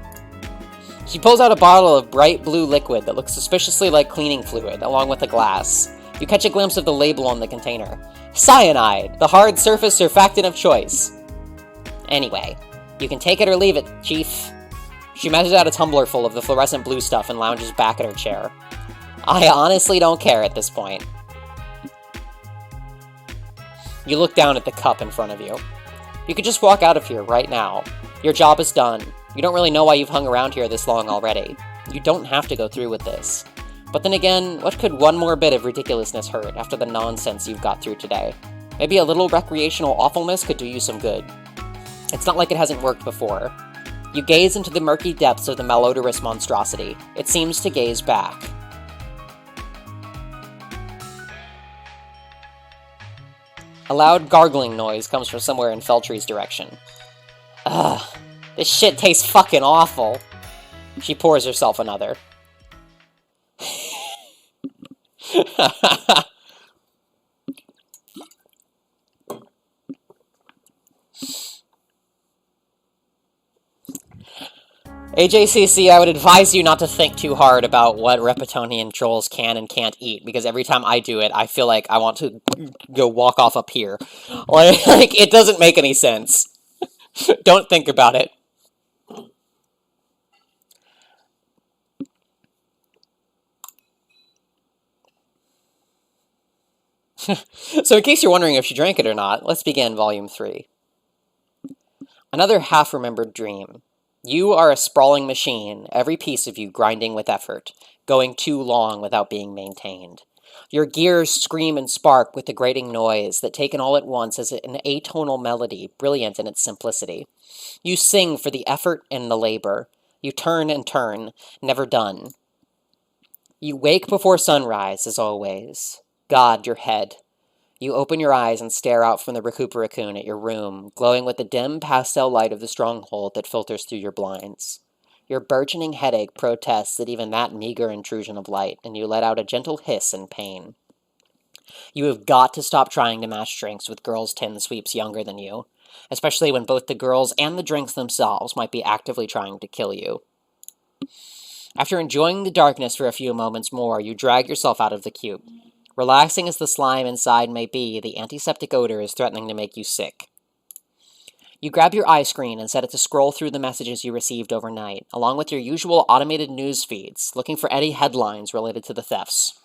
She pulls out a bottle of bright blue liquid that looks suspiciously like cleaning fluid, along with a glass. You catch a glimpse of the label on the container. Cyanide, the hard surface surfactant of choice. Anyway, you can take it or leave it, Chief. She measures out a tumbler full of the fluorescent blue stuff and lounges back at her chair. I honestly don't care at this point. You look down at the cup in front of you. You could just walk out of here right now. Your job is done. You don't really know why you've hung around here this long already. You don't have to go through with this. But then again, what could one more bit of ridiculousness hurt after the nonsense you've got through today? Maybe a little recreational awfulness could do you some good. It's not like it hasn't worked before. You gaze into the murky depths of the malodorous monstrosity. It seems to gaze back. A loud gargling noise comes from somewhere in Feltry's direction. Ugh, this shit tastes fucking awful. She pours herself another. AJCC, I would advise you not to think too hard about what Reptonian trolls can and can't eat, because every time I do it, I feel like I want to go walk off up here. Like, it doesn't make any sense. Don't think about it. So in case you're wondering if she drank it or not, let's begin Volume 3. Another half-remembered dream. You are a sprawling machine, every piece of you grinding with effort, going too long without being maintained. Your gears scream and spark with the grating noise that, taken all at once, is an atonal melody, brilliant in its simplicity. You sing for the effort and the labor. You turn and turn, never done. You wake before sunrise, as always. God, your head. You open your eyes and stare out from the Recuperacoon at your room, glowing with the dim pastel light of the stronghold that filters through your blinds. Your burgeoning headache protests at even that meager intrusion of light, and you let out a gentle hiss in pain. You have got to stop trying to match drinks with girls 10 sweeps younger than you, especially when both the girls and the drinks themselves might be actively trying to kill you. After enjoying the darkness for a few moments more, you drag yourself out of the cube. Relaxing as the slime inside may be, the antiseptic odor is threatening to make you sick. You grab your iScreen and set it to scroll through the messages you received overnight, along with your usual automated news feeds, looking for any headlines related to the thefts.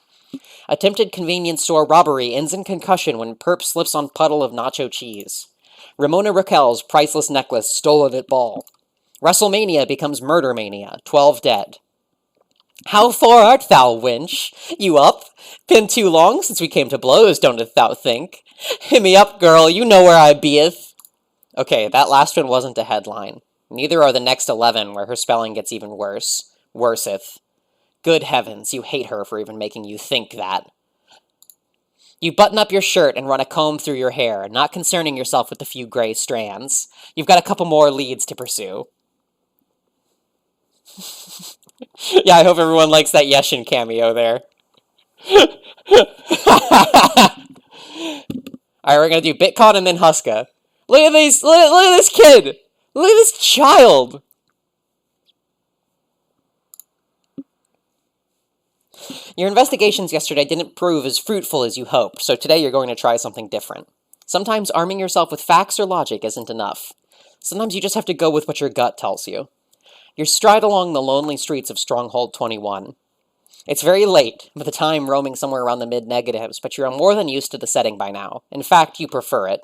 Attempted convenience store robbery ends in concussion when perp slips on puddle of nacho cheese. Ramona Raquel's priceless necklace stolen at ball. WrestleMania becomes Murder Mania, 12 dead. How far art thou, wench? You up? Been too long since we came to blows, don't thou think? Hit me up, girl, you know where I beeth. Okay, that last one wasn't a headline. Neither are the next 11, where her spelling gets even worse. Worseth. Good heavens, you hate her for even making you think that. You button up your shirt and run a comb through your hair, not concerning yourself with the few gray strands. You've got a couple more leads to pursue. Yeah, I hope everyone likes that Yeshin cameo there. Alright, we're gonna do Bitcoin and then Huska. Look at these, look at this kid! Look at this child! Your investigations yesterday didn't prove as fruitful as you hoped, so today you're going to try something different. Sometimes arming yourself with facts or logic isn't enough. Sometimes you just have to go with what your gut tells you. You stride along the lonely streets of Stronghold 21. It's very late, with the time roaming somewhere around the mid-negatives, but you're more than used to the setting by now. In fact, you prefer it.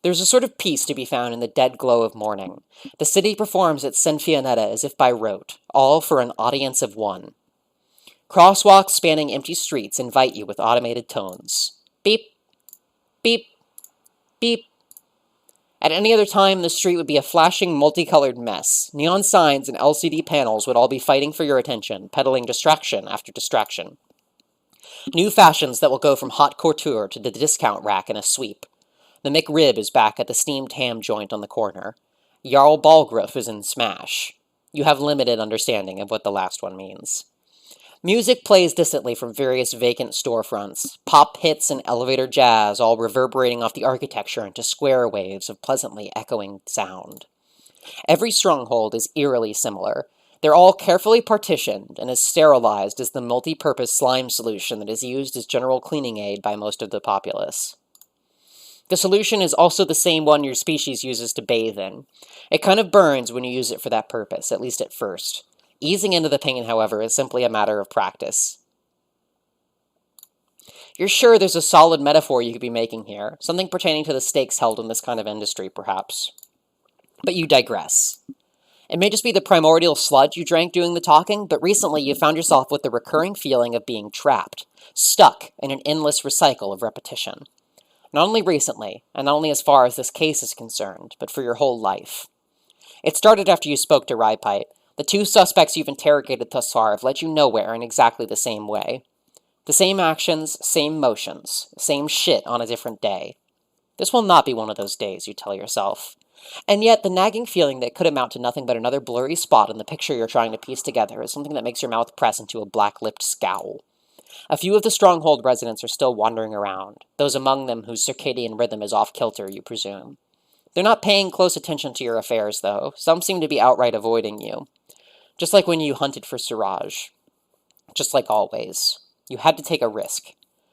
There's a sort of peace to be found in the dead glow of morning. The city performs its Sinfionetta as if by rote, all for an audience of one. Crosswalks spanning empty streets invite you with automated tones. Beep, beep, beep. At any other time, the street would be a flashing, multicolored mess. Neon signs and LCD panels would all be fighting for your attention, peddling distraction after distraction. New fashions that will go from hot couture to the discount rack in a sweep. The McRib is back at the steamed ham joint on the corner. Jarl Balgruff is in Smash. You have limited understanding of what the last one means. Music plays distantly from various vacant storefronts, pop hits and elevator jazz all reverberating off the architecture into square waves of pleasantly echoing sound. Every stronghold is eerily similar. They're all carefully partitioned and as sterilized as the multi-purpose slime solution that is used as general cleaning aid by most of the populace. The solution is also the same one your species uses to bathe in. It kind of burns when you use it for that purpose, at least at first. Easing into the pain, however, is simply a matter of practice. You're sure there's a solid metaphor you could be making here, something pertaining to the stakes held in this kind of industry, perhaps. But you digress. It may just be the primordial sludge you drank doing the talking, but recently you found yourself with the recurring feeling of being trapped, stuck in an endless recycle of repetition. Not only recently, and not only as far as this case is concerned, but for your whole life. It started after you spoke to Rypite. The two suspects you've interrogated thus far have led you nowhere in exactly the same way. The same actions, same motions, same shit on a different day. This will not be one of those days, you tell yourself. And yet, the nagging feeling that could amount to nothing but another blurry spot in the picture you're trying to piece together is something that makes your mouth press into a black-lipped scowl. A few of the Stronghold residents are still wandering around, those among them whose circadian rhythm is off-kilter, you presume. They're not paying close attention to your affairs, though. Some seem to be outright avoiding you. Just like when you hunted for Suraj. Just like always. You had to take a risk.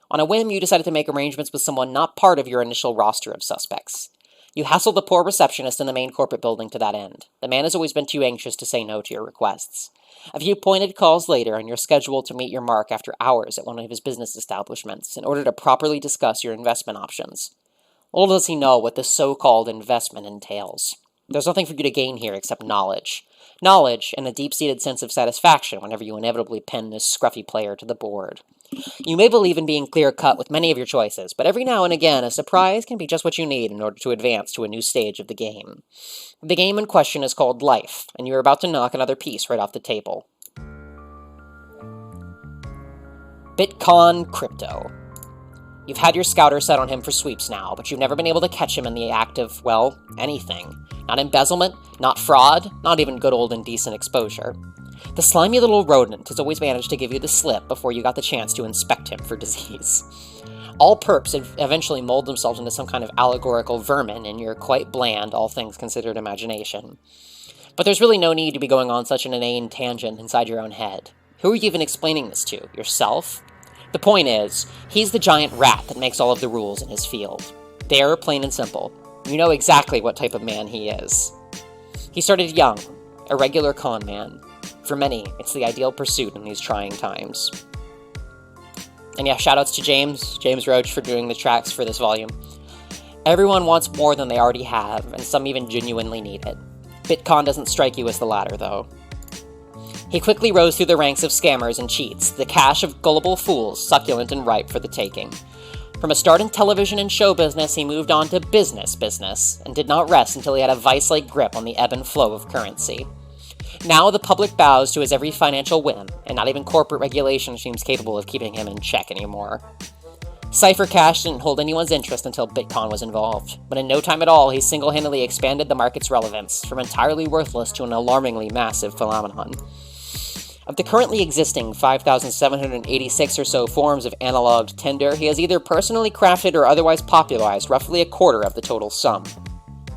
On a whim, you decided to make arrangements with someone not part of your initial roster of suspects. You hassled the poor receptionist in the main corporate building to that end. The man has always been too anxious to say no to your requests. A few pointed calls later, and you're scheduled to meet your mark after hours at one of his business establishments in order to properly discuss your investment options. Little does he know what this so-called investment entails. There's nothing for you to gain here except knowledge. Knowledge and a deep-seated sense of satisfaction whenever you inevitably pin this scruffy player to the board. You may believe in being clear-cut with many of your choices, but every now and again a surprise can be just what you need in order to advance to a new stage of the game. The game in question is called Life, and you're about to knock another piece right off the table. Bitcoin Crypto. You've had your scouter set on him for sweeps now, but you've never been able to catch him in the act of, well, anything. Not embezzlement, not fraud, not even good old indecent exposure. The slimy little rodent has always managed to give you the slip before you got the chance to inspect him for disease. All perps eventually mold themselves into some kind of allegorical vermin in your quite bland, all things considered imagination. But there's really no need to be going on such an inane tangent inside your own head. Who are you even explaining this to? Yourself? The point is, he's the giant rat that makes all of the rules in his field. They're plain and simple. You know exactly what type of man he is. He started young, a regular con man. For many, it's the ideal pursuit in these trying times. And yeah, shoutouts to James Roach, for doing the tracks for this volume. Everyone wants more than they already have, and some even genuinely need it. Bitcoin doesn't strike you as the latter, though. He quickly rose through the ranks of scammers and cheats, the cache of gullible fools, succulent and ripe for the taking. From a start in television and show business, he moved on to business, and did not rest until he had a vice-like grip on the ebb and flow of currency. Now the public bows to his every financial whim, and not even corporate regulation seems capable of keeping him in check anymore. Cypher Cash didn't hold anyone's interest until Bitcoin was involved, but in no time at all, he single-handedly expanded the market's relevance, from entirely worthless to an alarmingly massive phenomenon. Of the currently existing 5,786 or so forms of analog Tinder, he has either personally crafted or otherwise popularized roughly a quarter of the total sum.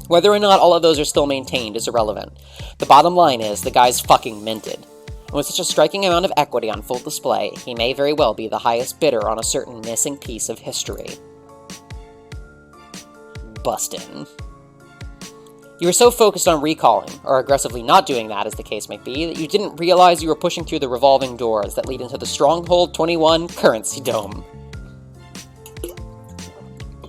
Whether or not all of those are still maintained is irrelevant. The bottom line is, the guy's fucking minted. And with such a striking amount of equity on full display, he may very well be the highest bidder on a certain missing piece of history. Bustin'. You were so focused on recalling, or aggressively not doing that as the case might be, that you didn't realize you were pushing through the revolving doors that lead into the Stronghold 21 Currency Dome.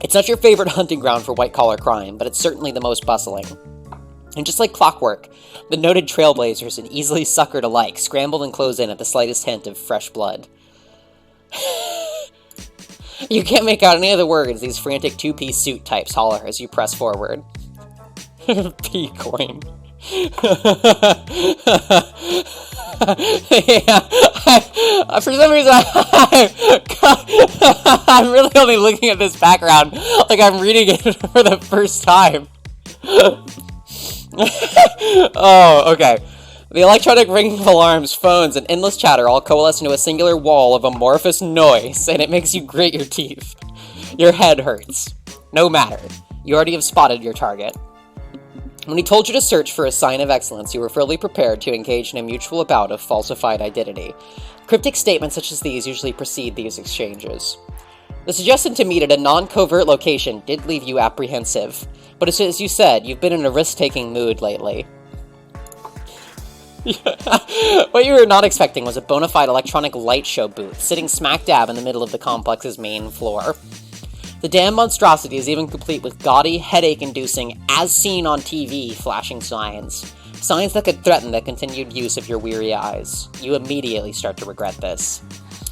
It's not your favorite hunting ground for white-collar crime, but it's certainly the most bustling. And just like clockwork, the noted trailblazers and easily suckered alike scrambled and closed in at the slightest hint of fresh blood. You can't make out any of the words these frantic two-piece suit types holler as you press forward. Bitcoin. Yeah, for some reason, I'm really only looking at this background like I'm reading it for the first time. Oh, okay. The electronic ringing of alarms, phones, and endless chatter all coalesce into a singular wall of amorphous noise, and it makes you grit your teeth. Your head hurts. No matter. You already have spotted your target. When he told you to search for a sign of excellence, you were fully prepared to engage in a mutual bout of falsified identity. Cryptic statements such as these usually precede these exchanges. The suggestion to meet at a non-covert location did leave you apprehensive, but as you said, you've been in a risk-taking mood lately. What you were not expecting was a bona fide electronic light show booth, sitting smack dab in the middle of the complex's main floor. The damn monstrosity is even complete with gaudy, headache-inducing, as seen on TV, flashing signs. Signs that could threaten the continued use of your weary eyes. You immediately start to regret this.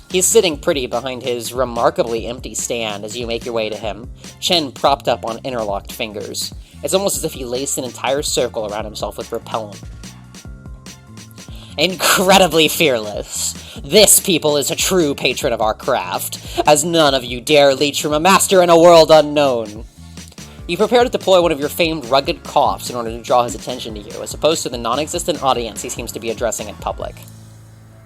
He's sitting pretty behind his remarkably empty stand as you make your way to him, chin propped up on interlocked fingers. It's almost as if he laced an entire circle around himself with repellent. Incredibly fearless. This, people, is a true patron of our craft, as none of you dare leech from a master in a world unknown. You prepare to deploy one of your famed rugged coughs in order to draw his attention to you, as opposed to the non-existent audience he seems to be addressing in public.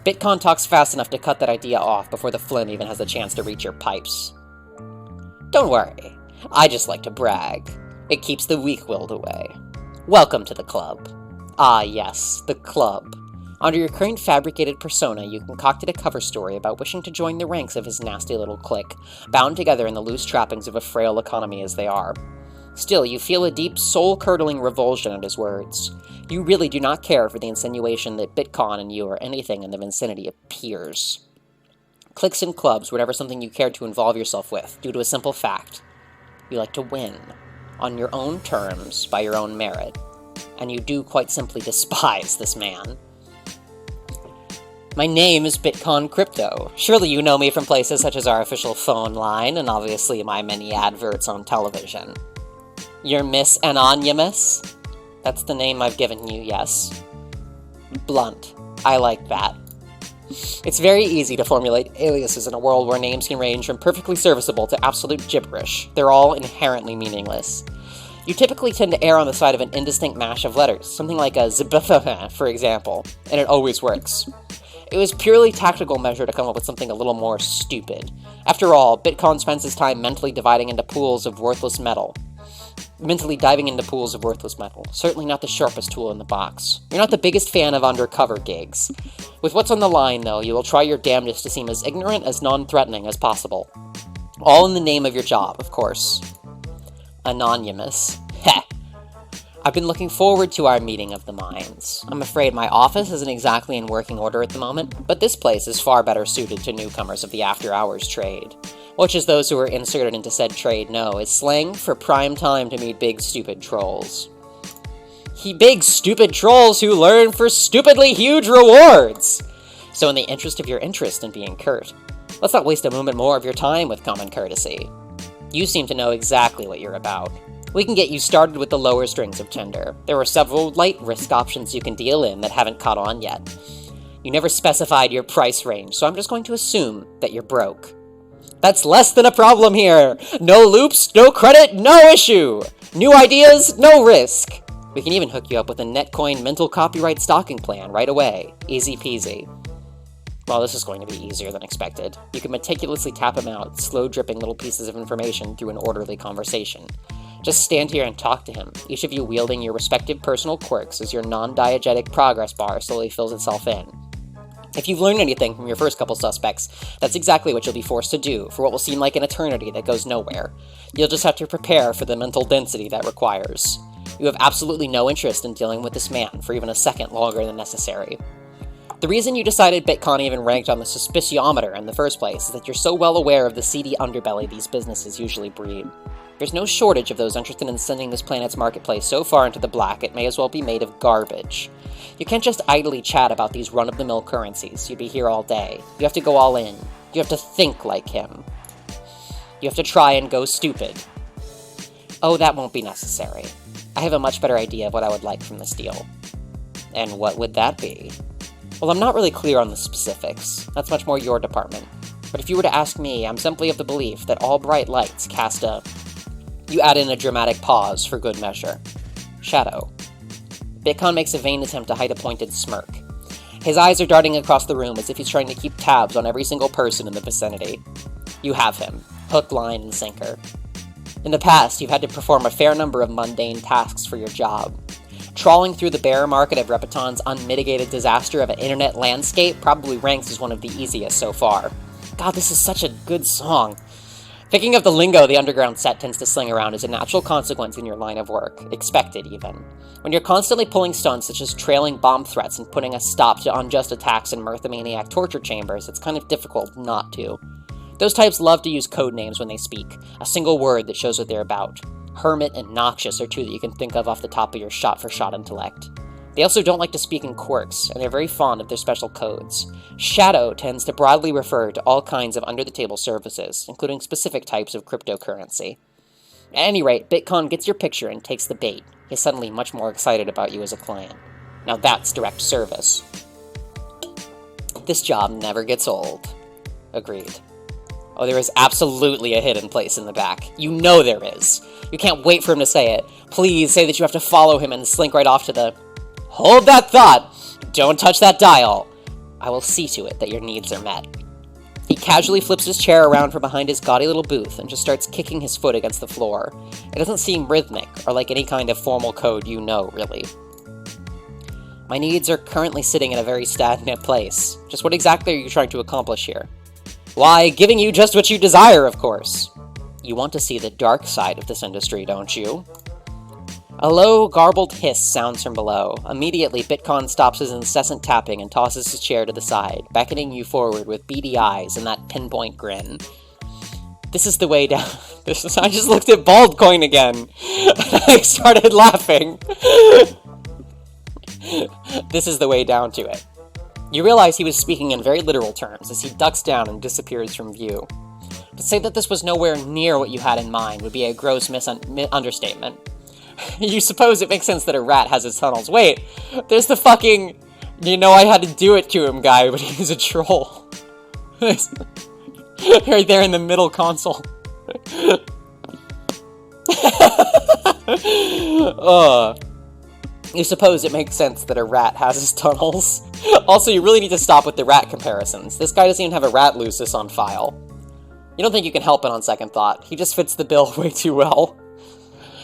Bitcoin talks fast enough to cut that idea off before the phlegm even has a chance to reach your pipes. Don't worry, I just like to brag. It keeps the weak-willed away. Welcome to the club. Ah yes, the club. Under your current fabricated persona, you concocted a cover story about wishing to join the ranks of his nasty little clique, bound together in the loose trappings of a frail economy as they are. Still, you feel a deep, soul-curdling revulsion at his words. You really do not care for the insinuation that Bitcoin and you are anything in the vicinity of peers. Cliques and clubs were never something you cared to involve yourself with, due to a simple fact. You like to win, on your own terms, by your own merit. And you do quite simply despise this man. My name is Bitcoin Crypto. Surely you know me from places such as our official phone line, and obviously my many adverts on television. You're Miss Anonymous? That's the name I've given you, yes. Blunt. I like that. It's very easy to formulate aliases in a world where names can range from perfectly serviceable to absolute gibberish. They're all inherently meaningless. You typically tend to err on the side of an indistinct mash of letters, something like a zbf, for example, and it always works. It was purely tactical measure to come up with something a little more stupid. After all, Bitcoin spends his time mentally dividing into pools of worthless metal. mentally diving into pools of worthless metal. Certainly not the sharpest tool in the box. You're not the biggest fan of undercover gigs. With what's on the line, though, you will try your damnedest to seem as ignorant as non-threatening as possible. All in the name of your job, of course. Anonymous. Heh. I've been looking forward to our meeting of the minds. I'm afraid my office isn't exactly in working order at the moment, but this place is far better suited to newcomers of the after-hours trade. Which, as those who are inserted into said trade know, is slang for prime time to meet big stupid trolls. Big stupid trolls who learn for stupidly huge rewards! So in the interest of your interest in being curt, let's not waste a moment more of your time with common courtesy. You seem to know exactly what you're about. We can get you started with the lower strings of Tinder. There are several light risk options you can deal in that haven't caught on yet. You never specified your price range, so I'm just going to assume that you're broke. That's less than a problem here! No loops, no credit, no issue! New ideas, no risk! We can even hook you up with a Netcoin mental copyright stalking plan right away. Easy peasy. Well, this is going to be easier than expected. You can meticulously tap him out, slow-dripping little pieces of information through an orderly conversation. Just stand here and talk to him, each of you wielding your respective personal quirks as your non-diegetic progress bar slowly fills itself in. If you've learned anything from your first couple suspects, that's exactly what you'll be forced to do for what will seem like an eternity that goes nowhere. You'll just have to prepare for the mental density that requires. You have absolutely no interest in dealing with this man for even a second longer than necessary. The reason you decided Bitcoin even ranked on the suspiciometer in the first place is that you're so well aware of the seedy underbelly these businesses usually breed. There's no shortage of those interested in sending this planet's marketplace so far into the black it may as well be made of garbage. You can't just idly chat about these run-of-the-mill currencies. You'd be here all day. You have to go all in. You have to think like him. You have to try and go stupid. Oh, that won't be necessary. I have a much better idea of what I would like from this deal. And what would that be? Well, I'm not really clear on the specifics. That's much more your department. But if you were to ask me, I'm simply of the belief that all bright lights cast a... You add in a dramatic pause for good measure. Shadow. Bitcoin makes a vain attempt to hide a pointed smirk. His eyes are darting across the room as if he's trying to keep tabs on every single person in the vicinity. You have him. Hook, line, and sinker. In the past, you've had to perform a fair number of mundane tasks for your job. Trawling through the bear market of Repeton's unmitigated disaster of an internet landscape probably ranks as one of the easiest so far. God, this is such a good song. Thinking of the lingo the underground set tends to sling around is a natural consequence in your line of work. Expected, even. When you're constantly pulling stunts such as trailing bomb threats and putting a stop to unjust attacks in mirthomaniac torture chambers, it's kind of difficult not to. Those types love to use code names when they speak, a single word that shows what they're about. Hermit and noxious are two that you can think of off the top of your shot-for-shot intellect. They also don't like to speak in quirks, and they're very fond of their special codes. Shadow tends to broadly refer to all kinds of under-the-table services, including specific types of cryptocurrency. At any rate, Bitcoin gets your picture and takes the bait. He's suddenly much more excited about you as a client. Now that's direct service. This job never gets old. Agreed. Oh, there is absolutely a hidden place in the back. You know there is. You can't wait for him to say it. Please say that you have to follow him and slink right off to the... Hold that thought! Don't touch that dial! I will see to it that your needs are met. He casually flips his chair around from behind his gaudy little booth and just starts kicking his foot against the floor. It doesn't seem rhythmic, or like any kind of formal code you know, really. My needs are currently sitting in a very stagnant place. Just what exactly are you trying to accomplish here? Why, giving you just what you desire, of course. You want to see the dark side of this industry, don't you? A low, garbled hiss sounds from below. Immediately, Bitcoin stops his incessant tapping and tosses his chair to the side, beckoning you forward with beady eyes and that pinpoint grin. This is the way down... I just looked at Baldcoin again, and I started laughing. This is the way down to it. You realize he was speaking in very literal terms as he ducks down and disappears from view. To say that this was nowhere near what you had in mind would be a gross understatement. You suppose it makes sense that a rat has its tunnels. Wait, there's the fucking... You know I had to do it to him guy, but he's a troll. Right there in the middle console. You suppose it makes sense that a rat has his tunnels. Also, you really need to stop with the rat comparisons. This guy doesn't even have a rat Lucis on file. You don't think you can help it on second thought. He just fits the bill way too well.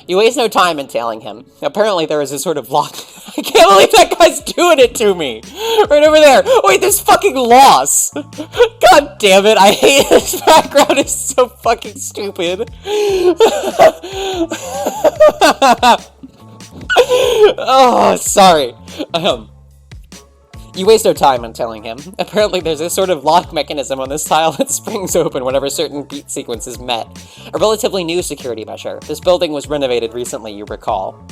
You waste no time in tailing him. Apparently there is a sort of lock. I can't believe that guy's doing it to me! Right over there! Wait, there's fucking loss! God damn it, I hate this background, it's so fucking stupid. Oh, sorry. You waste no time on telling him. Apparently there's a sort of lock mechanism on this tile that springs open whenever certain beat sequence is met. A relatively new security measure. This building was renovated recently, you recall.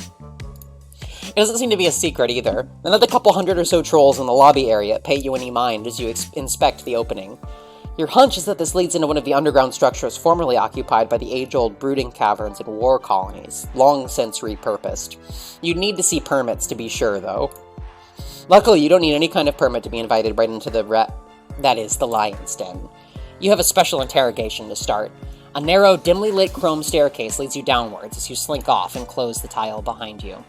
It doesn't seem to be a secret either. None of the couple hundred or so trolls in the lobby area pay you any mind as you inspect the opening. Your hunch is that this leads into one of the underground structures formerly occupied by the age-old brooding caverns and war colonies, long since repurposed. You'd need to see permits to be sure, though. Luckily, you don't need any kind of permit to be invited right into the the lion's den. You have a special interrogation to start. A narrow, dimly lit chrome staircase leads you downwards as you slink off and close the tile behind you.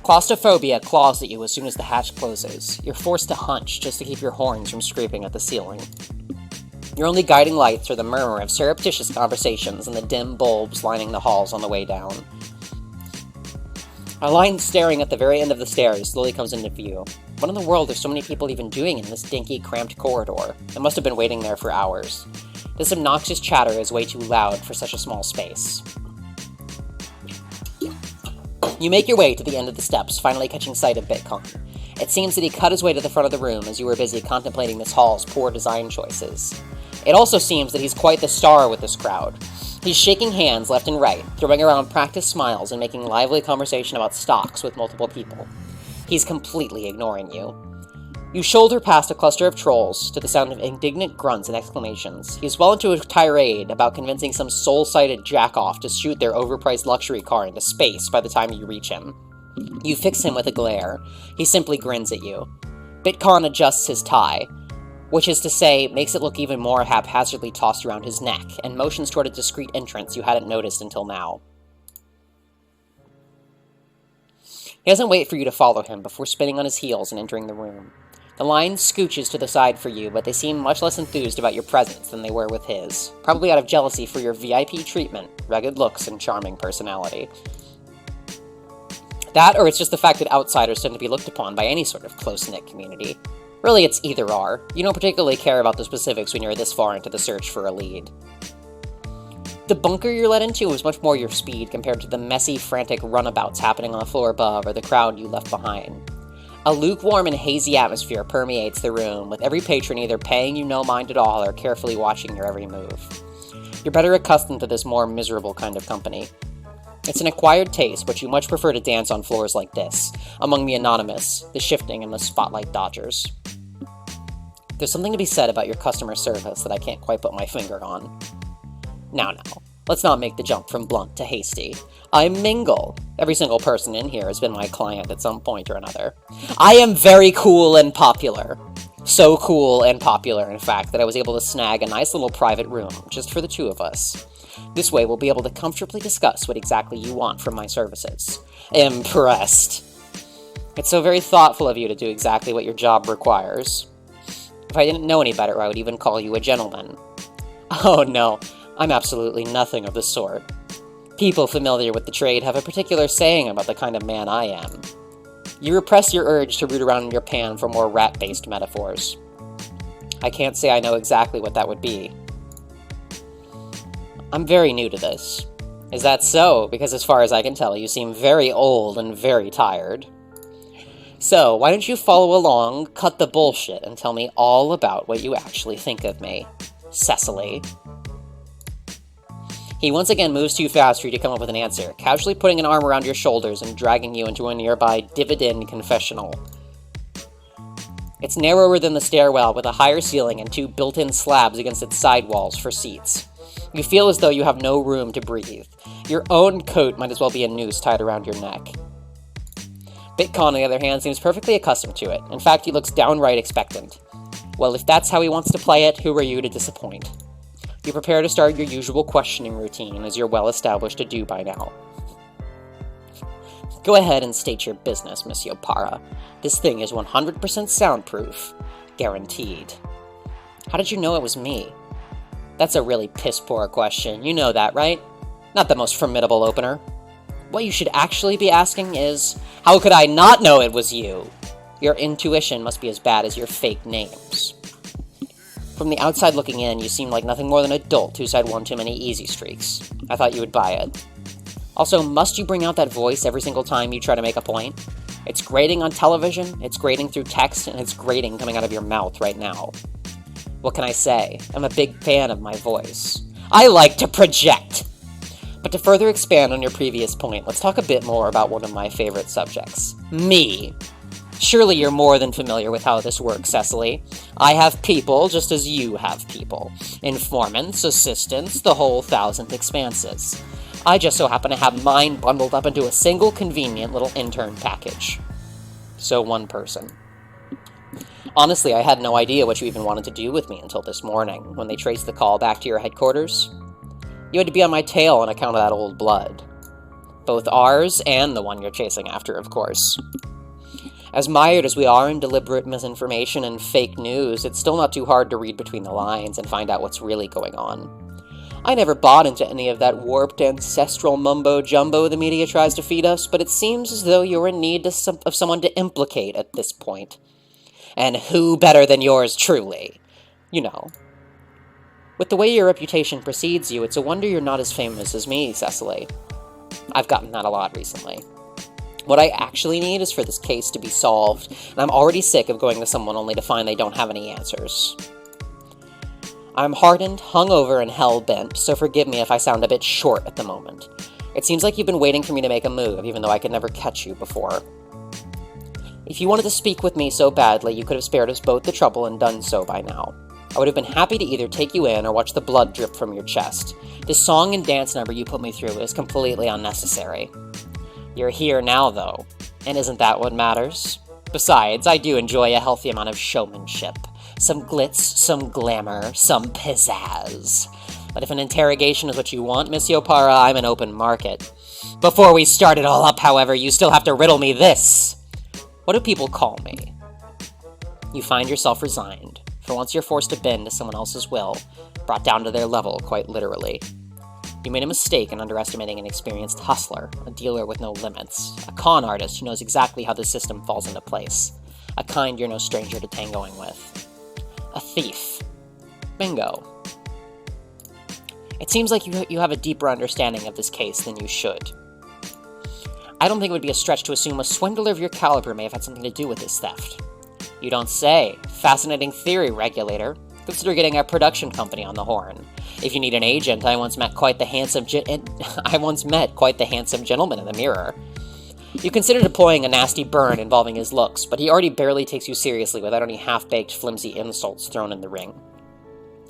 Claustrophobia claws at you as soon as the hatch closes. You're forced to hunch just to keep your horns from scraping at the ceiling. Your only guiding lights are the murmur of surreptitious conversations and the dim bulbs lining the halls on the way down. A line staring at the very end of the stairs slowly comes into view. What in the world are so many people even doing in this dinky, cramped corridor? They must have been waiting there for hours. This obnoxious chatter is way too loud for such a small space. You make your way to the end of the steps, finally catching sight of Bitcoin. It seems that he cut his way to the front of the room as you were busy contemplating this hall's poor design choices. It also seems that he's quite the star with this crowd. He's shaking hands left and right, throwing around practiced smiles and making lively conversation about stocks with multiple people. He's completely ignoring you. You shoulder past a cluster of trolls to the sound of indignant grunts and exclamations. He's well into a tirade about convincing some soul-sighted jack-off to shoot their overpriced luxury car into space by the time you reach him. You fix him with a glare. He simply grins at you. Bitcoin adjusts his tie, which is to say, makes it look even more haphazardly tossed around his neck, and motions toward a discreet entrance you hadn't noticed until now. He doesn't wait for you to follow him before spinning on his heels and entering the room. The line scooches to the side for you, but they seem much less enthused about your presence than they were with his, probably out of jealousy for your VIP treatment, rugged looks, and charming personality. That, or it's just the fact that outsiders tend to be looked upon by any sort of close-knit community. Really, it's either or. You don't particularly care about the specifics when you're this far into the search for a lead. The bunker you're led into is much more your speed compared to the messy, frantic runabouts happening on the floor above or the crowd you left behind. A lukewarm and hazy atmosphere permeates the room, with every patron either paying you no mind at all or carefully watching your every move. You're better accustomed to this more miserable kind of company. It's an acquired taste, but you much prefer to dance on floors like this, among the anonymous, the shifting, and the spotlight dodgers. There's something to be said about your customer service that I can't quite put my finger on. Now, let's not make the jump from blunt to hasty. I mingle. Every single person in here has been my client at some point or another. I am very cool and popular. So cool and popular, in fact, that I was able to snag a nice little private room just for the two of us. This way, we'll be able to comfortably discuss what exactly you want from my services. Impressed. It's so very thoughtful of you to do exactly what your job requires. If I didn't know any better, I would even call you a gentleman. Oh no, I'm absolutely nothing of the sort. People familiar with the trade have a particular saying about the kind of man I am. You repress your urge to root around in your pan for more rat-based metaphors. I can't say I know exactly what that would be. I'm very new to this. Is that so? Because as far as I can tell, you seem very old and very tired. So, why don't you follow along, cut the bullshit, and tell me all about what you actually think of me, Cecily. He once again moves too fast for you to come up with an answer, casually putting an arm around your shoulders and dragging you into a nearby dividend confessional. It's narrower than the stairwell, with a higher ceiling and two built-in slabs against its side walls for seats. You feel as though you have no room to breathe. Your own coat might as well be a noose tied around your neck. Bitcoin, on the other hand, seems perfectly accustomed to it. In fact, he looks downright expectant. Well, if that's how he wants to play it, who are you to disappoint? You prepare to start your usual questioning routine, as you're well established to do by now. Go ahead and state your business, Monsieur Para. This thing is 100% soundproof. Guaranteed. How did you know it was me? That's a really piss-poor question. You know that, right? Not the most formidable opener. What you should actually be asking is, how could I not know it was you? Your intuition must be as bad as your fake names. From the outside looking in, you seem like nothing more than a dolt who's had one too many easy streaks. I thought you would buy it. Also, must you bring out that voice every single time you try to make a point? It's grating on television, it's grating through text, and it's grating coming out of your mouth right now. What can I say? I'm a big fan of my voice. I like to project! But to further expand on your previous point, let's talk a bit more about one of my favorite subjects. Me. Surely you're more than familiar with how this works, Cecily. I have people just as you have people. Informants, assistants, the whole thousand expanses. I just so happen to have mine bundled up into a single convenient little intern package. So one person. Honestly, I had no idea what you even wanted to do with me until this morning, when they traced the call back to your headquarters. You had to be on my tail on account of that old blood. Both ours and the one you're chasing after, of course. As mired as we are in deliberate misinformation and fake news, it's still not too hard to read between the lines and find out what's really going on. I never bought into any of that warped ancestral mumbo-jumbo the media tries to feed us, but it seems as though you're in need of someone to implicate at this point. And who better than yours truly? You know. With the way your reputation precedes you, it's a wonder you're not as famous as me, Cecily. I've gotten that a lot recently. What I actually need is for this case to be solved, and I'm already sick of going to someone only to find they don't have any answers. I'm hardened, hungover, and hell-bent, so forgive me if I sound a bit short at the moment. It seems like you've been waiting for me to make a move, even though I could never catch you before. If you wanted to speak with me so badly, you could have spared us both the trouble and done so by now. I would have been happy to either take you in or watch the blood drip from your chest. This song and dance number you put me through is completely unnecessary. You're here now, though, and isn't that what matters? Besides, I do enjoy a healthy amount of showmanship. Some glitz, some glamour, some pizzazz. But if an interrogation is what you want, Monsieur Para, I'm an open market. Before we start it all up, however, you still have to riddle me this. What do people call me? You find yourself resigned. For once you're forced to bend to someone else's will, brought down to their level, quite literally. You made a mistake in underestimating an experienced hustler, a dealer with no limits, a con artist who knows exactly how the system falls into place, a kind you're no stranger to tangoing with. A thief. Bingo. It seems like you have a deeper understanding of this case than you should. I don't think it would be a stretch to assume a swindler of your caliber may have had something to do with this theft. You don't say. Fascinating theory, regulator. Consider getting a production company on the horn. If you need an agent, I once met quite the handsome gentleman in the mirror. You consider deploying a nasty burn involving his looks, but he already barely takes you seriously without any half-baked, flimsy insults thrown in the ring.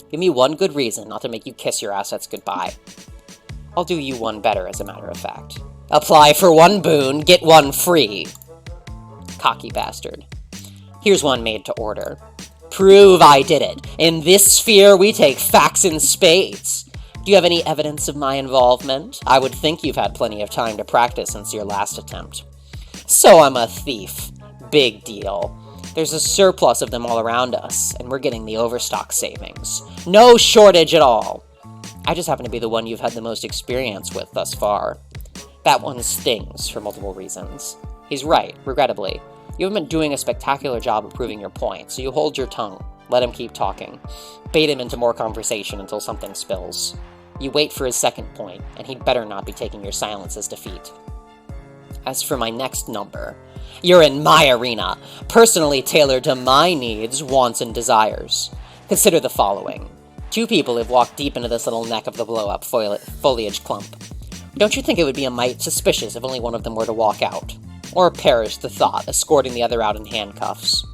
Give me one good reason not to make you kiss your assets goodbye. I'll do you one better, as a matter of fact. Apply for one boon, get one free. Cocky bastard. Here's one made to order. Prove I did it. In this sphere, we take facts in spades. Do you have any evidence of my involvement? I would think you've had plenty of time to practice since your last attempt. So I'm a thief. Big deal. There's a surplus of them all around us, and we're getting the overstock savings. No shortage at all. I just happen to be the one you've had the most experience with thus far. That one stings for multiple reasons. He's right, regrettably. You haven't been doing a spectacular job of proving your point, so you hold your tongue. Let him keep talking. Bait him into more conversation until something spills. You wait for his second point, and he'd better not be taking your silence as defeat. As for my next number, you're in my arena, personally tailored to my needs, wants, and desires. Consider the following. 2 people have walked deep into this little neck of the blow-up foliage clump. Don't you think it would be a mite suspicious if only one of them were to walk out? Or perish the thought, escorting the other out in handcuffs.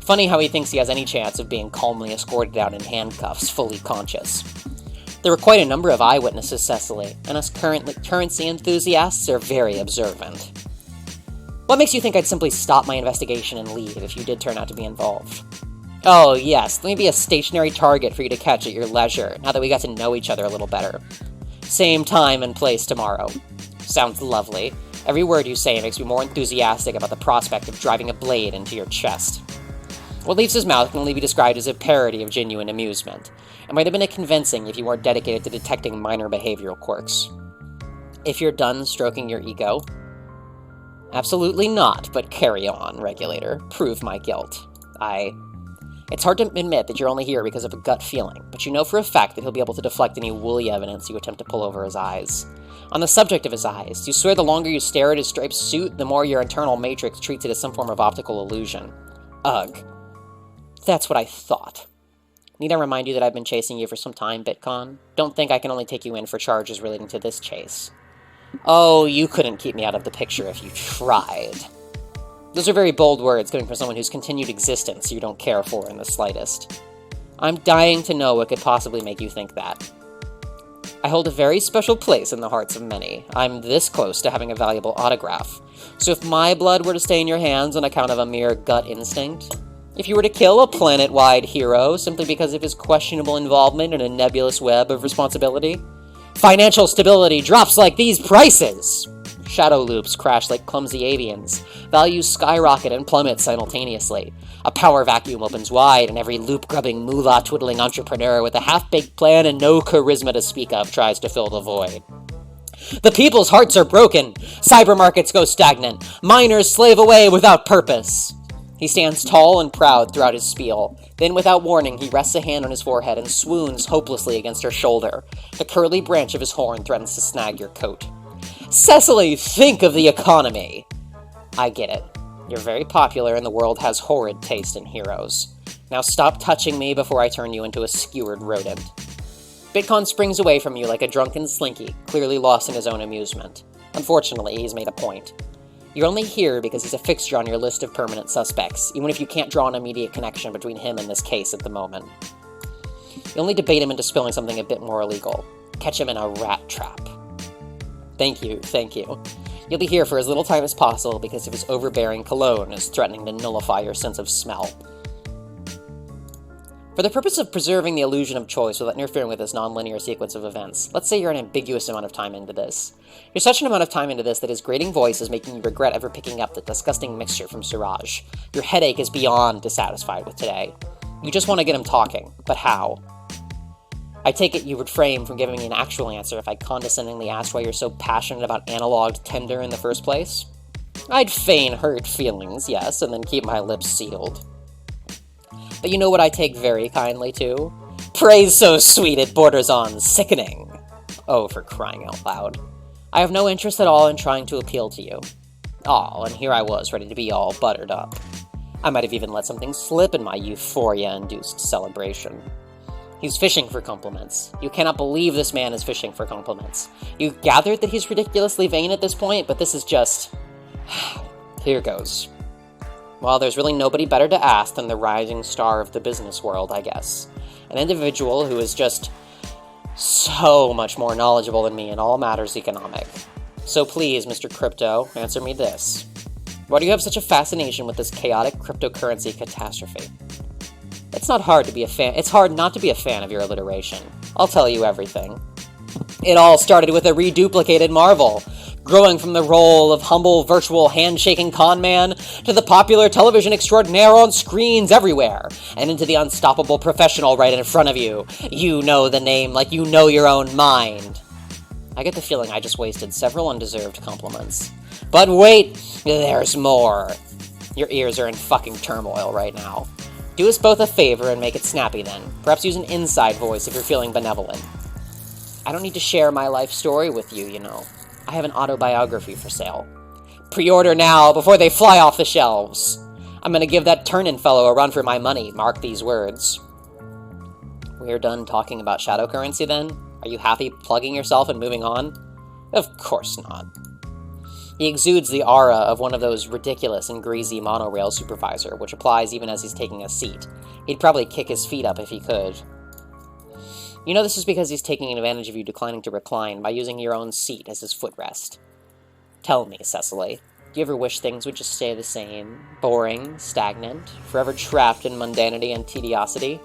Funny how he thinks he has any chance of being calmly escorted out in handcuffs, fully conscious. There were quite a number of eyewitnesses, Cecily, and us currency enthusiasts are very observant. What makes you think I'd simply stop my investigation and leave if you did turn out to be involved? Oh yes, let me be a stationary target for you to catch at your leisure, now that we got to know each other a little better. Same time and place tomorrow. Sounds lovely. Every word you say makes me more enthusiastic about the prospect of driving a blade into your chest. What leaves his mouth can only be described as a parody of genuine amusement. It might have been convincing if you weren't dedicated to detecting minor behavioral quirks. If you're done stroking your ego. Absolutely not, but carry on, regulator. Prove my guilt. It's hard to admit that you're only here because of a gut feeling, but you know for a fact that he'll be able to deflect any woolly evidence you attempt to pull over his eyes. On the subject of his eyes, you swear the longer you stare at his striped suit, the more your internal matrix treats it as some form of optical illusion. Ugh. That's what I thought. Need I remind you that I've been chasing you for some time, Bitcon? Don't think I can only take you in for charges relating to this chase. Oh, you couldn't keep me out of the picture if you tried. Those are very bold words coming from someone whose continued existence you don't care for in the slightest. I'm dying to know what could possibly make you think that. I hold a very special place in the hearts of many. I'm this close to having a valuable autograph. So if my blood were to stay in your hands on account of a mere gut instinct, if you were to kill a planet-wide hero simply because of his questionable involvement in a nebulous web of responsibility, financial stability drops like these prices! Shadow loops crash like clumsy avians. Values skyrocket and plummet simultaneously. A power vacuum opens wide, and every loop-grubbing, moolah-twiddling entrepreneur with a half-baked plan and no charisma to speak of tries to fill the void. The people's hearts are broken. Cyber markets go stagnant. Miners slave away without purpose. He stands tall and proud throughout his spiel. Then, without warning, he rests a hand on his forehead and swoons hopelessly against her shoulder. The curly branch of his horn threatens to snag your coat. Cecily, think of the economy! I get it. You're very popular and the world has horrid taste in heroes. Now stop touching me before I turn you into a skewered rodent. Bitcon springs away from you like a drunken slinky, clearly lost in his own amusement. Unfortunately, he's made a point. You're only here because he's a fixture on your list of permanent suspects, even if you can't draw an immediate connection between him and this case at the moment. You only debate him into spilling something a bit more illegal. Catch him in a rat trap. Thank you. You'll be here for as little time as possible because of his overbearing cologne is threatening to nullify your sense of smell. For the purpose of preserving the illusion of choice without interfering with this non-linear sequence of events, let's say you're an ambiguous amount of time into this. You're such an amount of time into this that his grating voice is making you regret ever picking up the disgusting mixture from Suraj. Your headache is beyond dissatisfied with today. You just want to get him talking, but how? I take it you would refrain from giving me an actual answer if I condescendingly asked why you're so passionate about analogued Tinder in the first place? I'd feign hurt feelings, yes, and then keep my lips sealed. But you know what I take very kindly to? Praise so sweet it borders on sickening. Oh, for crying out loud. I have no interest at all in trying to appeal to you. Oh, and here I was, ready to be all buttered up. I might have even let something slip in my euphoria-induced celebration. He's fishing for compliments. You cannot believe this man is fishing for compliments. You've gathered that he's ridiculously vain at this point, but this is just... Here goes. Well, there's really nobody better to ask than the rising star of the business world, I guess. An individual who is just so much more knowledgeable than me in all matters economic. So please, Mr. Crypto, answer me this. Why do you have such a fascination with this chaotic cryptocurrency catastrophe? It's not hard to be a fan. It's hard not to be a fan of your alliteration. I'll tell you everything. It all started with a reduplicated marvel, growing from the role of humble virtual handshaking con man to the popular television extraordinaire on screens everywhere, and into the unstoppable professional right in front of you. You know the name like you know your own mind. I get the feeling I just wasted several undeserved compliments. But wait, there's more. Your ears are in fucking turmoil right now. Do us both a favor and make it snappy then. Perhaps use an inside voice if you're feeling benevolent. I don't need to share my life story with you, you know. I have an autobiography for sale. Pre-order now before they fly off the shelves. I'm gonna give that Turnin fellow a run for my money, mark these words. We're done talking about shadow currency then? Are you happy plugging yourself and moving on? Of course not. He exudes the aura of one of those ridiculous and greasy monorail supervisor, which applies even as he's taking a seat. He'd probably kick his feet up if he could. You know this is because he's taking advantage of you declining to recline by using your own seat as his footrest. Tell me, Cecily, do you ever wish things would just stay the same? Boring, stagnant, forever trapped in mundanity and tediosity?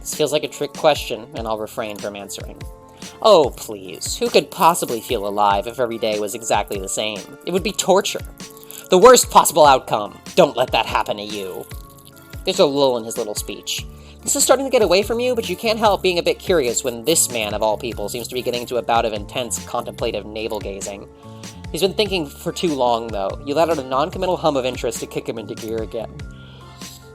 This feels like a trick question, and I'll refrain from answering. Oh, please, who could possibly feel alive if every day was exactly the same? It would be torture. The worst possible outcome. Don't let that happen to you. There's a lull in his little speech. This is starting to get away from you, but you can't help being a bit curious when this man, of all people, seems to be getting into a bout of intense, contemplative navel-gazing. He's been thinking for too long, though. You let out a non-committal hum of interest to kick him into gear again.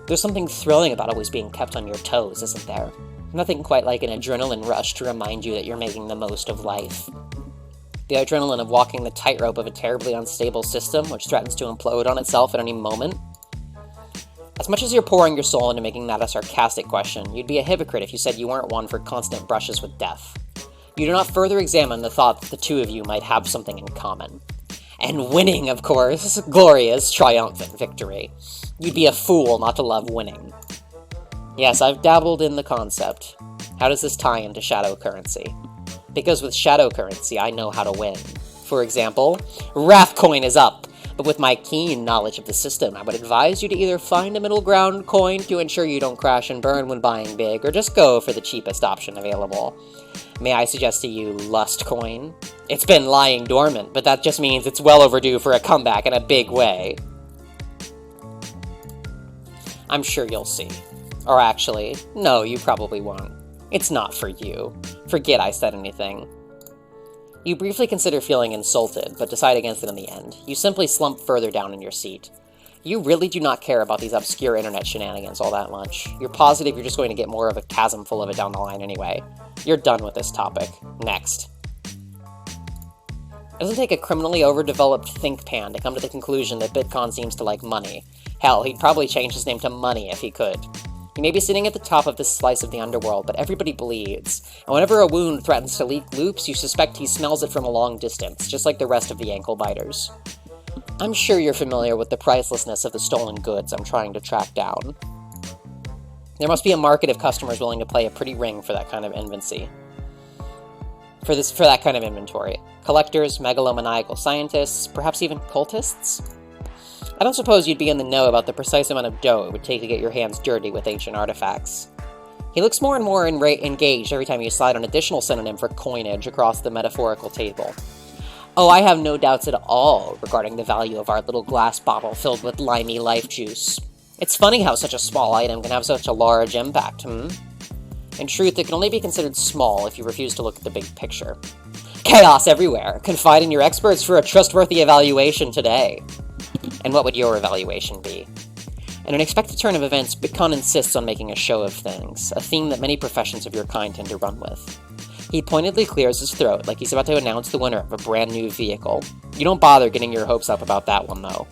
There's something thrilling about always being kept on your toes, isn't there? Nothing quite like an adrenaline rush to remind you that you're making the most of life. The adrenaline of walking the tightrope of a terribly unstable system, which threatens to implode on itself at any moment. As much as you're pouring your soul into making that a sarcastic question, you'd be a hypocrite if you said you weren't one for constant brushes with death. You do not further examine the thought that the two of you might have something in common. And winning, of course. Glorious, triumphant victory. You'd be a fool not to love winning. Yes, I've dabbled in the concept. How does this tie into shadow currency? Because with shadow currency, I know how to win. For example, Wrathcoin is up, but with my keen knowledge of the system, I would advise you to either find a middle ground coin to ensure you don't crash and burn when buying big, or just go for the cheapest option available. May I suggest to you Lustcoin? It's been lying dormant, but that just means it's well overdue for a comeback in a big way. I'm sure you'll see. Or actually, no, you probably won't. It's not for you. Forget I said anything. You briefly consider feeling insulted, but decide against it in the end. You simply slump further down in your seat. You really do not care about these obscure internet shenanigans all that much. You're positive you're just going to get more of a chasm full of it down the line anyway. You're done with this topic. Next. It doesn't take a criminally overdeveloped think pan to come to the conclusion that Bitcoin seems to like money. Hell, he'd probably change his name to Money if he could. He may be sitting at the top of this slice of the underworld, but everybody bleeds. And whenever a wound threatens to leak loops, you suspect he smells it from a long distance, just like the rest of the ankle biters. I'm sure you're familiar with the pricelessness of the stolen goods I'm trying to track down. There must be a market of customers willing to play a pretty ring for that kind of inventory. For that kind of inventory. Collectors, megalomaniacal scientists, perhaps even cultists? I don't suppose you'd be in the know about the precise amount of dough it would take to get your hands dirty with ancient artifacts. He looks more and more engaged every time you slide an additional synonym for coinage across the metaphorical table. Oh, I have no doubts at all regarding the value of our little glass bottle filled with limey life juice. It's funny how such a small item can have such a large impact, In truth, it can only be considered small if you refuse to look at the big picture. Chaos everywhere! Confide in your experts for a trustworthy evaluation today. And what would your evaluation be? In an expected turn of events, Bitcoin insists on making a show of things, a theme that many professions of your kind tend to run with. He pointedly clears his throat like he's about to announce the winner of a brand new vehicle. You don't bother getting your hopes up about that one, though.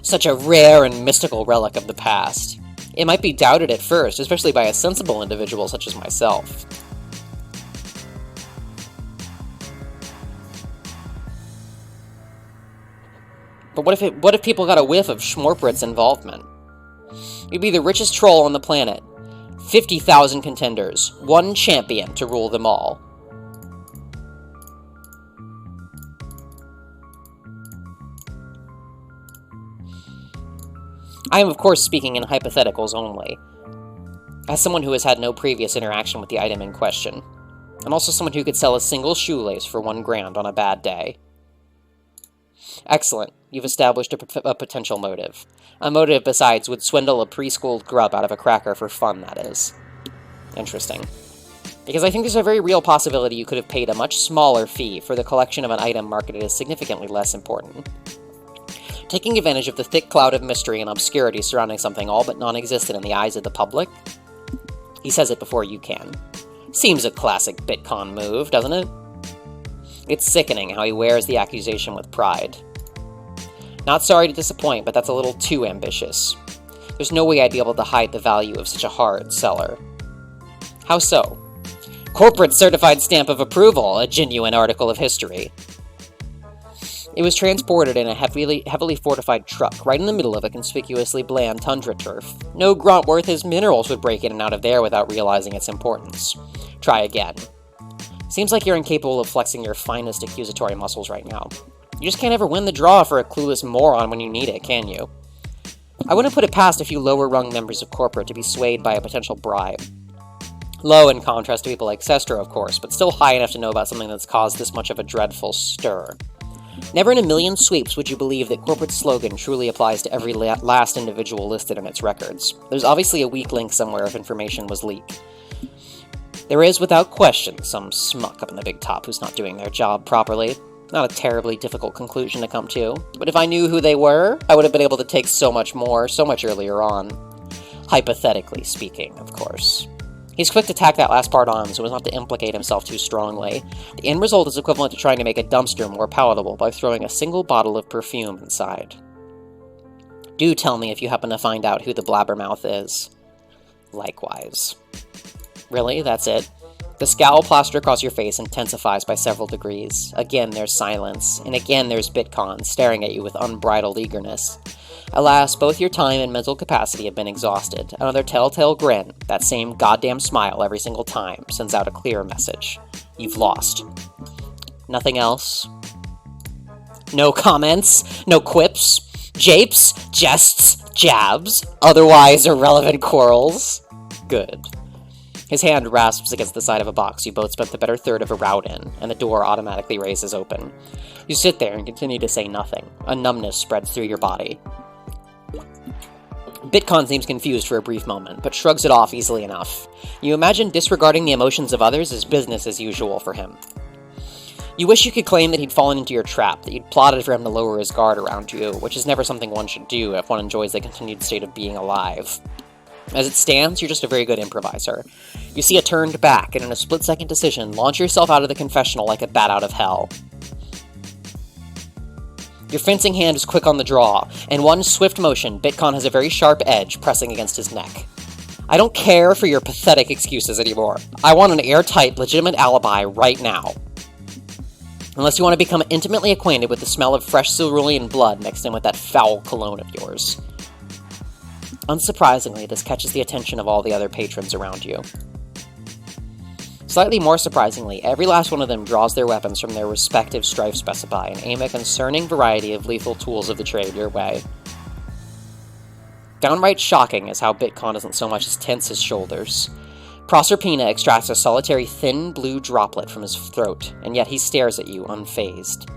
Such a rare and mystical relic of the past. It might be doubted at first, especially by a sensible individual such as myself. But what if people got a whiff of Schmorprit's involvement? You'd be the richest troll on the planet. 50,000 contenders, one champion to rule them all. I am of course speaking in hypotheticals only. As someone who has had no previous interaction with the item in question. I'm also someone who could sell a single shoelace for $1,000 on a bad day. Excellent. You've established a potential motive. A motive, besides, would swindle a preschooled grub out of a cracker for fun, that is. Interesting. Because I think there's a very real possibility you could have paid a much smaller fee for the collection of an item marketed as significantly less important. Taking advantage of the thick cloud of mystery and obscurity surrounding something all but non-existent in the eyes of the public? He says it before you can. Seems a classic Bitcoin move, doesn't it? It's sickening how he wears the accusation with pride. Not sorry to disappoint, but that's a little too ambitious. There's no way I'd be able to hide the value of such a hard seller. How so? Corporate certified stamp of approval, a genuine article of history. It was transported in a heavily fortified truck, right in the middle of a conspicuously bland tundra turf. No grunt worth his minerals would break in and out of there without realizing its importance. Try again. Seems like you're incapable of flexing your finest accusatory muscles right now. You just can't ever win the draw for a clueless moron when you need it, can you? I wouldn't put it past a few lower-rung members of corporate to be swayed by a potential bribe. Low in contrast to people like Sestro, of course, but still high enough to know about something that's caused this much of a dreadful stir. Never in a million sweeps would you believe that corporate slogan truly applies to every last individual listed in its records. There's obviously a weak link somewhere if information was leaked. There is, without question, some smuck up in the big top who's not doing their job properly. Not a terribly difficult conclusion to come to, but if I knew who they were, I would have been able to take so much more, so much earlier on. Hypothetically speaking, of course. He's quick to tack that last part on so as not to implicate himself too strongly. The end result is equivalent to trying to make a dumpster more palatable by throwing a single bottle of perfume inside. Do tell me if you happen to find out who the blabbermouth is. Likewise. Really? That's it? The scowl plastered across your face intensifies by several degrees. Again, there's silence, and again there's Bitcoin staring at you with unbridled eagerness. Alas, both your time and mental capacity have been exhausted. Another telltale grin, that same goddamn smile every single time, sends out a clear message. You've lost. Nothing else? No comments? No quips? Japes? Jests? Jabs? Otherwise irrelevant quarrels? Good. His hand rasps against the side of a box you both spent the better third of a route in, and the door automatically raises open. You sit there and continue to say nothing. A numbness spreads through your body. Bitcoin seems confused for a brief moment, but shrugs it off easily enough. You imagine disregarding the emotions of others is business as usual for him. You wish you could claim that he'd fallen into your trap, that you'd plotted for him to lower his guard around you, which is never something one should do if one enjoys the continued state of being alive. As it stands, you're just a very good improviser. You see a turned back, and in a split-second decision, launch yourself out of the confessional like a bat out of hell. Your fencing hand is quick on the draw. In one swift motion, Bitcoin has a very sharp edge pressing against his neck. I don't care for your pathetic excuses anymore. I want an airtight, legitimate alibi right now. Unless you want to become intimately acquainted with the smell of fresh cerulean blood mixed in with that foul cologne of yours. Unsurprisingly, this catches the attention of all the other patrons around you. Slightly more surprisingly, every last one of them draws their weapons from their respective strife specify and aim a concerning variety of lethal tools of the trade your way. Downright shocking is how Bitcoin doesn't so much as tense his shoulders. Proserpina extracts a solitary thin blue droplet from his throat, and yet he stares at you unfazed.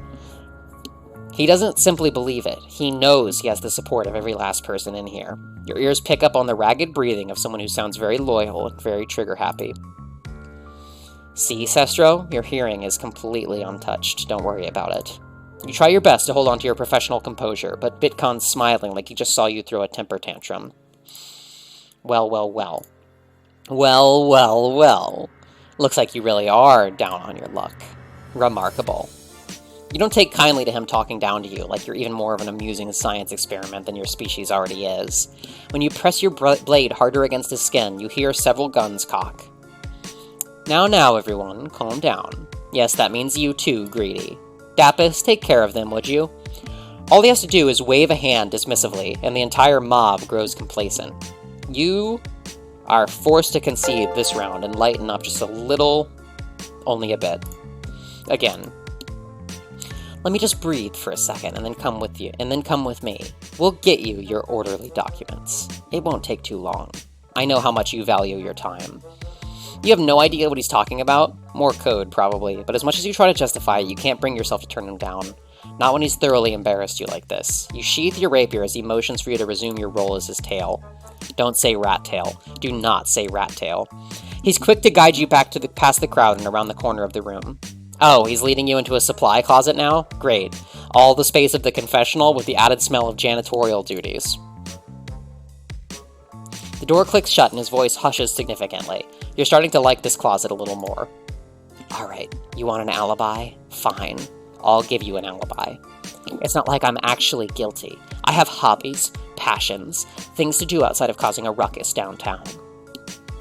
He doesn't simply believe it. He knows he has the support of every last person in here. Your ears pick up on the ragged breathing of someone who sounds very loyal and very trigger-happy. See, Sestro? Your hearing is completely untouched. Don't worry about it. You try your best to hold on to your professional composure, but Bitcoin's smiling like he just saw you throw a temper tantrum. Well, well, well. Well, well, well. Looks like you really are down on your luck. Remarkable. You don't take kindly to him talking down to you, like you're even more of an amusing science experiment than your species already is. When you press your blade harder against his skin, you hear several guns cock. Now, everyone, calm down. Yes, that means you too, Greedy. Dappus, take care of them, would you? All he has to do is wave a hand dismissively, and the entire mob grows complacent. You are forced to concede this round and lighten up just a little, only a bit. Again. Let me just breathe for a second, and then come with me. We'll get you your orderly documents. It won't take too long. I know how much you value your time. You have no idea what he's talking about? More code, probably, but as much as you try to justify it, you can't bring yourself to turn him down. Not when he's thoroughly embarrassed you like this. You sheath your rapier as he motions for you to resume your role as his tail. Don't say rat tail. Do not say rat tail. He's quick to guide you back to past the crowd and around the corner of the room. Oh, he's leading you into a supply closet now? Great. All the space of the confessional with the added smell of janitorial duties. The door clicks shut and his voice hushes significantly. You're starting to like this closet a little more. Alright, you want an alibi? Fine. I'll give you an alibi. It's not like I'm actually guilty. I have hobbies, passions, things to do outside of causing a ruckus downtown.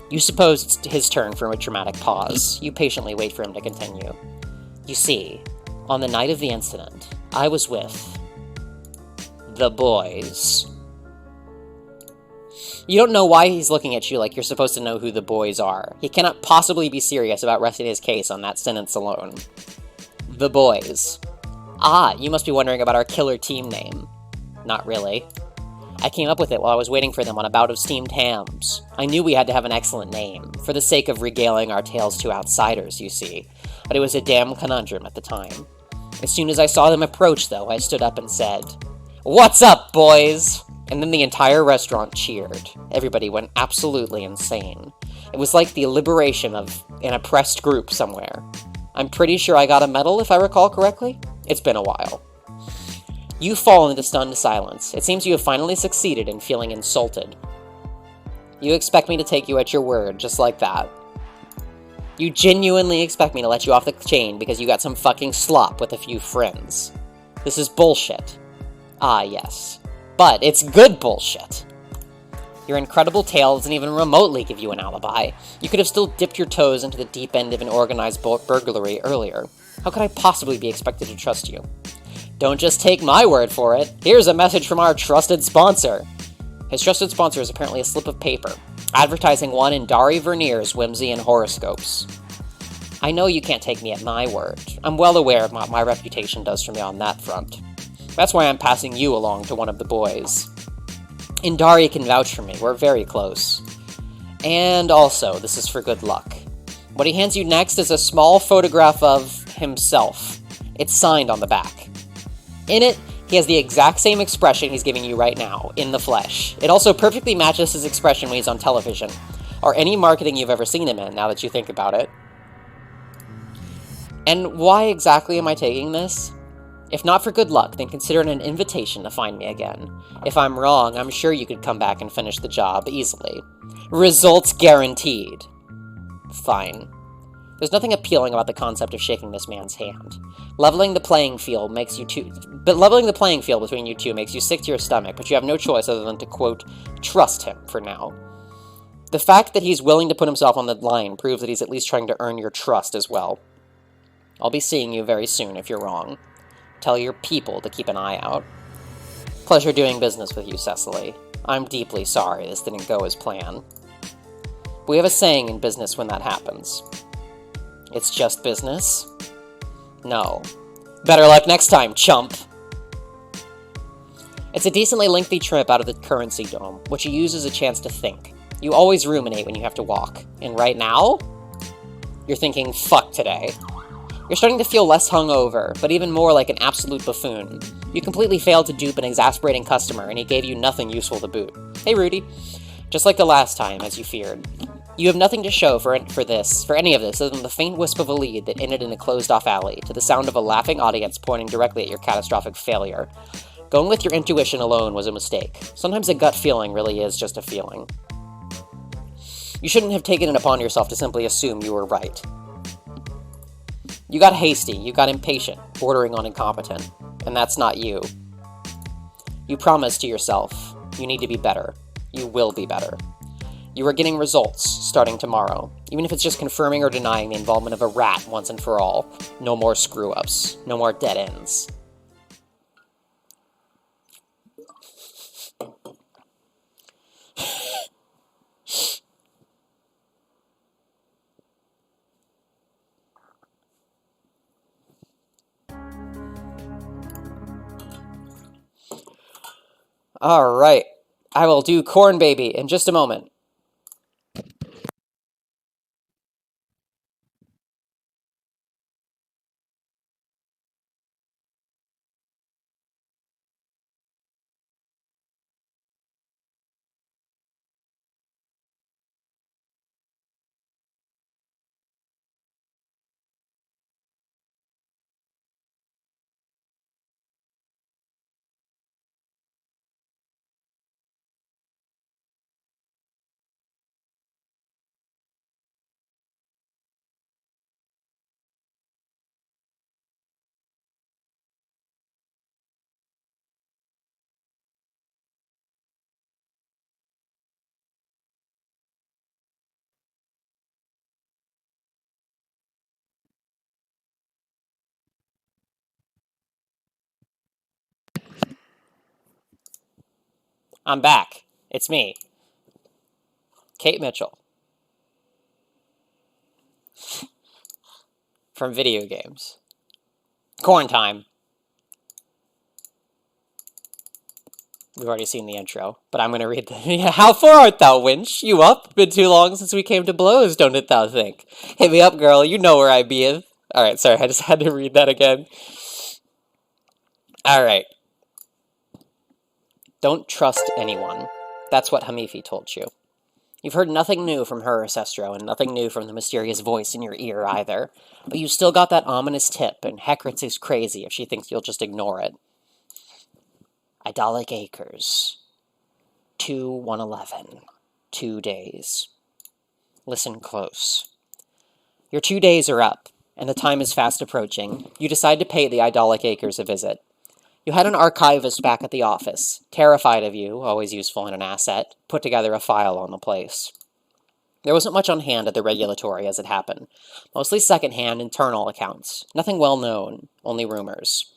You suppose it's his turn for a dramatic pause. You patiently wait for him to continue. You see, on the night of the incident, I was with the boys. You don't know why he's looking at you like you're supposed to know who the boys are. He cannot possibly be serious about resting his case on that sentence alone. The boys. Ah, you must be wondering about our killer team name. Not really. I came up with it while I was waiting for them on a bout of steamed hams. I knew we had to have an excellent name, for the sake of regaling our tales to outsiders, you see, but it was a damn conundrum at the time. As soon as I saw them approach, though, I stood up and said, "What's up, boys?" And then the entire restaurant cheered. Everybody went absolutely insane. It was like the liberation of an oppressed group somewhere. I'm pretty sure I got a medal, if I recall correctly. It's been a while. You fall into stunned silence. It seems you have finally succeeded in feeling insulted. You expect me to take you at your word, just like that. You genuinely expect me to let you off the chain because you got some fucking slop with a few friends. This is bullshit. Ah, yes. But it's good bullshit. Your incredible tale doesn't even remotely give you an alibi. You could have still dipped your toes into the deep end of an organized burglary earlier. How could I possibly be expected to trust you? Don't just take my word for it. Here's a message from our trusted sponsor. His trusted sponsor is apparently a slip of paper, advertising one in Dari Vernier's whimsy and horoscopes. I know you can't take me at my word. I'm well aware of what my reputation does for me on that front. That's why I'm passing you along to one of the boys. Indari can vouch for me, we're very close. And also, this is for good luck. What he hands you next is a small photograph of himself. It's signed on the back. In it, he has the exact same expression he's giving you right now, in the flesh. It also perfectly matches his expression when he's on television, or any marketing you've ever seen him in, now that you think about it. And why exactly am I taking this? If not for good luck, then consider it an invitation to find me again. If I'm wrong, I'm sure you could come back and finish the job easily. Results guaranteed. Fine. There's nothing appealing about the concept of shaking this man's hand. Leveling the playing field between you two makes you sick to your stomach, but you have no choice other than to, quote, trust him for now. The fact that he's willing to put himself on the line proves that he's at least trying to earn your trust as well. I'll be seeing you very soon if you're wrong. Tell your people to keep an eye out. Pleasure doing business with you, Cecily. I'm deeply sorry this didn't go as planned. We have a saying in business when that happens. It's just business? No. Better luck next time, chump! It's a decently lengthy trip out of the currency dome, which you use as a chance to think. You always ruminate when you have to walk. And right now, you're thinking, fuck today. You're starting to feel less hungover, but even more like an absolute buffoon. You completely failed to dupe an exasperating customer, and he gave you nothing useful to boot. Hey, Rudy. Just like the last time, as you feared. You have nothing to show for any of this, other than the faint wisp of a lead that ended in a closed-off alley, to the sound of a laughing audience pointing directly at your catastrophic failure. Going with your intuition alone was a mistake. Sometimes a gut feeling really is just a feeling. You shouldn't have taken it upon yourself to simply assume you were right. You got hasty, you got impatient, bordering on incompetent, and that's not you. You promised to yourself, you need to be better. You will be better. You are getting results, starting tomorrow, even if it's just confirming or denying the involvement of a rat once and for all. No more screw-ups, no more dead ends. Alright, I will do Corn Baby in just a moment. I'm back. It's me. Kate Mitchell. From video games. Corn time. We've already seen the intro, but I'm going to read the... Yeah, how far art thou, wench? You up? Been too long since we came to blows, don't it thou think? Hit me up, girl. You know where I be. Alright, sorry, I just had to read that again. Alright. Don't trust anyone. That's what Hamifi told you. You've heard nothing new from her, Sestro, and nothing new from the mysterious voice in your ear either. But you still got that ominous tip, and Hecritz is crazy if she thinks you'll just ignore it. Idolic Acres. 2/111. 2 days. Listen close. Your 2 days are up, and the time is fast approaching. You decide to pay the Idolic Acres a visit. You had an archivist back at the office, terrified of you, always useful in an asset, put together a file on the place. There wasn't much on hand at the regulatory as it happened. Mostly second-hand internal accounts. Nothing well known, only rumors.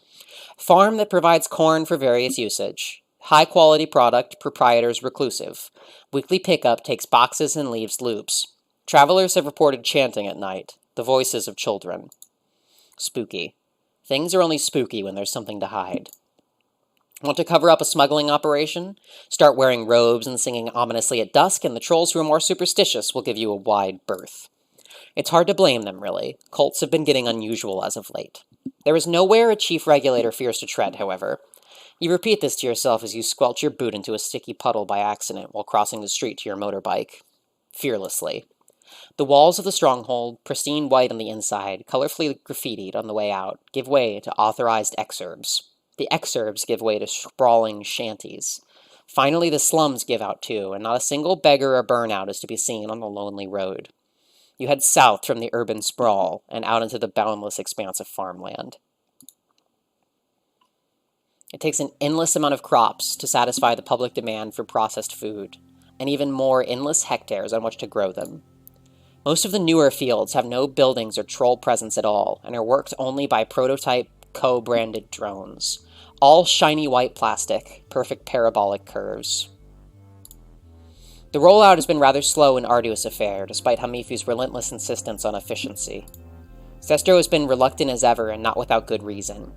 Farm that provides corn for various usage. High-quality product, proprietors reclusive. Weekly pickup takes boxes and leaves loops. Travelers have reported chanting at night, the voices of children. Spooky. Things are only spooky when there's something to hide. Want to cover up a smuggling operation? Start wearing robes and singing ominously at dusk, and the trolls who are more superstitious will give you a wide berth. It's hard to blame them, really. Cults have been getting unusual as of late. There is nowhere a chief regulator fears to tread, however. You repeat this to yourself as you squelch your boot into a sticky puddle by accident while crossing the street to your motorbike. Fearlessly. The walls of the stronghold, pristine white on the inside, colorfully graffitied on the way out, give way to authorized exurbs. The exurbs give way to sprawling shanties. Finally, the slums give out too, and not a single beggar or burnout is to be seen on the lonely road. You head south from the urban sprawl and out into the boundless expanse of farmland. It takes an endless amount of crops to satisfy the public demand for processed food, and even more endless hectares on which to grow them. Most of the newer fields have no buildings or troll presence at all, and are worked only by prototype, co-branded drones. All shiny white plastic, perfect parabolic curves. The rollout has been rather slow and arduous affair, despite Hamifi's relentless insistence on efficiency. Sestro has been reluctant as ever, and not without good reason.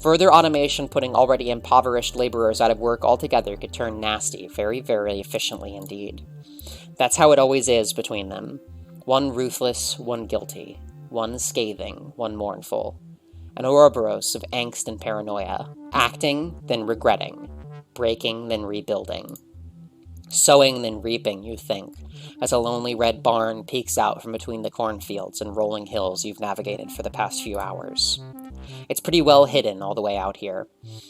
Further automation putting already impoverished laborers out of work altogether could turn nasty, very, very efficiently indeed. That's how it always is between them. One ruthless, one guilty. One scathing, one mournful. An Ouroboros of angst and paranoia. Acting, then regretting. Breaking, then rebuilding. Sowing, then reaping, you think, as a lonely red barn peeks out from between the cornfields and rolling hills you've navigated for the past few hours. It's pretty well hidden all the way out here.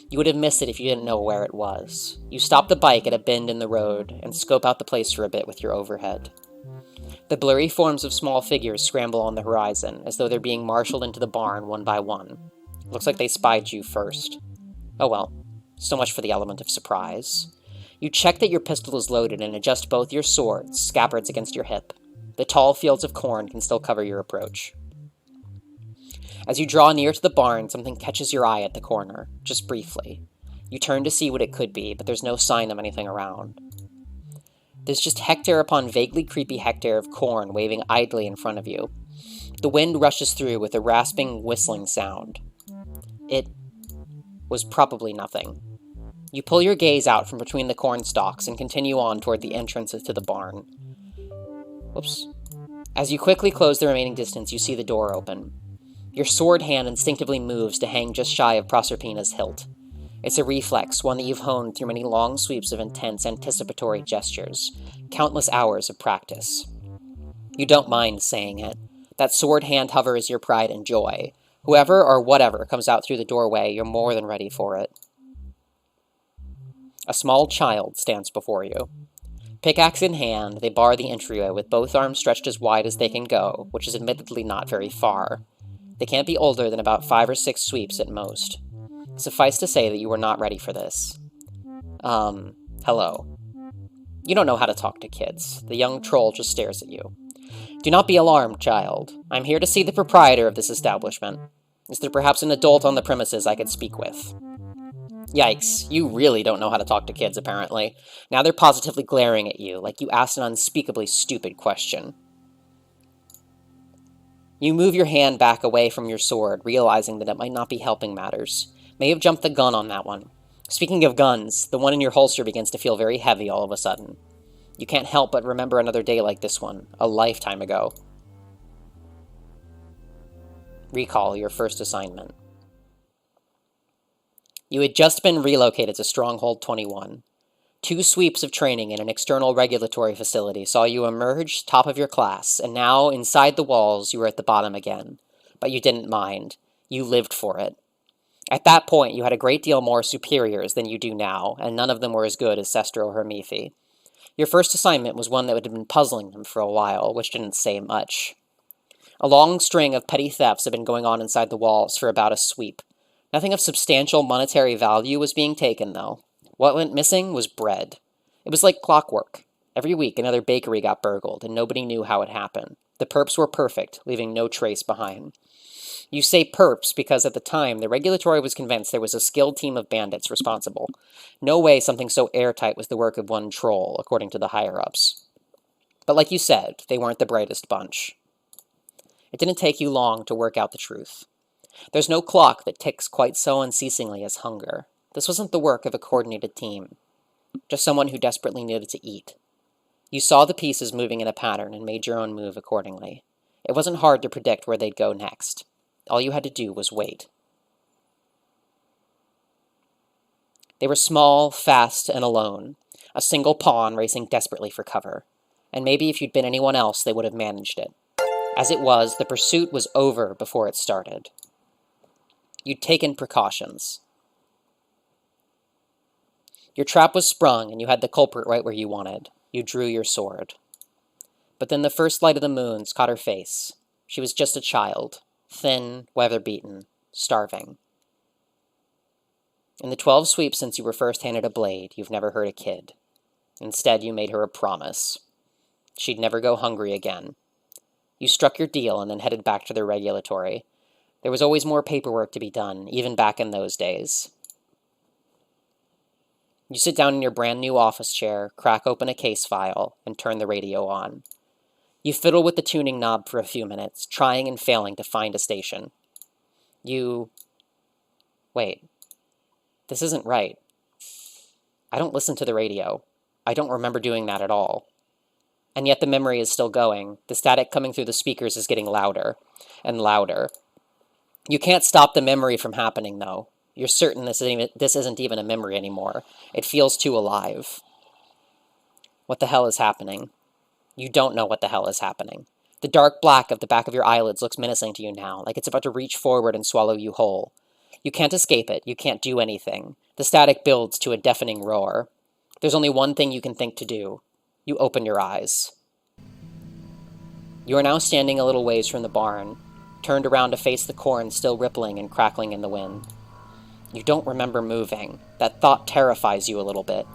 You would have missed it if you didn't know where it was. You stop the bike at a bend in the road and scope out the place for a bit with your overhead. The blurry forms of small figures scramble on the horizon, as though they're being marshaled into the barn one by one. Looks like they spied you first. Oh well, so much for the element of surprise. You check that your pistol is loaded and adjust both your swords, scabbards against your hip. The tall fields of corn can still cover your approach. As you draw near to the barn, something catches your eye at the corner, just briefly. You turn to see what it could be, but there's no sign of anything around. There's just hectare upon vaguely creepy hectare of corn waving idly in front of you. The wind rushes through with a rasping, whistling sound. It was probably nothing. You pull your gaze out from between the corn stalks and continue on toward the entrance to the barn. Whoops. As you quickly close the remaining distance, you see the door open. Your sword hand instinctively moves to hang just shy of Proserpina's hilt. It's a reflex, one that you've honed through many long sweeps of intense, anticipatory gestures, countless hours of practice. You don't mind saying it. That sword hand hover is your pride and joy. Whoever or whatever comes out through the doorway, you're more than ready for it. A small child stands before you. Pickaxe in hand, they bar the entryway with both arms stretched as wide as they can go, which is admittedly not very far. They can't be older than about 5 or 6 sweeps at most. Suffice to say that you were not ready for this. Hello. You don't know how to talk to kids. The young troll just stares at you. Do not be alarmed, child. I'm here to see the proprietor of this establishment. Is there perhaps an adult on the premises I could speak with? Yikes, you really don't know how to talk to kids, apparently. Now they're positively glaring at you, like you asked an unspeakably stupid question. You move your hand back away from your sword, realizing that it might not be helping matters. May have jumped the gun on that one. Speaking of guns, the one in your holster begins to feel very heavy all of a sudden. You can't help but remember another day like this one, a lifetime ago. Recall your first assignment. You had just been relocated to Stronghold 21. 2 sweeps of training in an external regulatory facility saw you emerge top of your class, and now, inside the walls, you were at the bottom again. But you didn't mind. You lived for it. At that point, you had a great deal more superiors than you do now, and none of them were as good as Sestro or Mifi. Your first assignment was one that had been puzzling them for a while, which didn't say much. A long string of petty thefts had been going on inside the walls for about a sweep. Nothing of substantial monetary value was being taken, though. What went missing was bread. It was like clockwork. Every week, another bakery got burgled, and nobody knew how it happened. The perps were perfect, leaving no trace behind. You say perps because at the time, the regulatory was convinced there was a skilled team of bandits responsible. No way something so airtight was the work of one troll, according to the higher-ups. But like you said, they weren't the brightest bunch. It didn't take you long to work out the truth. There's no clock that ticks quite so unceasingly as hunger. This wasn't the work of a coordinated team, just someone who desperately needed to eat. You saw the pieces moving in a pattern and made your own move accordingly. It wasn't hard to predict where they'd go next. All you had to do was wait. They were small, fast, and alone, a single pawn racing desperately for cover. And maybe if you'd been anyone else, they would have managed it. As it was, the pursuit was over before it started. You'd taken precautions. Your trap was sprung, and you had the culprit right where you wanted. You drew your sword. But then the first light of the moons caught her face. She was just a child, thin, weather-beaten, starving. In the 12 sweeps since you were first handed a blade, you've never hurt a kid. Instead, you made her a promise. She'd never go hungry again. You struck your deal and then headed back to the regulatory. There was always more paperwork to be done, even back in those days. You sit down in your brand new office chair, crack open a case file, and turn the radio on. You fiddle with the tuning knob for a few minutes, trying and failing to find a station. Wait. This isn't right. I don't listen to the radio. I don't remember doing that at all. And yet the memory is still going. The static coming through the speakers is getting louder and louder. You can't stop the memory from happening, though. You're certain this isn't even a memory anymore. It feels too alive. What the hell is happening? You don't know what the hell is happening. The dark black of the back of your eyelids looks menacing to you now, like it's about to reach forward and swallow you whole. You can't escape it. You can't do anything. The static builds to a deafening roar. There's only one thing you can think to do. You open your eyes. You are now standing a little ways from the barn, turned around to face the corn still rippling and crackling in the wind. You don't remember moving. That thought terrifies you a little bit.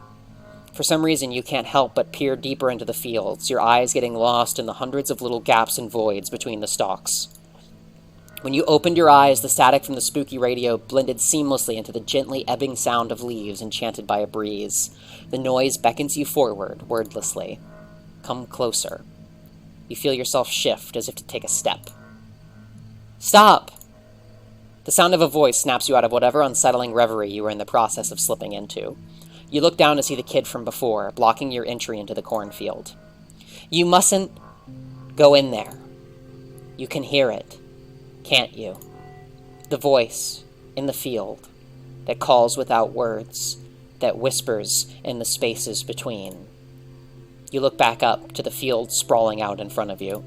For some reason, you can't help but peer deeper into the fields, your eyes getting lost in the hundreds of little gaps and voids between the stalks. When you opened your eyes, the static from the spooky radio blended seamlessly into the gently ebbing sound of leaves enchanted by a breeze. The noise beckons you forward, wordlessly. Come closer. You feel yourself shift as if to take a step. Stop! The sound of a voice snaps you out of whatever unsettling reverie you were in the process of slipping into. You look down to see the kid from before, blocking your entry into the cornfield. You mustn't go in there. You can hear it, can't you? The voice in the field that calls without words, that whispers in the spaces between. You look back up to the field sprawling out in front of you.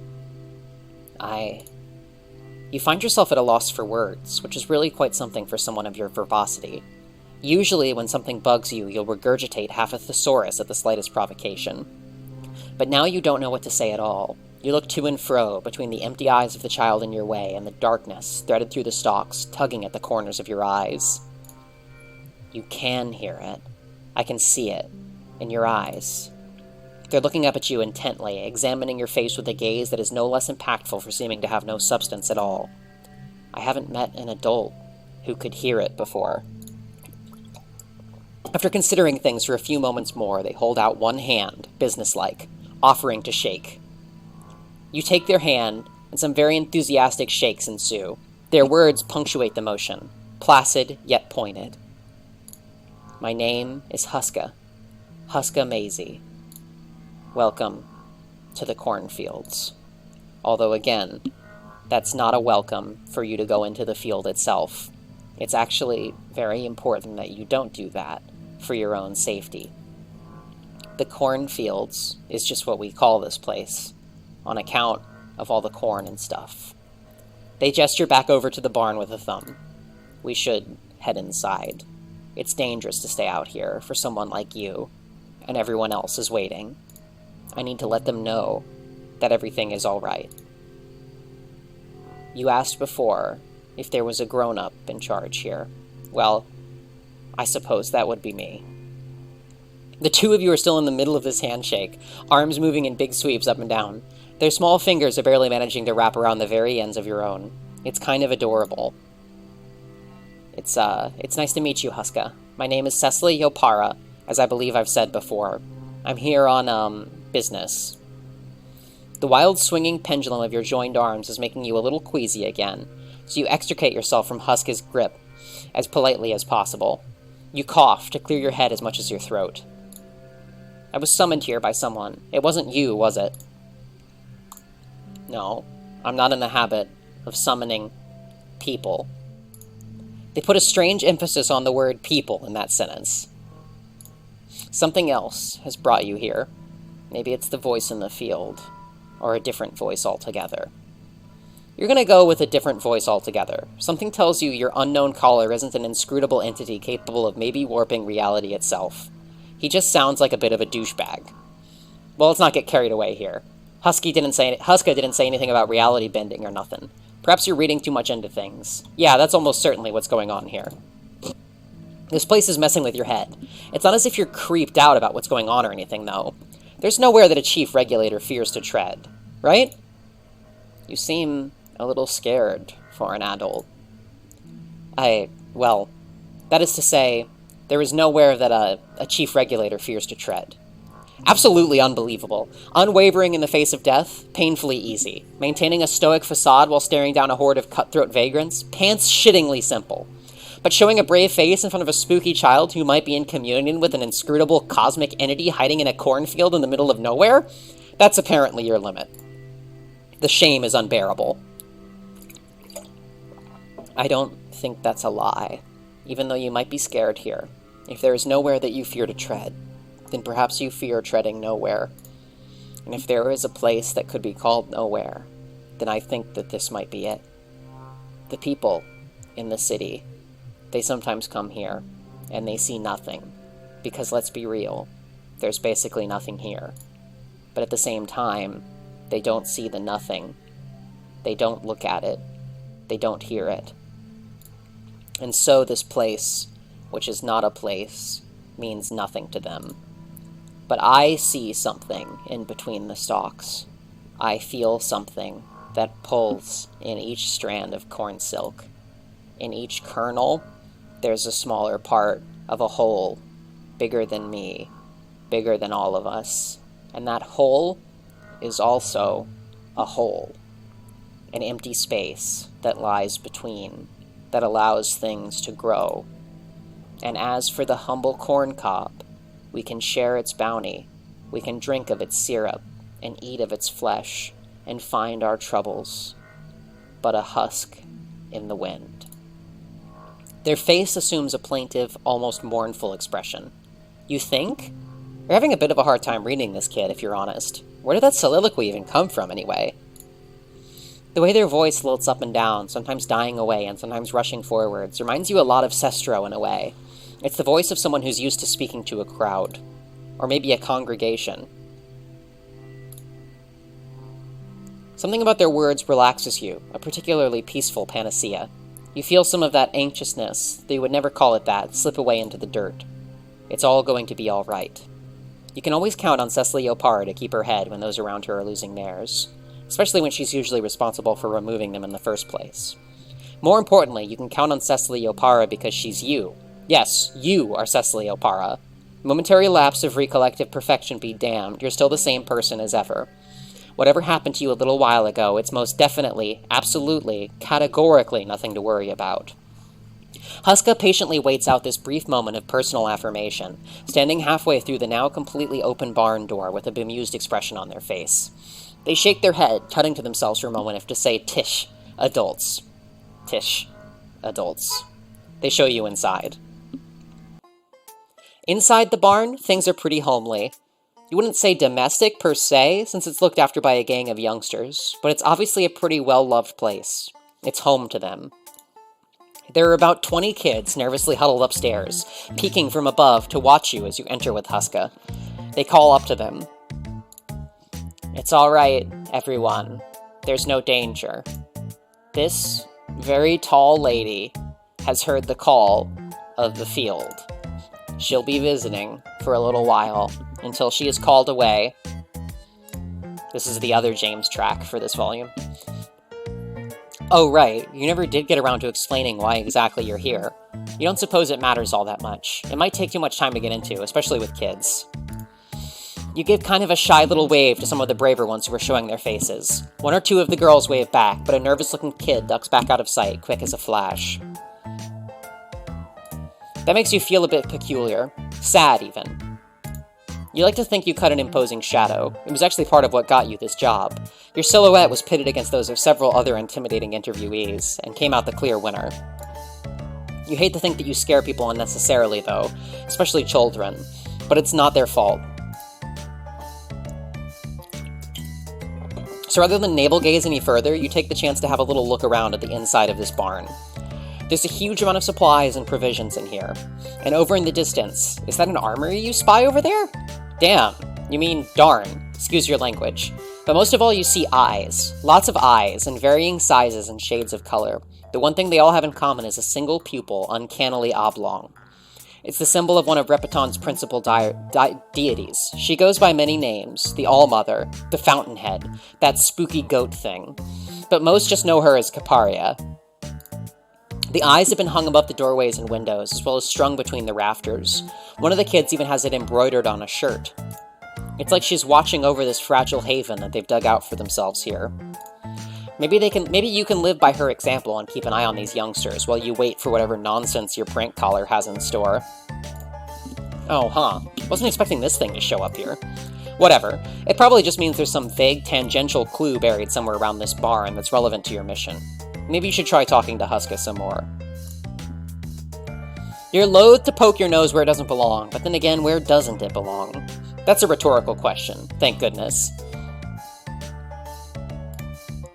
You find yourself at a loss for words, which is really quite something for someone of your verbosity. Usually, when something bugs you, you'll regurgitate half a thesaurus at the slightest provocation. But now you don't know what to say at all. You look to and fro between the empty eyes of the child in your way and the darkness threaded through the stalks, tugging at the corners of your eyes. You can hear it. I can see it. In your eyes. They're looking up at you intently, examining your face with a gaze that is no less impactful for seeming to have no substance at all. I haven't met an adult who could hear it before. After considering things for a few moments more, they hold out one hand, businesslike, offering to shake. You take their hand, and some very enthusiastic shakes ensue. Their words punctuate the motion, placid yet pointed. My name is Huska Maisie. Welcome to the cornfields. Although again, that's not a welcome for you to go into the field itself. It's actually very important that you don't do that for your own safety. The cornfields is just what we call this place, on account of all the corn and stuff. They gesture back over to the barn with a thumb. We should head inside. It's dangerous to stay out here for someone like you, and everyone else is waiting. I need to let them know that everything is all right. You asked before if there was a grown-up in charge here. Well, I suppose that would be me. The two of you are still in the middle of this handshake, arms moving in big sweeps up and down. Their small fingers are barely managing to wrap around the very ends of your own. It's kind of adorable. It's nice to meet you, Huska. My name is Cecily Yopara, as I believe I've said before. I'm here on, business. The wild swinging pendulum of your joined arms is making you a little queasy again, so you extricate yourself from Huska's grip as politely as possible. You cough to clear your head as much as your throat. I was summoned here by someone. It wasn't you, was it? No, I'm not in the habit of summoning people. They put a strange emphasis on the word people in that sentence. Something else has brought you here. Maybe it's the voice in the field, or a different voice altogether. You're going to go with a different voice altogether. Something tells you your unknown caller isn't an inscrutable entity capable of maybe warping reality itself. He just sounds like a bit of a douchebag. Well, let's not get carried away here. Huska didn't say anything about reality bending or nothing. Perhaps you're reading too much into things. Yeah, that's almost certainly what's going on here. This place is messing with your head. It's not as if you're creeped out about what's going on or anything, though. There's nowhere that a chief regulator fears to tread, right? You seem a little scared for an adult. Well, that is to say, there is nowhere that a chief regulator fears to tread. Absolutely unbelievable. Unwavering in the face of death, painfully easy. Maintaining a stoic facade while staring down a horde of cutthroat vagrants, pants-shittingly simple. But showing a brave face in front of a spooky child who might be in communion with an inscrutable cosmic entity hiding in a cornfield in the middle of nowhere, that's apparently your limit. The shame is unbearable. I don't think that's a lie, even though you might be scared here. If there is nowhere that you fear to tread, then perhaps you fear treading nowhere. And if there is a place that could be called nowhere, then I think that this might be it. The people in the city, they sometimes come here, and they see nothing. Because let's be real, there's basically nothing here. But at the same time, they don't see the nothing. They don't look at it. They don't hear it. And so this place, which is not a place, means nothing to them. But I see something in between the stalks. I feel something that pulls in each strand of corn silk. In each kernel, there's a smaller part of a whole, bigger than me, bigger than all of us. And that whole is also a hole, an empty space that lies between, that allows things to grow. And as for the humble corn cob, we can share its bounty, we can drink of its syrup, and eat of its flesh, and find our troubles, but a husk in the wind. Their face assumes a plaintive, almost mournful expression. You think? You're having a bit of a hard time reading this, kid, if you're honest. Where did that soliloquy even come from, anyway? The way their voice lilts up and down, sometimes dying away and sometimes rushing forwards, reminds you a lot of Sestro in a way. It's the voice of someone who's used to speaking to a crowd. Or maybe a congregation. Something about their words relaxes you, a particularly peaceful panacea. You feel some of that anxiousness, though you would never call it that, slip away into the dirt. It's all going to be all right. You can always count on Cecily Opara to keep her head when those around her are losing theirs, especially when she's usually responsible for removing them in the first place. More importantly, you can count on Cecily Opara because she's you. Yes, you are Cecily Opara. Momentary lapse of recollective perfection be damned, you're still the same person as ever. Whatever happened to you a little while ago, it's most definitely, absolutely, categorically nothing to worry about. Huska patiently waits out this brief moment of personal affirmation, standing halfway through the now completely open barn door with a bemused expression on their face. They shake their head, tutting to themselves for a moment if to say, "Tish, adults. Tish, adults." They show you inside. Inside the barn, things are pretty homely. You wouldn't say domestic per se, since it's looked after by a gang of youngsters, but it's obviously a pretty well-loved place. It's home to them. There are about 20 kids nervously huddled upstairs, peeking from above to watch you as you enter with Huska. They call up to them. "It's all right, everyone. There's no danger. This very tall lady has heard the call of the field. She'll be visiting for a little while until she is called away." This is the other James track for this volume. Oh, right, you never did get around to explaining why exactly you're here. You don't suppose it matters all that much. It might take too much time to get into, especially with kids. You give kind of a shy little wave to some of the braver ones who are showing their faces. One or two of the girls wave back, but a nervous-looking kid ducks back out of sight, quick as a flash. That makes you feel a bit peculiar. Sad, even. You like to think you cut an imposing shadow. It was actually part of what got you this job. Your silhouette was pitted against those of several other intimidating interviewees, and came out the clear winner. You hate to think that you scare people unnecessarily, though, especially children, but it's not their fault. So rather than navel-gaze any further, you take the chance to have a little look around at the inside of this barn. There's a huge amount of supplies and provisions in here. And over in the distance, is that an armory you spy over there? Damn, you mean darn, excuse your language. But most of all you see eyes. Lots of eyes, in varying sizes and shades of color. The one thing they all have in common is a single pupil, uncannily oblong. It's the symbol of one of Repeton's principal deities. She goes by many names: the All-Mother, the Fountainhead, that spooky goat thing. But most just know her as Caparia. The eyes have been hung above the doorways and windows, as well as strung between the rafters. One of the kids even has it embroidered on a shirt. It's like she's watching over this fragile haven that they've dug out for themselves here. Maybe you can live by her example and keep an eye on these youngsters while you wait for whatever nonsense your prank caller has in store. Oh, huh. Wasn't expecting this thing to show up here. Whatever. It probably just means there's some vague tangential clue buried somewhere around this barn that's relevant to your mission. Maybe you should try talking to Huska some more. You're loath to poke your nose where it doesn't belong, but then again, where doesn't it belong? That's a rhetorical question, thank goodness.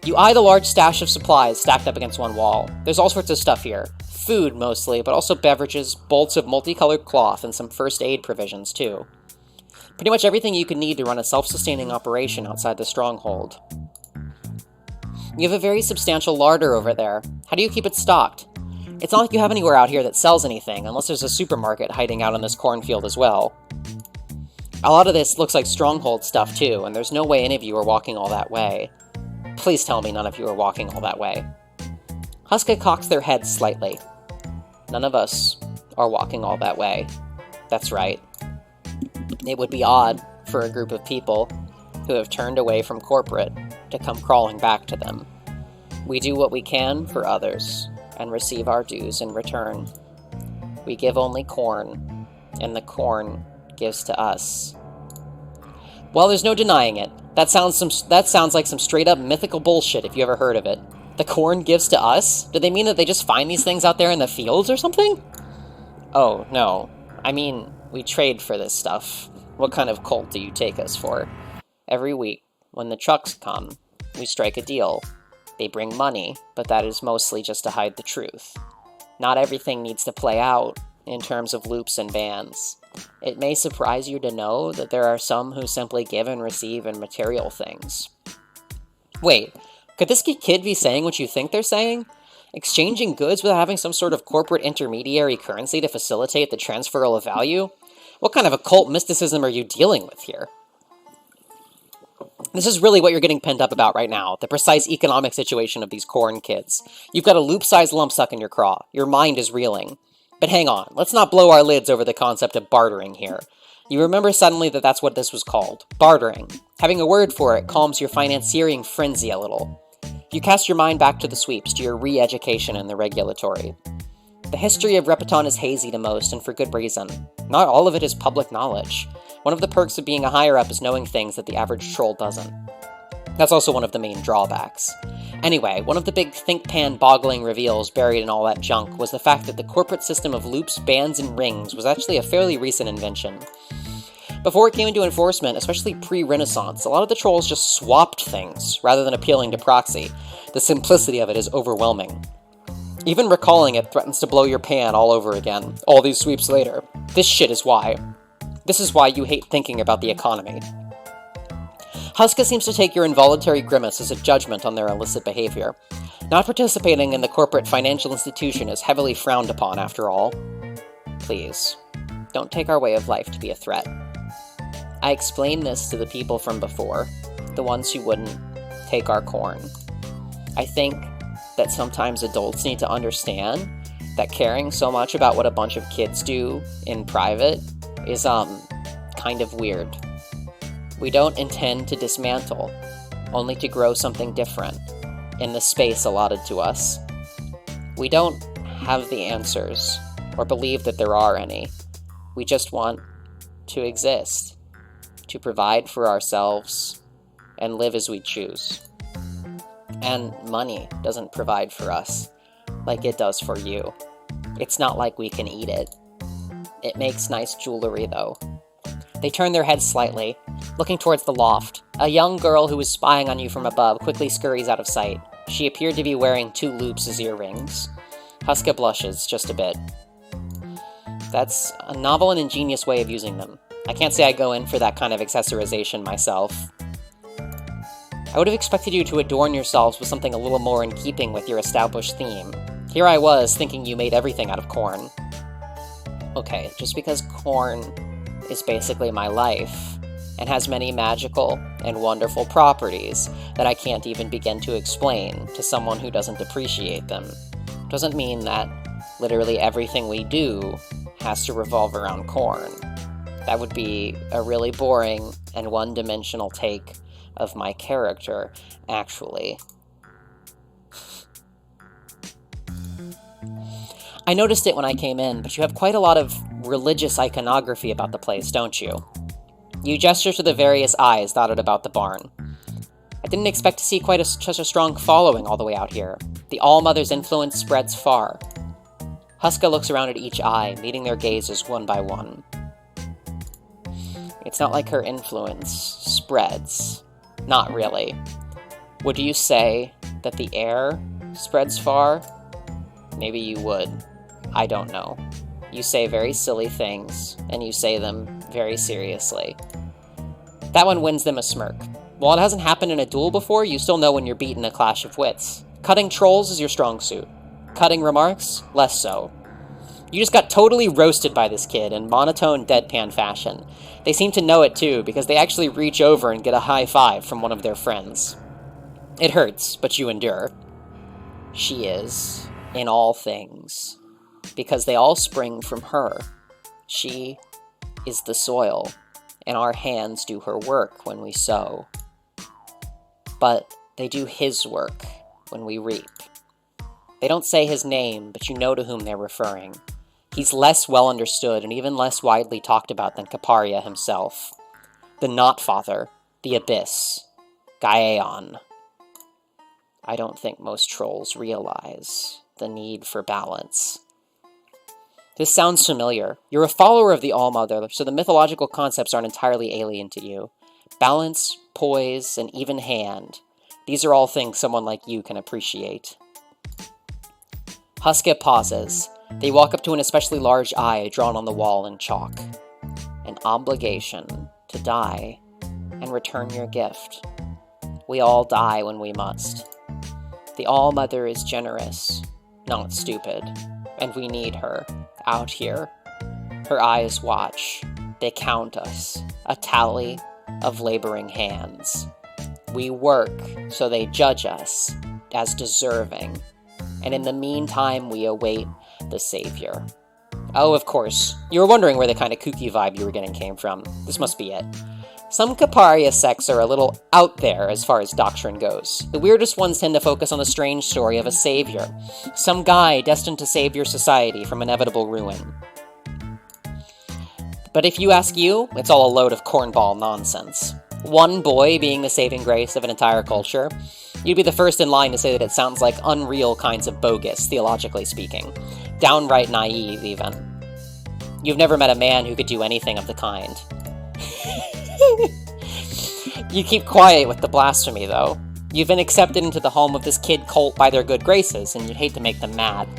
You eye the large stash of supplies stacked up against one wall. There's all sorts of stuff here. Food, mostly, but also beverages, bolts of multicolored cloth, and some first aid provisions, too. Pretty much everything you could need to run a self-sustaining operation outside the stronghold. You have a very substantial larder over there. How do you keep it stocked? It's not like you have anywhere out here that sells anything, unless there's a supermarket hiding out in this cornfield as well. A lot of this looks like stronghold stuff too, and there's no way any of you are walking all that way. Please tell me none of you are walking all that way. Huska cocks their heads slightly. None of us are walking all that way. That's right. It would be odd for a group of people who have turned away from corporate to come crawling back to them. We do what we can for others, and receive our dues in return. We give only corn, and the corn gives to us. Well, there's no denying it. That sounds like some straight-up mythical bullshit if you ever heard of it. The corn gives to us? Do they mean that they just find these things out there in the fields or something? Oh, no. I mean, we trade for this stuff. What kind of cult do you take us for? Every week, when the trucks come, we strike a deal. They bring money, but that is mostly just to hide the truth. Not everything needs to play out in terms of loops and bands. It may surprise you to know that there are some who simply give and receive in material things. Wait, could this kid be saying what you think they're saying? Exchanging goods without having some sort of corporate intermediary currency to facilitate the transferal of value? What kind of occult mysticism are you dealing with here? This is really what you're getting pent up about right now, the precise economic situation of these corn kids. You've got a loop-sized lump stuck in your craw. Your mind is reeling. But hang on, let's not blow our lids over the concept of bartering here. You remember suddenly that that's what this was called, bartering. Having a word for it calms your financiering frenzy a little. You cast your mind back to the sweeps, to your re-education in the regulatory. The history of Repeton is hazy to most, and for good reason. Not all of it is public knowledge. One of the perks of being a higher-up is knowing things that the average troll doesn't. That's also one of the main drawbacks. Anyway, one of the big think-pan-boggling reveals buried in all that junk was the fact that the corporate system of loops, bands, and rings was actually a fairly recent invention. Before it came into enforcement, especially pre-Renaissance, a lot of the trolls just swapped things, rather than appealing to proxy. The simplicity of it is overwhelming. Even recalling it threatens to blow your pan all over again, all these sweeps later. This shit is why. This is why you hate thinking about the economy. Huska seems to take your involuntary grimace as a judgment on their illicit behavior. Not participating in the corporate financial institution is heavily frowned upon, after all. Please, don't take our way of life to be a threat. I explained this to the people from before, the ones who wouldn't take our corn. I think that sometimes adults need to understand that caring so much about what a bunch of kids do in private is, kind of weird. We don't intend to dismantle, only to grow something different in the space allotted to us. We don't have the answers, or believe that there are any. We just want to exist, to provide for ourselves, and live as we choose. And money doesn't provide for us like it does for you. It's not like we can eat it. It makes nice jewelry, though. They turn their heads slightly, looking towards the loft. A young girl who was spying on you from above quickly scurries out of sight. She appeared to be wearing 2 loops as earrings. Huska blushes just a bit. That's a novel and ingenious way of using them. I can't say I go in for that kind of accessorization myself. I would have expected you to adorn yourselves with something a little more in keeping with your established theme. Here I was, thinking you made everything out of corn. Okay, just because corn is basically my life, and has many magical and wonderful properties that I can't even begin to explain to someone who doesn't appreciate them, doesn't mean that literally everything we do has to revolve around corn. That would be a really boring and one-dimensional take of my character, actually. I noticed it when I came in, but you have quite a lot of religious iconography about the place, don't you? You gesture to the various eyes dotted about the barn. I didn't expect to see such a strong following all the way out here. The All-Mother's influence spreads far. Huska looks around at each eye, meeting their gazes one by one. It's not like her influence spreads. Not really. Would you say that the air spreads far? Maybe you would. I don't know. You say very silly things, and you say them very seriously. That one wins them a smirk. While it hasn't happened in a duel before, you still know when you're beaten a clash of wits. Cutting trolls is your strong suit. Cutting remarks? Less so. You just got totally roasted by this kid in monotone deadpan fashion. They seem to know it too, because they actually reach over and get a high five from one of their friends. It hurts, but you endure. She is, in all things, because they all spring from her. She is the soil, and our hands do her work when we sow. But they do his work when we reap. They don't say his name, but you know to whom they're referring. He's less well understood and even less widely talked about than Caparia himself. The Not-Father, the Abyss, Gaeon. I don't think most trolls realize the need for balance. This sounds familiar. You're a follower of the All-Mother, so the mythological concepts aren't entirely alien to you. Balance, poise, and even hand. These are all things someone like you can appreciate. Huska pauses. They walk up to an especially large eye drawn on the wall in chalk. An obligation to die and return your gift. We all die when we must. The All-Mother is generous, not stupid, and we need her out here. Her eyes watch. They count us, a tally of laboring hands. We work, so they judge us as deserving, and in the meantime we await the Savior. Oh, of course. You were wondering where the kind of kooky vibe you were getting came from. This must be it. Some Caparia sects are a little out there as far as doctrine goes. The weirdest ones tend to focus on the strange story of a savior. Some guy destined to save your society from inevitable ruin. But if you ask you, it's all a load of cornball nonsense. One boy being the saving grace of an entire culture. You'd be the first in line to say that it sounds like unreal kinds of bogus, theologically speaking. Downright naive, even. You've never met a man who could do anything of the kind. You keep quiet with the blasphemy, though. You've been accepted into the home of this kid cult by their good graces, and you'd hate to make them mad.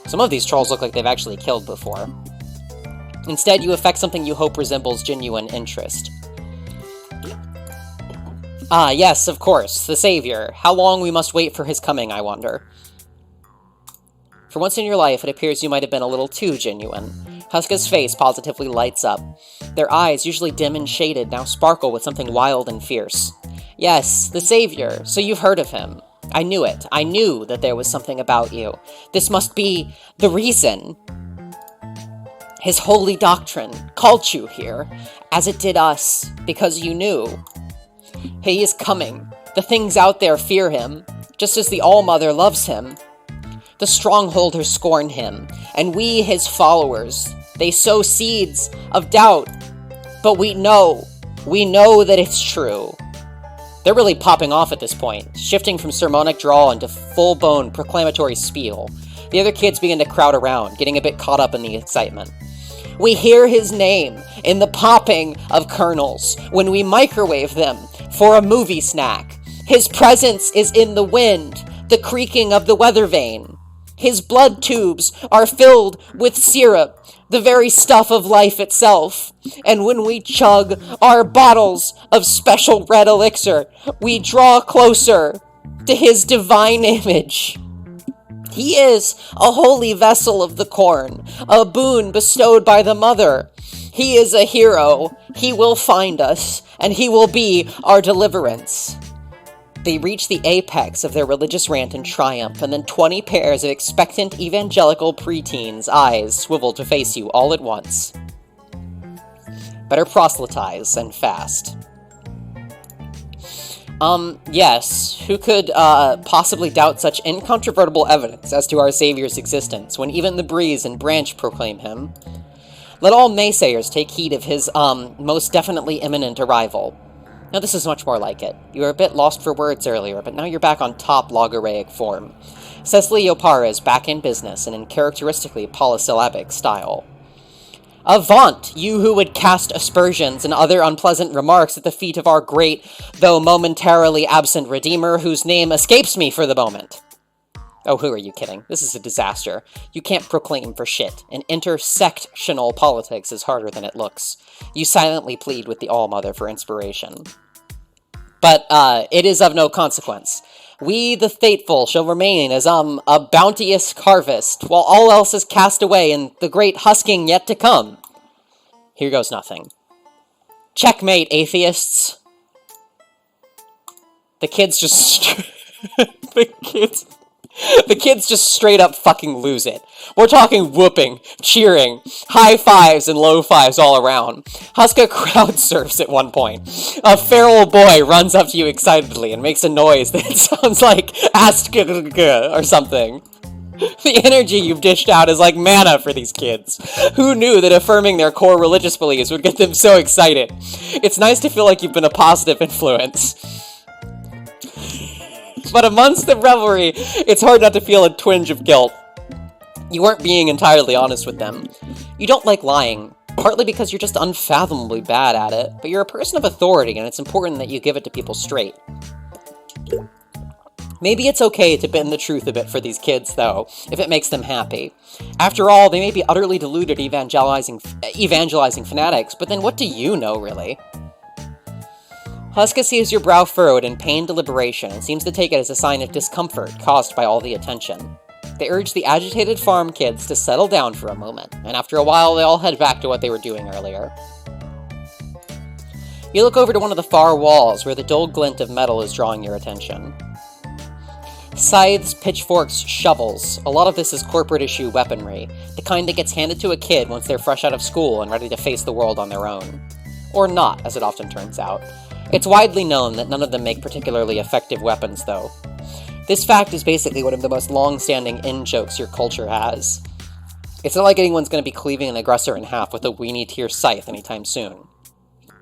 Some of these trolls look like they've actually killed before. Instead, you affect something you hope resembles genuine interest. Ah, yes, of course, the Savior. How long we must wait for his coming, I wonder. For once in your life, it appears you might have been a little too genuine. Huska's face positively lights up. Their eyes, usually dim and shaded, now sparkle with something wild and fierce. Yes, the Savior. So you've heard of him. I knew it. I knew that there was something about you. This must be the reason. His holy doctrine called you here, as it did us, because you knew. He is coming. The things out there fear him, just as the All-Mother loves him. The strongholders scorn him, and we, his followers, they sow seeds of doubt. But we know that it's true. They're really popping off at this point, shifting from sermonic drawl into full-blown proclamatory spiel. The other kids begin to crowd around, getting a bit caught up in the excitement. We hear his name in the popping of kernels when we microwave them for a movie snack. His presence is in the wind, the creaking of the weather vane. His blood tubes are filled with syrup, the very stuff of life itself. And when we chug our bottles of special red elixir, we draw closer to his divine image. He is a holy vessel of the corn, a boon bestowed by the mother. He is a hero. He will find us, and he will be our deliverance. They reach the apex of their religious rant in triumph, and then 20 pairs of expectant evangelical preteens' eyes swivel to face you all at once. Better proselytize, and fast. Yes, who could, possibly doubt such incontrovertible evidence as to our Savior's existence, when even the breeze and branch proclaim him? Let all naysayers take heed of his, most definitely imminent arrival. Now this is much more like it. You were a bit lost for words earlier, but now you're back on top logoraic form. Cecily Opara is back in business, and in characteristically polysyllabic style. Avaunt, you who would cast aspersions and other unpleasant remarks at the feet of our great, though momentarily absent Redeemer, whose name escapes me for the moment. Oh, who are you kidding? This is a disaster. You can't proclaim for shit, and intersectional politics is harder than it looks. You silently plead with the All-Mother for inspiration. But, it is of no consequence. We, the faithful, shall remain as, a bounteous harvest, while all else is cast away in the great husking yet to come. Here goes nothing. Checkmate, atheists! The kids just... The kids just straight up fucking lose it. We're talking whooping, cheering, high fives and low fives all around. Huska crowd surfs at one point. A feral boy runs up to you excitedly and makes a noise that sounds like ask or something. The energy you've dished out is like manna for these kids. Who knew that affirming their core religious beliefs would get them so excited? It's nice to feel like you've been a positive influence. But amongst the revelry, it's hard not to feel a twinge of guilt. You weren't being entirely honest with them. You don't like lying, partly because you're just unfathomably bad at it, but you're a person of authority, and it's important that you give it to people straight. Maybe it's okay to bend the truth a bit for these kids, though, if it makes them happy. After all, they may be utterly deluded evangelizing fanatics, but then what do you know, really? Huska sees your brow furrowed in pained deliberation and seems to take it as a sign of discomfort caused by all the attention. They urge the agitated farm kids to settle down for a moment, and after a while they all head back to what they were doing earlier. You look over to one of the far walls where the dull glint of metal is drawing your attention. Scythes, pitchforks, shovels, a lot of this is corporate-issue weaponry, the kind that gets handed to a kid once they're fresh out of school and ready to face the world on their own. Or not, as it often turns out. It's widely known that none of them make particularly effective weapons, though. This fact is basically one of the most long-standing in-jokes your culture has. It's not like anyone's going to be cleaving an aggressor in half with a weenie-tier scythe anytime soon.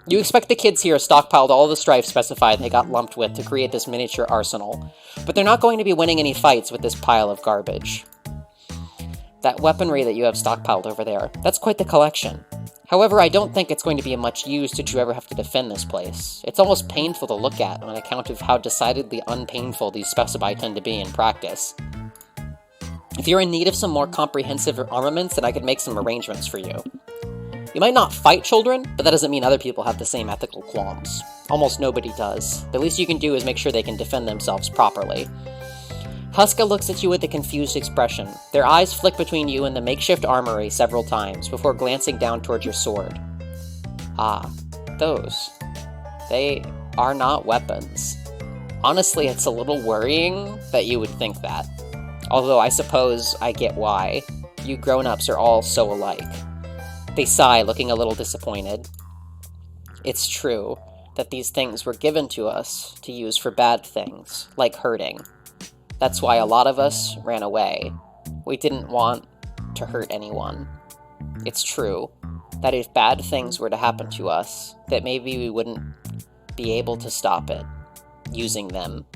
You expect the kids here stockpiled all the strife specified they got lumped with to create this miniature arsenal, but they're not going to be winning any fights with this pile of garbage. That weaponry that you have stockpiled over there, that's quite the collection. However, I don't think it's going to be of much use should you ever have to defend this place. It's almost painful to look at on account of how decidedly unpainful these specifi tend to be in practice. If you're in need of some more comprehensive armaments, then I could make some arrangements for you. You might not fight children, but that doesn't mean other people have the same ethical qualms. Almost nobody does. The least you can do is make sure they can defend themselves properly. Huska looks at you with a confused expression. Their eyes flick between you and the makeshift armory several times before glancing down towards your sword. Ah, those. They are not weapons. Honestly, it's a little worrying that you would think that. Although I suppose I get why. You grown-ups are all so alike. They sigh, looking a little disappointed. It's true that these things were given to us to use for bad things, like hurting. That's why a lot of us ran away. We didn't want to hurt anyone. It's true that if bad things were to happen to us, that maybe we wouldn't be able to stop it, using them.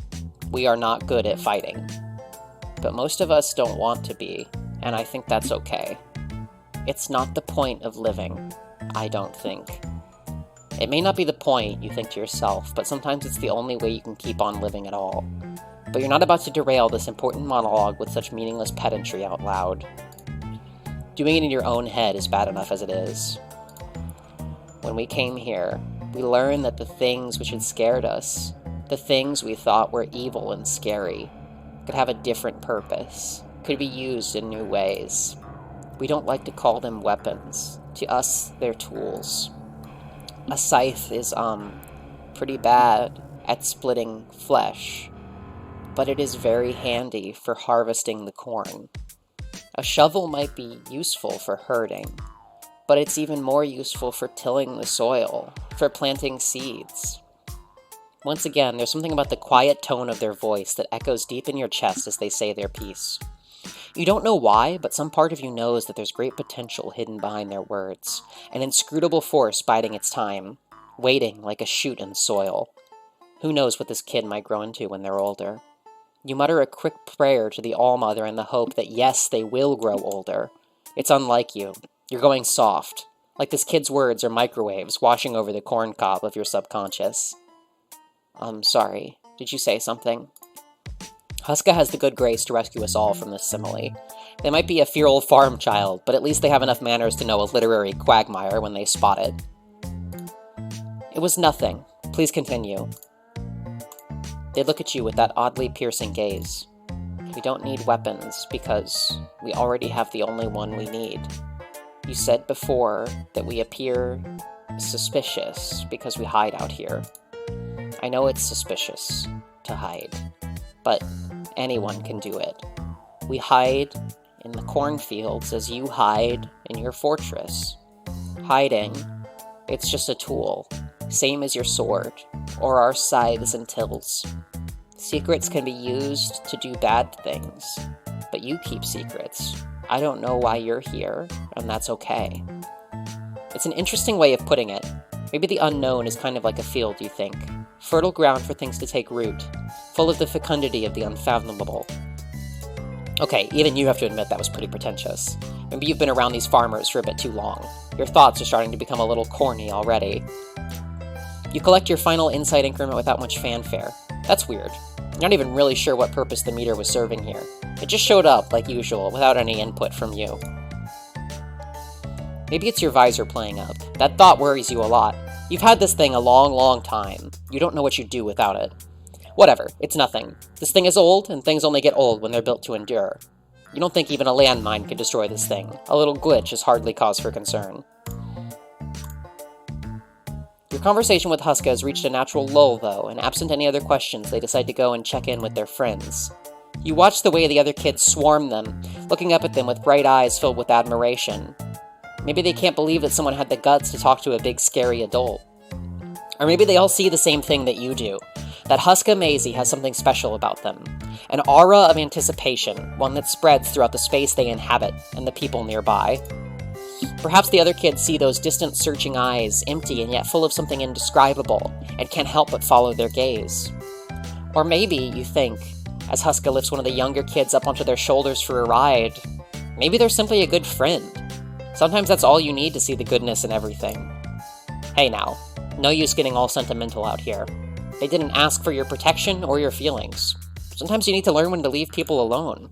We are not good at fighting. But most of us don't want to be, and I think that's okay. It's not the point of living, I don't think. It may not be the point, you think to yourself, but sometimes it's the only way you can keep on living at all. But you're not about to derail this important monologue with such meaningless pedantry out loud. Doing it in your own head is bad enough as it is. When we came here, we learned that the things which had scared us, the things we thought were evil and scary, could have a different purpose, could be used in new ways. We don't like to call them weapons. To us, they're tools. A scythe is, pretty bad at splitting flesh, but it is very handy for harvesting the corn. A shovel might be useful for herding, but it's even more useful for tilling the soil, for planting seeds. Once again, there's something about the quiet tone of their voice that echoes deep in your chest as they say their piece. You don't know why, but some part of you knows that there's great potential hidden behind their words, an inscrutable force biding its time, waiting like a shoot in the soil. Who knows what this kid might grow into when they're older? You mutter a quick prayer to the All-Mother in the hope that yes, they will grow older. It's unlike you. You're going soft, like this kid's words are microwaves washing over the corn cob of your subconscious. Sorry, did you say something? Huska has the good grace to rescue us all from this simile. They might be a feral farm child, but at least they have enough manners to know a literary quagmire when they spot it. It was nothing. Please continue. They look at you with that oddly piercing gaze. We don't need weapons because we already have the only one we need. You said before that we appear suspicious because we hide out here. I know it's suspicious to hide, but anyone can do it. We hide in the cornfields as you hide in your fortress. Hiding, it's just a tool, same as your sword, or our scythes and tills. Secrets can be used to do bad things, but you keep secrets. I don't know why you're here, and that's okay. It's an interesting way of putting it. Maybe the unknown is kind of like a field, you think. Fertile ground for things to take root, full of the fecundity of the unfathomable. Okay, even you have to admit that was pretty pretentious. Maybe you've been around these farmers for a bit too long. Your thoughts are starting to become a little corny already. You collect your final insight increment without much fanfare. That's weird. You're not even really sure what purpose the meter was serving here. It just showed up, like usual, without any input from you. Maybe it's your visor playing up. That thought worries you a lot. You've had this thing a long, long time. You don't know what you'd do without it. Whatever, it's nothing. This thing is old, and things only get old when they're built to endure. You don't think even a landmine could destroy this thing. A little glitch is hardly cause for concern. Your conversation with Huska has reached a natural lull, though, and absent any other questions, they decide to go and check in with their friends. You watch the way the other kids swarm them, looking up at them with bright eyes filled with admiration. Maybe they can't believe that someone had the guts to talk to a big, scary adult. Or maybe they all see the same thing that you do, that Huska Maisie has something special about them. An aura of anticipation, one that spreads throughout the space they inhabit and the people nearby. Perhaps the other kids see those distant searching eyes, empty and yet full of something indescribable, and can't help but follow their gaze. Or maybe you think, as Huska lifts one of the younger kids up onto their shoulders for a ride, maybe they're simply a good friend. Sometimes that's all you need to see the goodness in everything. Hey now, no use getting all sentimental out here. They didn't ask for your protection or your feelings. Sometimes you need to learn when to leave people alone.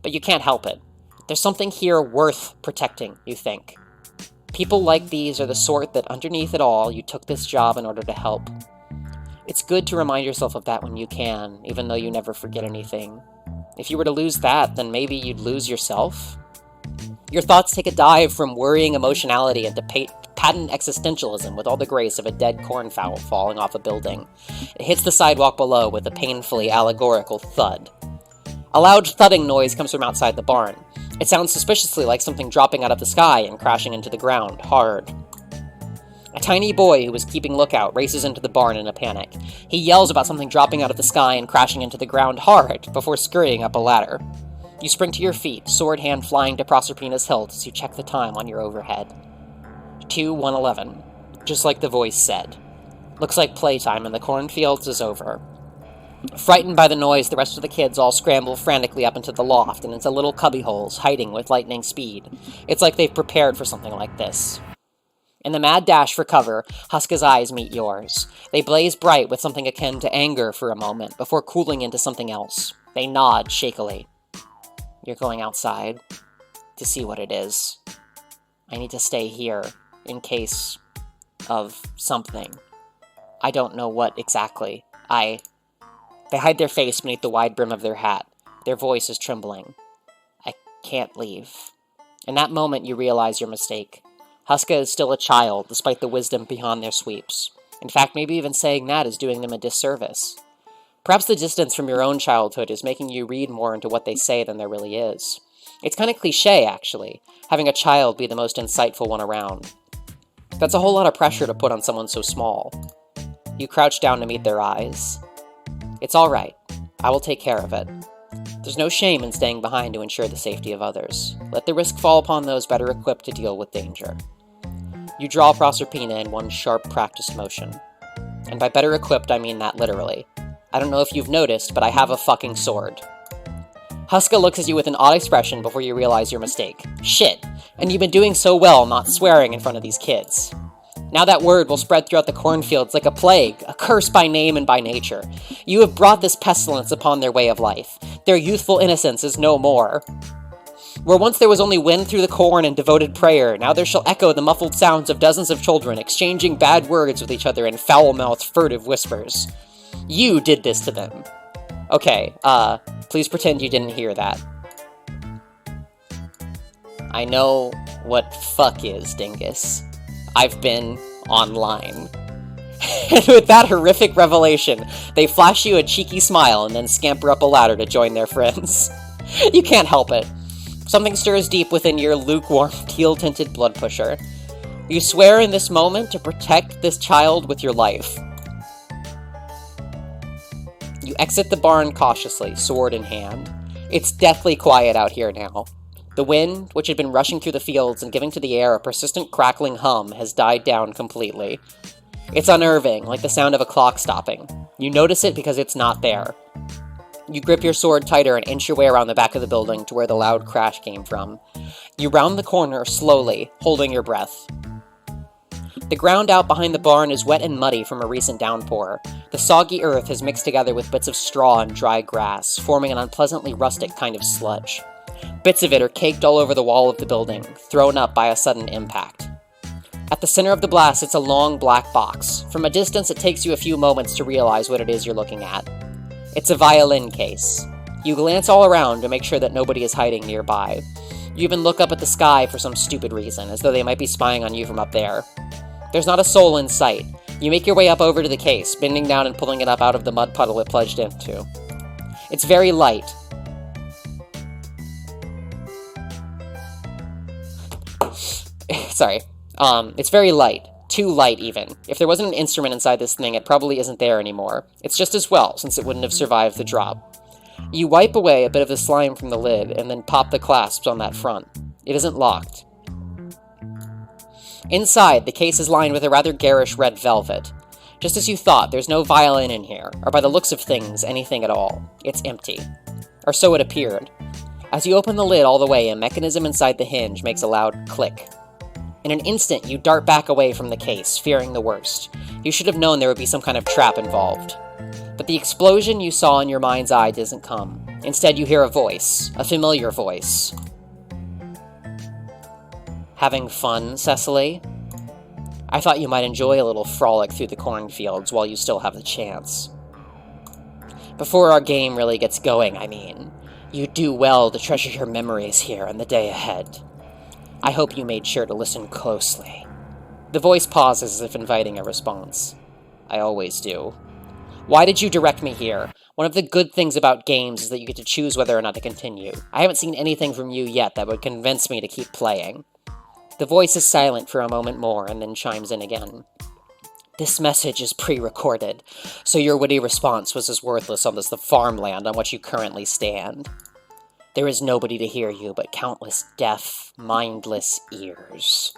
But you can't help it. There's something here worth protecting, you think. People like these are the sort that underneath it all, you took this job in order to help. It's good to remind yourself of that when you can, even though you never forget anything. If you were to lose that, then maybe you'd lose yourself. Your thoughts take a dive from worrying emotionality into patent existentialism with all the grace of a dead cornfowl falling off a building. It hits the sidewalk below with a painfully allegorical thud. A loud thudding noise comes from outside the barn. It sounds suspiciously like something dropping out of the sky and crashing into the ground, hard. A tiny boy who was keeping lookout races into the barn in a panic. He yells about something dropping out of the sky and crashing into the ground hard before scurrying up a ladder. You spring to your feet, sword hand flying to Proserpina's hilt as you check the time on your overhead. 2:111, just like the voice said. Looks like playtime in the cornfields is over. Frightened by the noise, the rest of the kids all scramble frantically up into the loft and into little cubbyholes, hiding with lightning speed. It's like they've prepared for something like this. In the mad dash for cover, Huska's eyes meet yours. They blaze bright with something akin to anger for a moment, before cooling into something else. They nod shakily. You're going outside to see what it is. I need to stay here in case of something. I don't know what exactly. They hide their face beneath the wide brim of their hat. Their voice is trembling. I can't leave. In that moment, you realize your mistake. Huska is still a child, despite the wisdom beyond their sweeps. In fact, maybe even saying that is doing them a disservice. Perhaps the distance from your own childhood is making you read more into what they say than there really is. It's kind of cliche, actually, having a child be the most insightful one around. That's a whole lot of pressure to put on someone so small. You crouch down to meet their eyes. It's all right. I will take care of it. There's no shame in staying behind to ensure the safety of others. Let the risk fall upon those better equipped to deal with danger. You draw Proserpina in one sharp, practiced motion. And by better equipped, I mean that literally. I don't know if you've noticed, but I have a fucking sword. Huska looks at you with an odd expression before you realize your mistake. Shit, and you've been doing so well not swearing in front of these kids. Now that word will spread throughout the cornfields like a plague, a curse by name and by nature. You have brought this pestilence upon their way of life. Their youthful innocence is no more. Where once there was only wind through the corn and devoted prayer, now there shall echo the muffled sounds of dozens of children exchanging bad words with each other in foul-mouthed, furtive whispers. You did this to them. Okay, please pretend you didn't hear that. I know what fuck is, dingus. I've been online. And with that horrific revelation, they flash you a cheeky smile and then scamper up a ladder to join their friends. You can't help it. Something stirs deep within your lukewarm, teal-tinted blood pusher. You swear in this moment to protect this child with your life. You exit the barn cautiously, sword in hand. It's deathly quiet out here now. The wind, which had been rushing through the fields and giving to the air a persistent crackling hum, has died down completely. It's unnerving, like the sound of a clock stopping. You notice it because it's not there. You grip your sword tighter and inch your way around the back of the building to where the loud crash came from. You round the corner slowly, holding your breath. The ground out behind the barn is wet and muddy from a recent downpour. The soggy earth has mixed together with bits of straw and dry grass, forming an unpleasantly rustic kind of sludge. Bits of it are caked all over the wall of the building, thrown up by a sudden impact. At the center of the blast sits a long black box. From a distance, it takes you a few moments to realize what it is you're looking at. It's a violin case. You glance all around to make sure that nobody is hiding nearby. You even look up at the sky for some stupid reason, as though they might be spying on you from up there. There's not a soul in sight. You make your way up over to the case, bending down and pulling it up out of the mud puddle it plunged into. It's very light. Sorry. It's very light. Too light, even. If there wasn't an instrument inside this thing, it probably isn't there anymore. It's just as well, since it wouldn't have survived the drop. You wipe away a bit of the slime from the lid, and then pop the clasps on that front. It isn't locked. Inside, the case is lined with a rather garish red velvet. Just as you thought, there's no violin in here, or by the looks of things, anything at all. It's empty. Or so it appeared. As you open the lid all the way, a mechanism inside the hinge makes a loud click. In an instant, you dart back away from the case, fearing the worst. You should have known there would be some kind of trap involved. But the explosion you saw in your mind's eye doesn't come. Instead, you hear a voice, a familiar voice. Having fun, Cecily? I thought you might enjoy a little frolic through the cornfields while you still have the chance. Before our game really gets going, I mean. You do well to treasure your memories here in the day ahead. I hope you made sure to listen closely. The voice pauses as if inviting a response. I always do. Why did you direct me here? One of the good things about games is that you get to choose whether or not to continue. I haven't seen anything from you yet that would convince me to keep playing. The voice is silent for a moment more and then chimes in again. This message is pre-recorded, so your witty response was as worthless on this the farmland on which you currently stand. There is nobody to hear you but countless deaf, mindless ears.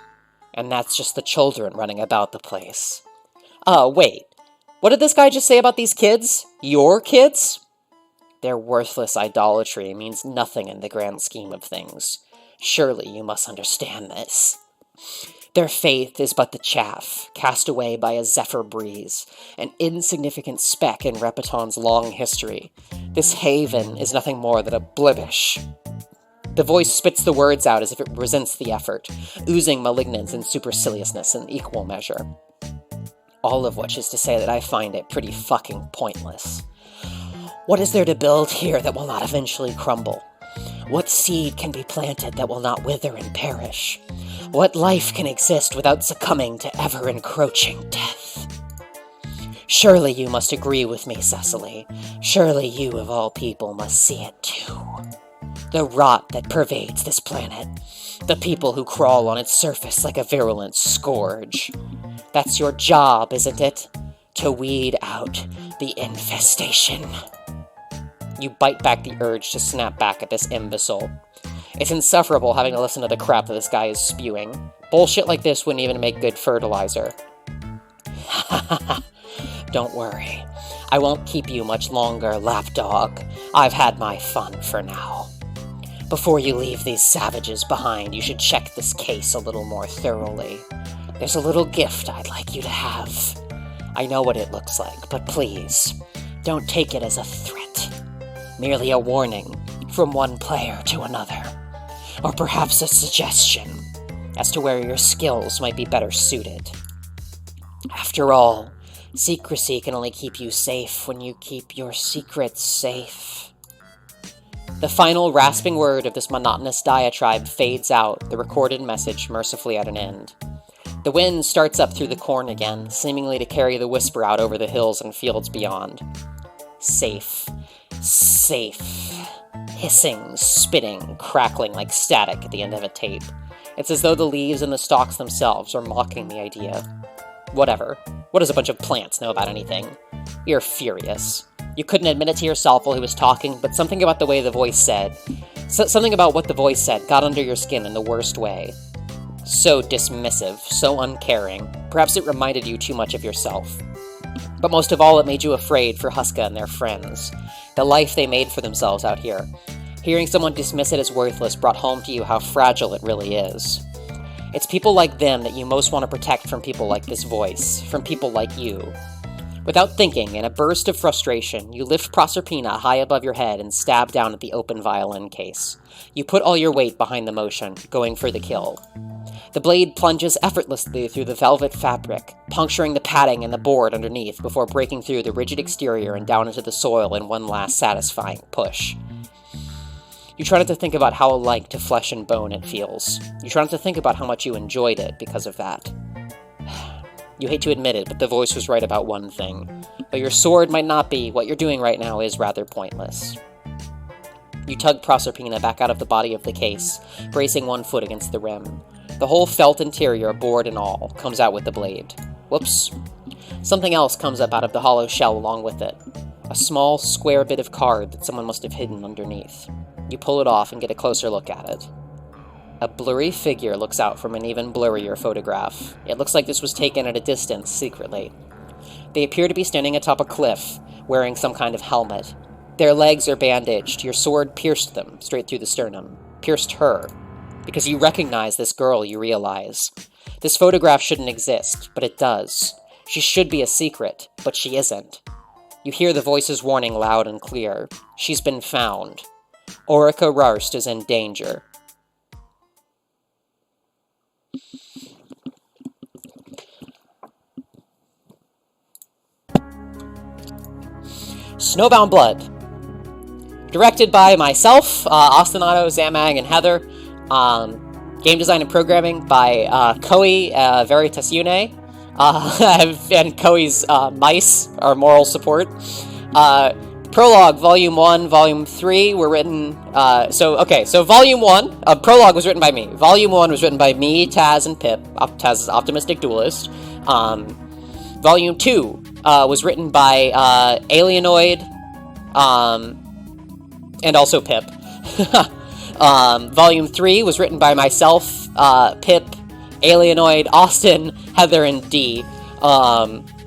And that's just the children running about the place. Wait. What did this guy just say about these kids? Your kids? Their worthless idolatry means nothing in the grand scheme of things. Surely you must understand this. Their faith is but the chaff, cast away by a zephyr breeze, an insignificant speck in Repeton's long history. This haven is nothing more than a blibbish. The voice spits the words out as if it resents the effort, oozing malignance and superciliousness in equal measure. All of which is to say that I find it pretty fucking pointless. What is there to build here that will not eventually crumble? What seed can be planted that will not wither and perish? What life can exist without succumbing to ever-encroaching death? Surely you must agree with me, Cecily. Surely you, of all people, must see it too. The rot that pervades this planet. The people who crawl on its surface like a virulent scourge. That's your job, isn't it? To weed out the infestation. You bite back the urge to snap back at this imbecile. It's insufferable having to listen to the crap that this guy is spewing. Bullshit like this wouldn't even make good fertilizer. Don't worry. I won't keep you much longer, lapdog. I've had my fun for now. Before you leave these savages behind, you should check this case a little more thoroughly. There's a little gift I'd like you to have. I know what it looks like, but please, don't take it as a threat. Merely a warning from one player to another. Or perhaps a suggestion as to where your skills might be better suited. After all, secrecy can only keep you safe when you keep your secrets safe. The final rasping word of this monotonous diatribe fades out, the recorded message mercifully at an end. The wind starts up through the corn again, seemingly to carry the whisper out over the hills and fields beyond. Safe. Safe. Hissing, spitting, crackling like static at the end of a tape. It's as though the leaves and the stalks themselves are mocking the idea. Whatever. What does a bunch of plants know about anything? You're furious. You couldn't admit it to yourself while he was talking, but something about the way the voice said, something about what the voice said got under your skin in the worst way. So dismissive, so uncaring. Perhaps it reminded you too much of yourself. But most of all, it made you afraid for Huska and their friends. The life they made for themselves out here. Hearing someone dismiss it as worthless brought home to you how fragile it really is. It's people like them that you most want to protect from people like this voice, from people like you. Without thinking, in a burst of frustration, you lift Proserpina high above your head and stab down at the open violin case. You put all your weight behind the motion, going for the kill. The blade plunges effortlessly through the velvet fabric, puncturing the padding and the board underneath before breaking through the rigid exterior and down into the soil in one last satisfying push. You try not to think about how alike to flesh and bone it feels. You try not to think about how much you enjoyed it because of that. You hate to admit it, but the voice was right about one thing. Though your sword might not be, what you're doing right now is rather pointless. You tug Proserpina back out of the body of the case, bracing one foot against the rim. The whole felt interior, board and all, comes out with the blade. Whoops. Something else comes up out of the hollow shell along with it. A small, square bit of card that someone must have hidden underneath. You pull it off and get a closer look at it. A blurry figure looks out from an even blurrier photograph. It looks like this was taken at a distance, secretly. They appear to be standing atop a cliff, wearing some kind of helmet. Their legs are bandaged. Your sword pierced them, straight through the sternum. Pierced her. Because you recognize this girl, you realize. This photograph shouldn't exist, but it does. She should be a secret, but she isn't. You hear the voices warning loud and clear. She's been found. Orica Rarst is in danger. Snowbound Blood. Directed by myself, Ostinato, Zamag, and Heather. Game design and programming by Koei Veritasune. And Koei's mice, our moral support. Prologue, Volume 1, Volume 3 were written... So Volume 1, Prologue was written by me. Volume 1 was written by me, Taz, and Pip. Taz is Optimistic Duelist. Volume 2 was written by Alienoid, and also Pip. Volume 3 was written by myself, Pip, Alienoid, Austin, Heather, and D.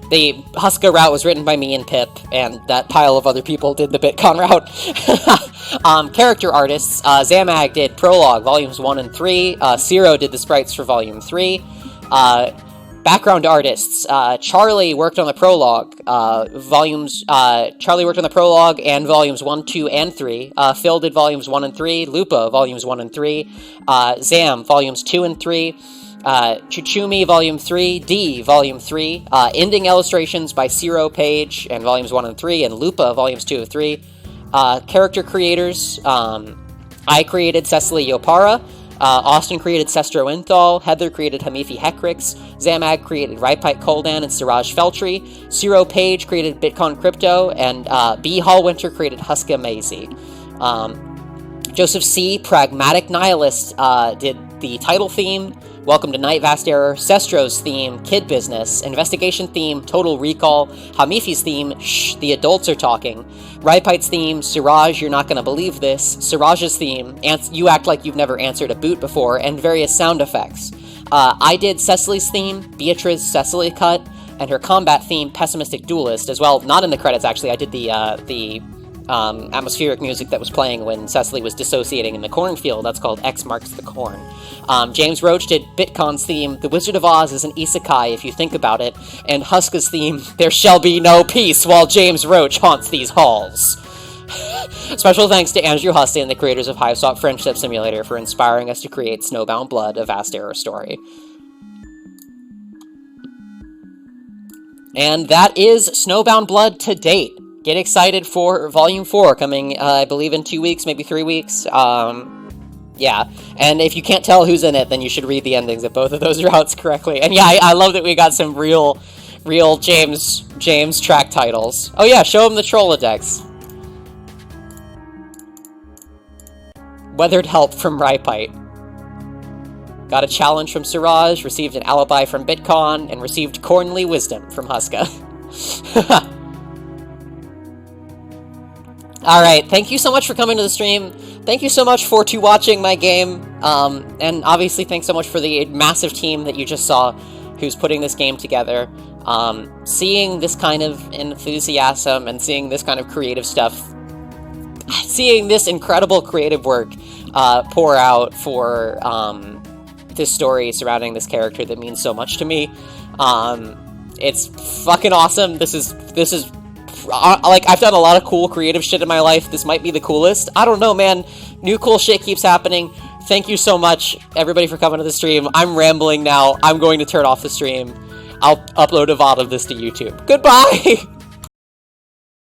The Huska route was written by me and Pip, and that pile of other people did the BitCon route. Character artists, Zamag did Prologue, Volumes 1 and 3, Ciro did the sprites for Volume 3, background artists, Charlie worked on the Prologue, Charlie worked on the Prologue and Volumes 1, 2, and 3, Phil did Volumes 1 and 3, Lupa, Volumes 1 and 3, Zam, Volumes 2 and 3, Chuchumi, Volume 3, D, Volume 3, ending illustrations by Ciro Page, and Volumes 1 and 3, and Lupa, Volumes 2 and 3, character creators, I created Cecily Yopara, Austin created Sestro Inthal, Heather created Hamifi Hekrix, Zamag created Ripite Koldan and Siraj Feltri, Ciro Page created Bitcoin Crypto, and B. Hallwinter created Huska Maisie. Joseph C., Pragmatic Nihilist, did the title theme, Welcome to Night Vast Error, Sestro's theme, Kid Business, Investigation theme, Total Recall, Hamifi's theme, Shh, the Adults Are Talking, Ripite's theme, Siraj, You're Not Gonna Believe This, Siraj's theme, You Act Like You've Never Answered a Boot Before, and various sound effects. I did Cecily's theme, Beatriz Cecily Cut, and her combat theme, Pessimistic Duelist, as well. Not in the credits, actually. I did the atmospheric music that was playing when Cecily was dissociating in the cornfield. That's called X Marks the Corn. James Roach did Bitcon's theme, The Wizard of Oz is an isekai if you think about it, and Huska's theme, There Shall Be No Peace While James Roach Haunts These Halls. Special thanks to Andrew Huston, the creators of Hiveswap Friendship Simulator, for inspiring us to create Snowbound Blood, a vast error story. And that is Snowbound Blood to date. Get excited for Volume 4 coming, I believe, in 2 weeks, maybe 3 weeks. Yeah, and if you can't tell who's in it, then you should read the endings of both of those routes correctly. And yeah, I love that we got some real James track titles. Oh yeah, show him the Trollodex. Weathered help from Ripite. Got a challenge from Siraj, received an alibi from Bitcon, and received Cornly wisdom from Huska. Alright, thank you so much for coming to the stream. Thank you so much for watching my game. And obviously thanks so much for the massive team that you just saw who's putting this game together. Seeing this kind of enthusiasm and seeing this kind of creative stuff, seeing this incredible creative work pour out for this story surrounding this character that means so much to me. It's fucking awesome. This is like, I've done a lot of cool creative shit in my life. This might be the coolest. I don't know, man. New cool shit keeps happening. Thank you so much, everybody, for coming to the stream. I'm rambling now. I'm going to turn off the stream. I'll upload a VOD of this to YouTube. Goodbye!